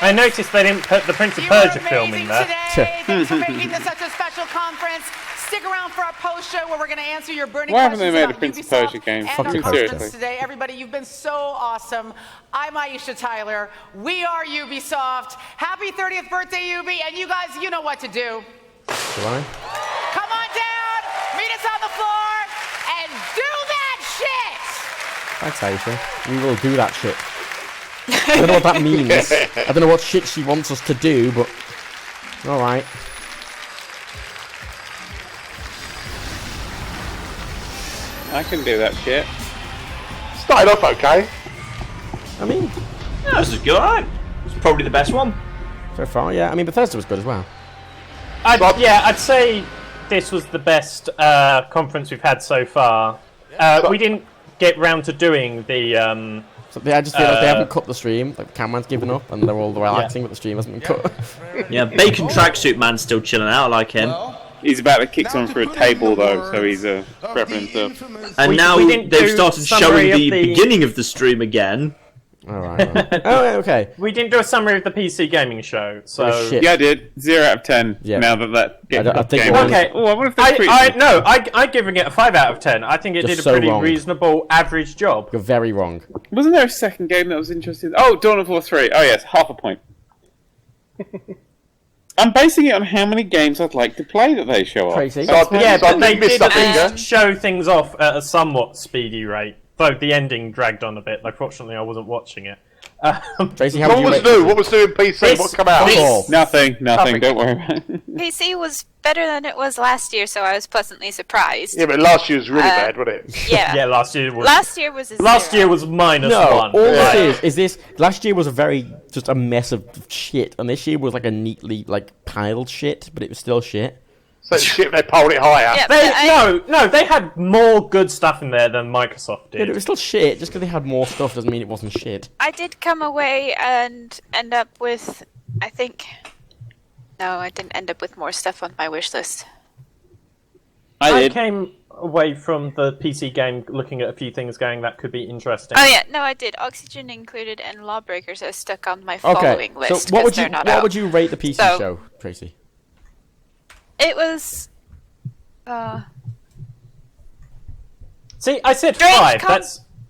I noticed they didn't put the Prince of Persia film in there. Thanks for making this such a special conference. Stick around for our post show where we're going to answer your burning Why haven't questions they made a about Prince of Ubisoft Persia game? and Fucking our conference seriously. today. Everybody, you've been so awesome. I'm Aisha Tyler. We are Ubisoft. Happy 30th birthday, Ubi, and you guys, you know what to do. Do I? Come on down, meet us on the floor, and do that shit! Thanks, Aisha. We will do that shit. I don't know what that means. I don't know what shit she wants us to do, but... Alright. I can do that shit. Started off okay. I mean... Yeah, this is good, alright. It's probably the best one. So far, yeah. I mean, Bethesda was good as well. I'd say this was the best conference we've had so far. We didn't get round to doing the... I just feel like they haven't cut the stream. Like, the cameraman's given up, and they're all relaxing, but the stream hasn't been cut. Yeah, Bacon Tracksuit Man's still chilling out, I like him. He's about to kick someone through a table, though, so he's prepping himself. And now they've started showing the beginning of the stream again. Alright. Oh, okay. We didn't do a summary of the PC gaming show, so... Yeah, I did. 0 out of 10. Yeah. Now that game... Okay, well, what if I'm giving it a 5 out of 10. I think it did a pretty reasonable, average job. You're very wrong. Wasn't there a second game that was interesting? Oh, Dawn of War 3. Oh, yes, half a point. I'm basing it on how many games I'd like to play that they show off. Tracy? But they did show things off at a somewhat speedy rate. Though the ending dragged on a bit. Unfortunately, I wasn't watching it. Tracy, what was new? What was new in PC? What came out? Nothing. Don't worry about it. PC was better than it was last year, so I was pleasantly surprised. Yeah, but last year was really bad, wasn't it? Yeah. Yeah, last year was. Last year was. Last year was -1. All this is this. Last year was just a mess of shit, and this year was like a neatly piled shit, but it was still shit. So shit, they piled it higher. Yeah, they had more good stuff in there than Microsoft did. Yeah, it was still shit. Just because they had more stuff doesn't mean it wasn't shit. I did come away and end up with, I think... No, I didn't end up with more stuff on my wish list. I came away from the PC game looking at a few things going, that could be interesting. Oh yeah, no, I did. Oxygen included and Lawbreakers are stuck on my following list. So what would you rate the PC show, Tracy? It was... See, I said 5.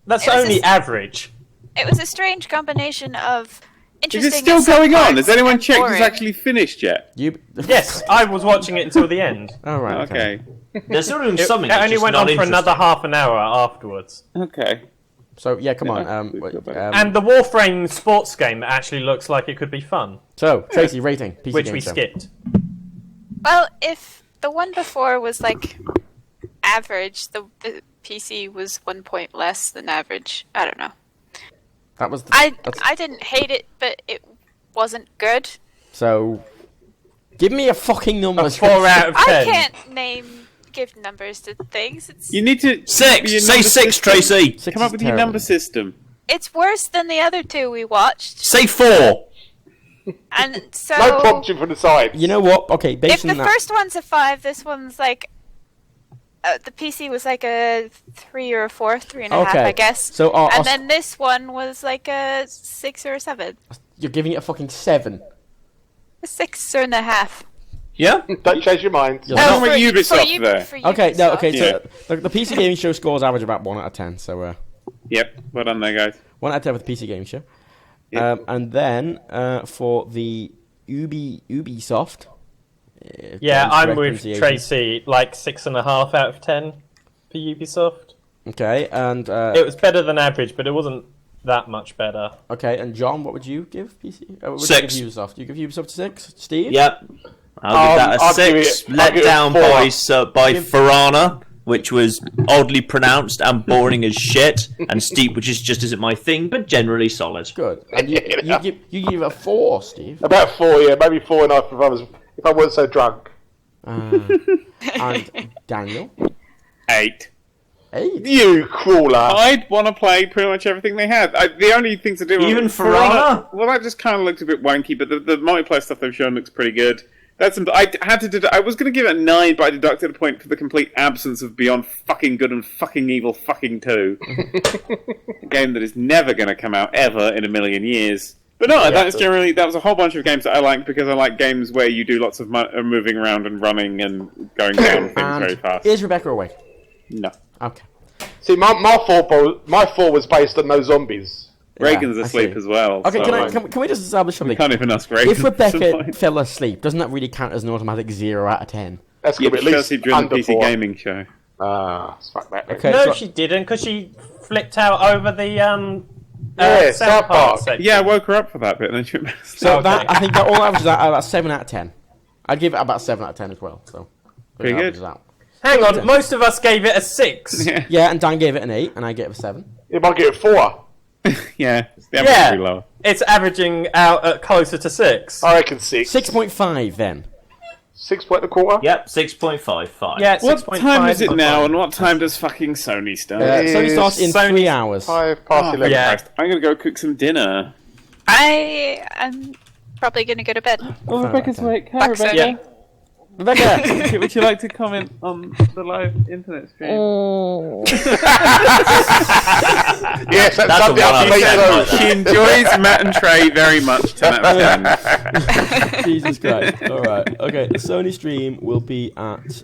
That's only average. It was a strange combination of interesting... Is it still going on? Has anyone checked it's actually finished yet? Yes, I was watching it until the end. Oh, right, okay. They're still doing something. It only went on for another half an hour afterwards. Okay. So, yeah, come on. And the Warframe sports game that actually looks like it could be fun. So, Tracy, rating. PC which game we show. skipped. Well, if the one before was average, the PC was 1 point less than average. I don't know. That was. I didn't hate it, but it wasn't good. So, give me a fucking number. 4 out of 10. I can't give numbers to things. You need to 6. Say 6, Tracy. Come up with your number system. It's worse than the other two we watched. Say 4. And so no prompting from the side. You know what? Okay, if the first one's a 5, this one's the PC was a 3 or a 4, 3.5, I guess. So, and then this one was a 6 or a 7. You're giving it a fucking 7. A 6.5. Yeah? Don't change your mind. Not with Ubisoft there. Okay, no, okay. So the PC gaming show scores average about 1 out of 10. So. Yep. Well done there, guys. 1 out of 10 with the PC gaming show. Yep. And then for the Ubisoft. Yeah, I'm with Tracy. 6.5 out of 10 for Ubisoft. Okay, and it was better than average, but it wasn't that much better. Okay, and John, what would you give PC? 6. You give Ubisoft? You give Ubisoft a 6? Steve? Yep. I'll give that a 6. Let down by Farana, which was oddly pronounced and boring as shit, and Steep, which just isn't my thing, but generally solid. Good. And you give a 4, Steve? About 4, yeah, maybe 4.5 if I weren't so drunk. And Daniel? 8. 8? You crawler! I'd want to play pretty much everything they had. The only things to do... Even Farana? Well, that just kind of looked a bit wanky, but the multiplayer stuff they've shown looks pretty good. I was going to give it a 9, but I deducted a point for the complete absence of Beyond Fucking Good and Fucking Evil Fucking 2. A game that is never going to come out ever in a million years. But no, that was a whole bunch of games that I like because I like games where you do lots of moving around and running and going down things very fast. Is Rebecca awake? No. Okay. See, my 4 was based on no zombies. Reagan's asleep as well. Okay, so can we just establish something? We can't even ask Reagan. If Rebecca fell asleep, doesn't that really count as an automatic 0 out of 10? That's because he drew the PC gaming show. Fuck that. Okay, no, so- she didn't, because she flipped out over the South Park. section. Yeah, I woke her up for that bit, and then she. So that I think that all averages out about 7 out of 10. I'd give it about 7 out of 10 as well. So pretty good. Hang on, most of us gave it a 6. Yeah, and Dan gave it an 8, and I gave it a 7. You might give it 4. Yeah, the average is pretty low. It's averaging out at closer to 6. I reckon 6. 6.5 then. 6.25? Yep, 6.55. Yeah, What 6.5 time is it now, and what time does fucking Sony start? Sony starts in 3 hours. 5 past 11. Yeah. I'm gonna go cook some dinner. I am probably going to go to bed. Oh, Rebecca's awake. Hi, Back Rebecca. Sony. Rebecca, Would you like to comment on the live internet stream? Yes, that's That's something a else to one make out of 10. those. She enjoys Matt and Trey very much. 10 out of 10. Jesus Christ. Alright. Okay, the Sony stream will be at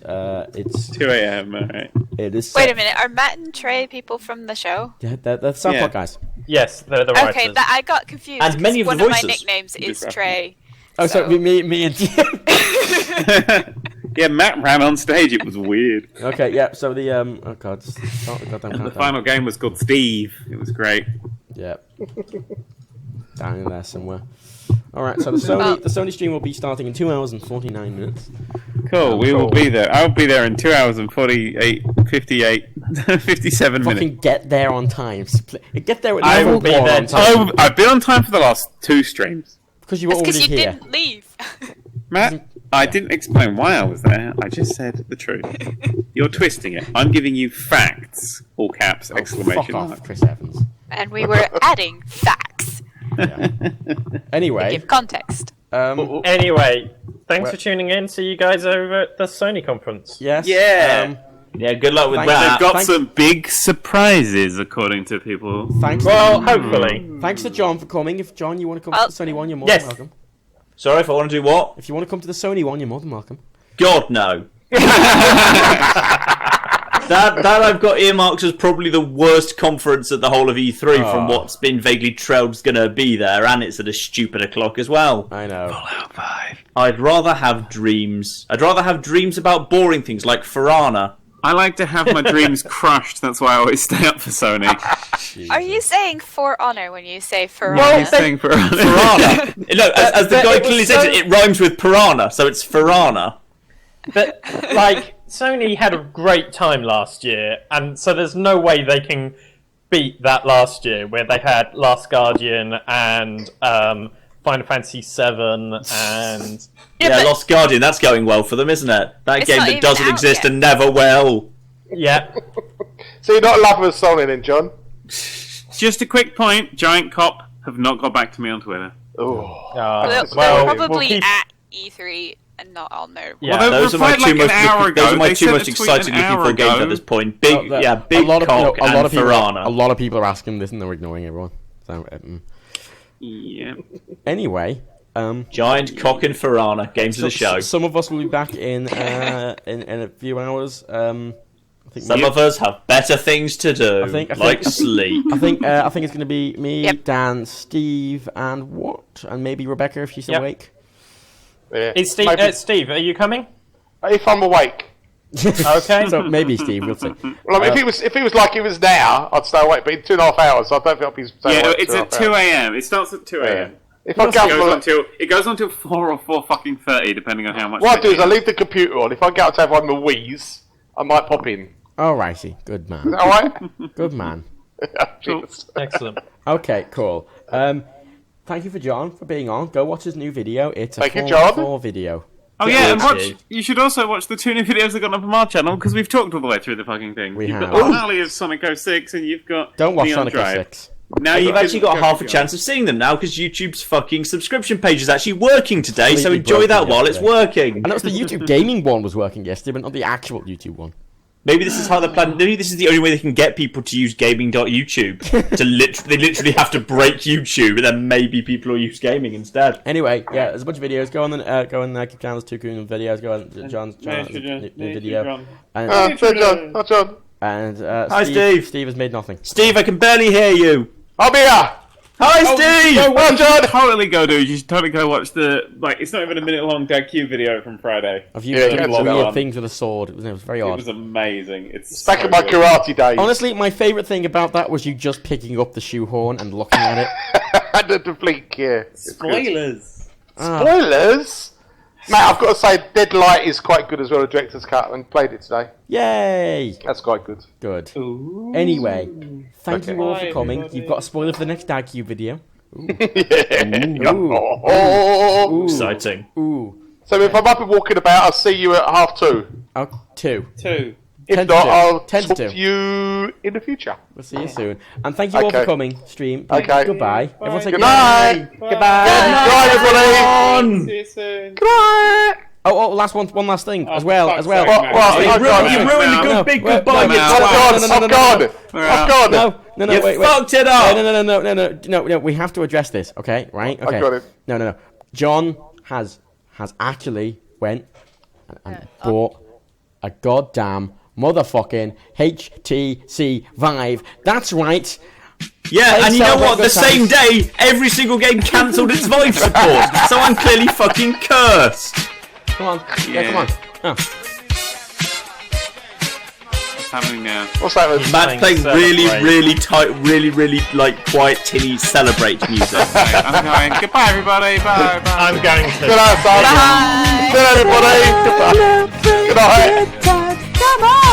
it's 2 a.m. Alright. it is Wait a minute, are Matt and Trey people from the show? Yeah, they're South Park guys. Yes, they're the writers. Okay, I got confused. And many 'cause of the one of my voices. nicknames is Trey. Oh, so me and Yeah, Matt ran on stage. It was weird. Okay, yeah, so the oh god, start the goddamn And the countdown. final game was called Steve. It was great. Yeah. Down in there somewhere. Alright, so the Sony stream will be starting in 2 hours and 49 minutes. Cool, we will be there. I'll be there in 2 hours and 57 minutes. Fucking get there on time. Get there at I level will be 1 there. on time. I've been on time for the last 2 streams. Because you were That's already because you here. didn't leave. Matt, I didn't explain why I was there. I just said the truth. You're twisting it. I'm giving you facts. All caps, exclamation Fuck mark. off, Chris Evans. And we were adding facts to Anyway, give context. Anyway, thanks for tuning in. See you guys over at the Sony conference. yes. Yeah. Yeah, good luck with Thank that. They've got some big surprises, according to people. Thanks. Well, hopefully. Thanks to John for coming. If John, you want to come to the Sony one, you're more yes. than welcome. Sorry, if I want to do what? If you want to come to the Sony one, you're more than welcome. God, no. That I've got earmarked as probably the worst conference at the whole of E3 from what's been vaguely trailed going to be there, and it's at a stupid o'clock as well. I know. Fallout 5. I'd rather have dreams. I'd rather have dreams about boring things like Farana. I like to have my dreams crushed. That's why I always stay up for Sony. Are you saying For Honor when you say For Yeah, Honor? he's saying for Farana. No, as the guy clearly says it rhymes with piranha, so it's Farana. But, like, Sony had a great time last year, and so there's no way they can beat that last year, where they had Last Guardian and Final Fantasy VII and... Yeah, Lost Guardian, that's going well for them, isn't it? That It's game not that even doesn't out exist yet. and never will. Yeah. So you're not in love with Sony then, John? Just a quick point. Giant Cop have not got back to me on Twitter. Oh. They're probably at E3 and not on their... Yeah. Well, Those are my two most excited looking for games at this point. Big Cock and Farana. A lot of people are asking this and they're ignoring everyone. So, Yeah. Anyway, Giant Cock and Farana, games of the show. Some of us will be back in a few hours. I think Some of us have better things to do, like sleep. I think it's going to be me, Dan, Steve, and and maybe Rebecca if she's awake. Yeah. Is Steve, Steve, are you coming? If I'm awake. Okay. So maybe Steve, we'll see. Well, I mean, if it was like it was now, I'd stay awake. But in 2.5 hours, I don't think I'll be staying awake. It's at 2 a.m. It starts at 2 a.m. If I go It goes on till 4 or 4:30, depending on how much. What I do is I leave the computer on. If I get out to have one of my wheeze, I might pop in. Oh, righty. Good man. Is that alright? Good man. Excellent. Okay, cool. Thank you for John for being on. Go watch his new video. It's a Thank you, John. 4 video. Oh yeah, and you should also watch the 2 new videos that got up on our channel, because we've talked all the way through the fucking thing. You've got the finale of Sonic 06, and you've got Don't watch Neon Sonic Drive. 06. Now You've actually got half a chance of seeing them now, because YouTube's fucking subscription page is actually working today, so enjoy that while it's working. And that was the YouTube gaming one was working yesterday, but not the actual YouTube one. Maybe this is how they're planning. Maybe this is the only way they can get people to use gaming.youtube. They literally have to break YouTube, and then maybe people will use gaming instead. Anyway, yeah, there's a bunch of videos. Go on keep channels, 2 Coon videos. Go on John's channel, new video. And John. And Hi, Steve. Steve has made nothing. Steve, I can barely hear you. I'll be here. Hi, Steve! Well done! Totally go, dude. You should totally go watch the, it's not even a minute-long Dadcubed video from Friday. Of you doing weird things with a sword. It was very odd. It was amazing. It's back in my karate days. Honestly, my favourite thing about that was you just picking up the shoehorn and looking at it. The blink, yeah. Spoilers. Spoilers? Mate, I've got to say, Deadlight is quite good as well, the director's cut, and played it today. Yay! That's quite good. Good. Anyway, thank you all for coming. You've got a spoiler for the next Dadcubed video. Ooh. Exciting. Ooh. So if I'm up and walking about, I'll see you at 2:30. 2. If not, I'll talk to you in the future. We'll see you soon. And thank you all for coming, stream. Okay. Goodbye. Everyone say Good night. Goodbye. Good night, everybody. See you soon. Good night. Oh, one last thing as well. You ruined the good big goodbye. I've gone. No, you wait. fucked it up. No, we have to address this, okay? Right? Okay. I got it. No. John has actually went and bought a goddamn motherfucking HTC Vive. That's right. Yeah, and you know what? The same day, every single game cancelled its Vive support, so I'm clearly fucking cursed. Come on. Yeah, come on. Oh. What's happening now? What's happening? Matt's playing really tight, really quiet, tinny celebrate music. I'm going. Goodbye, everybody. Bye. I'm going to. Good night, everybody. Good night. Come on.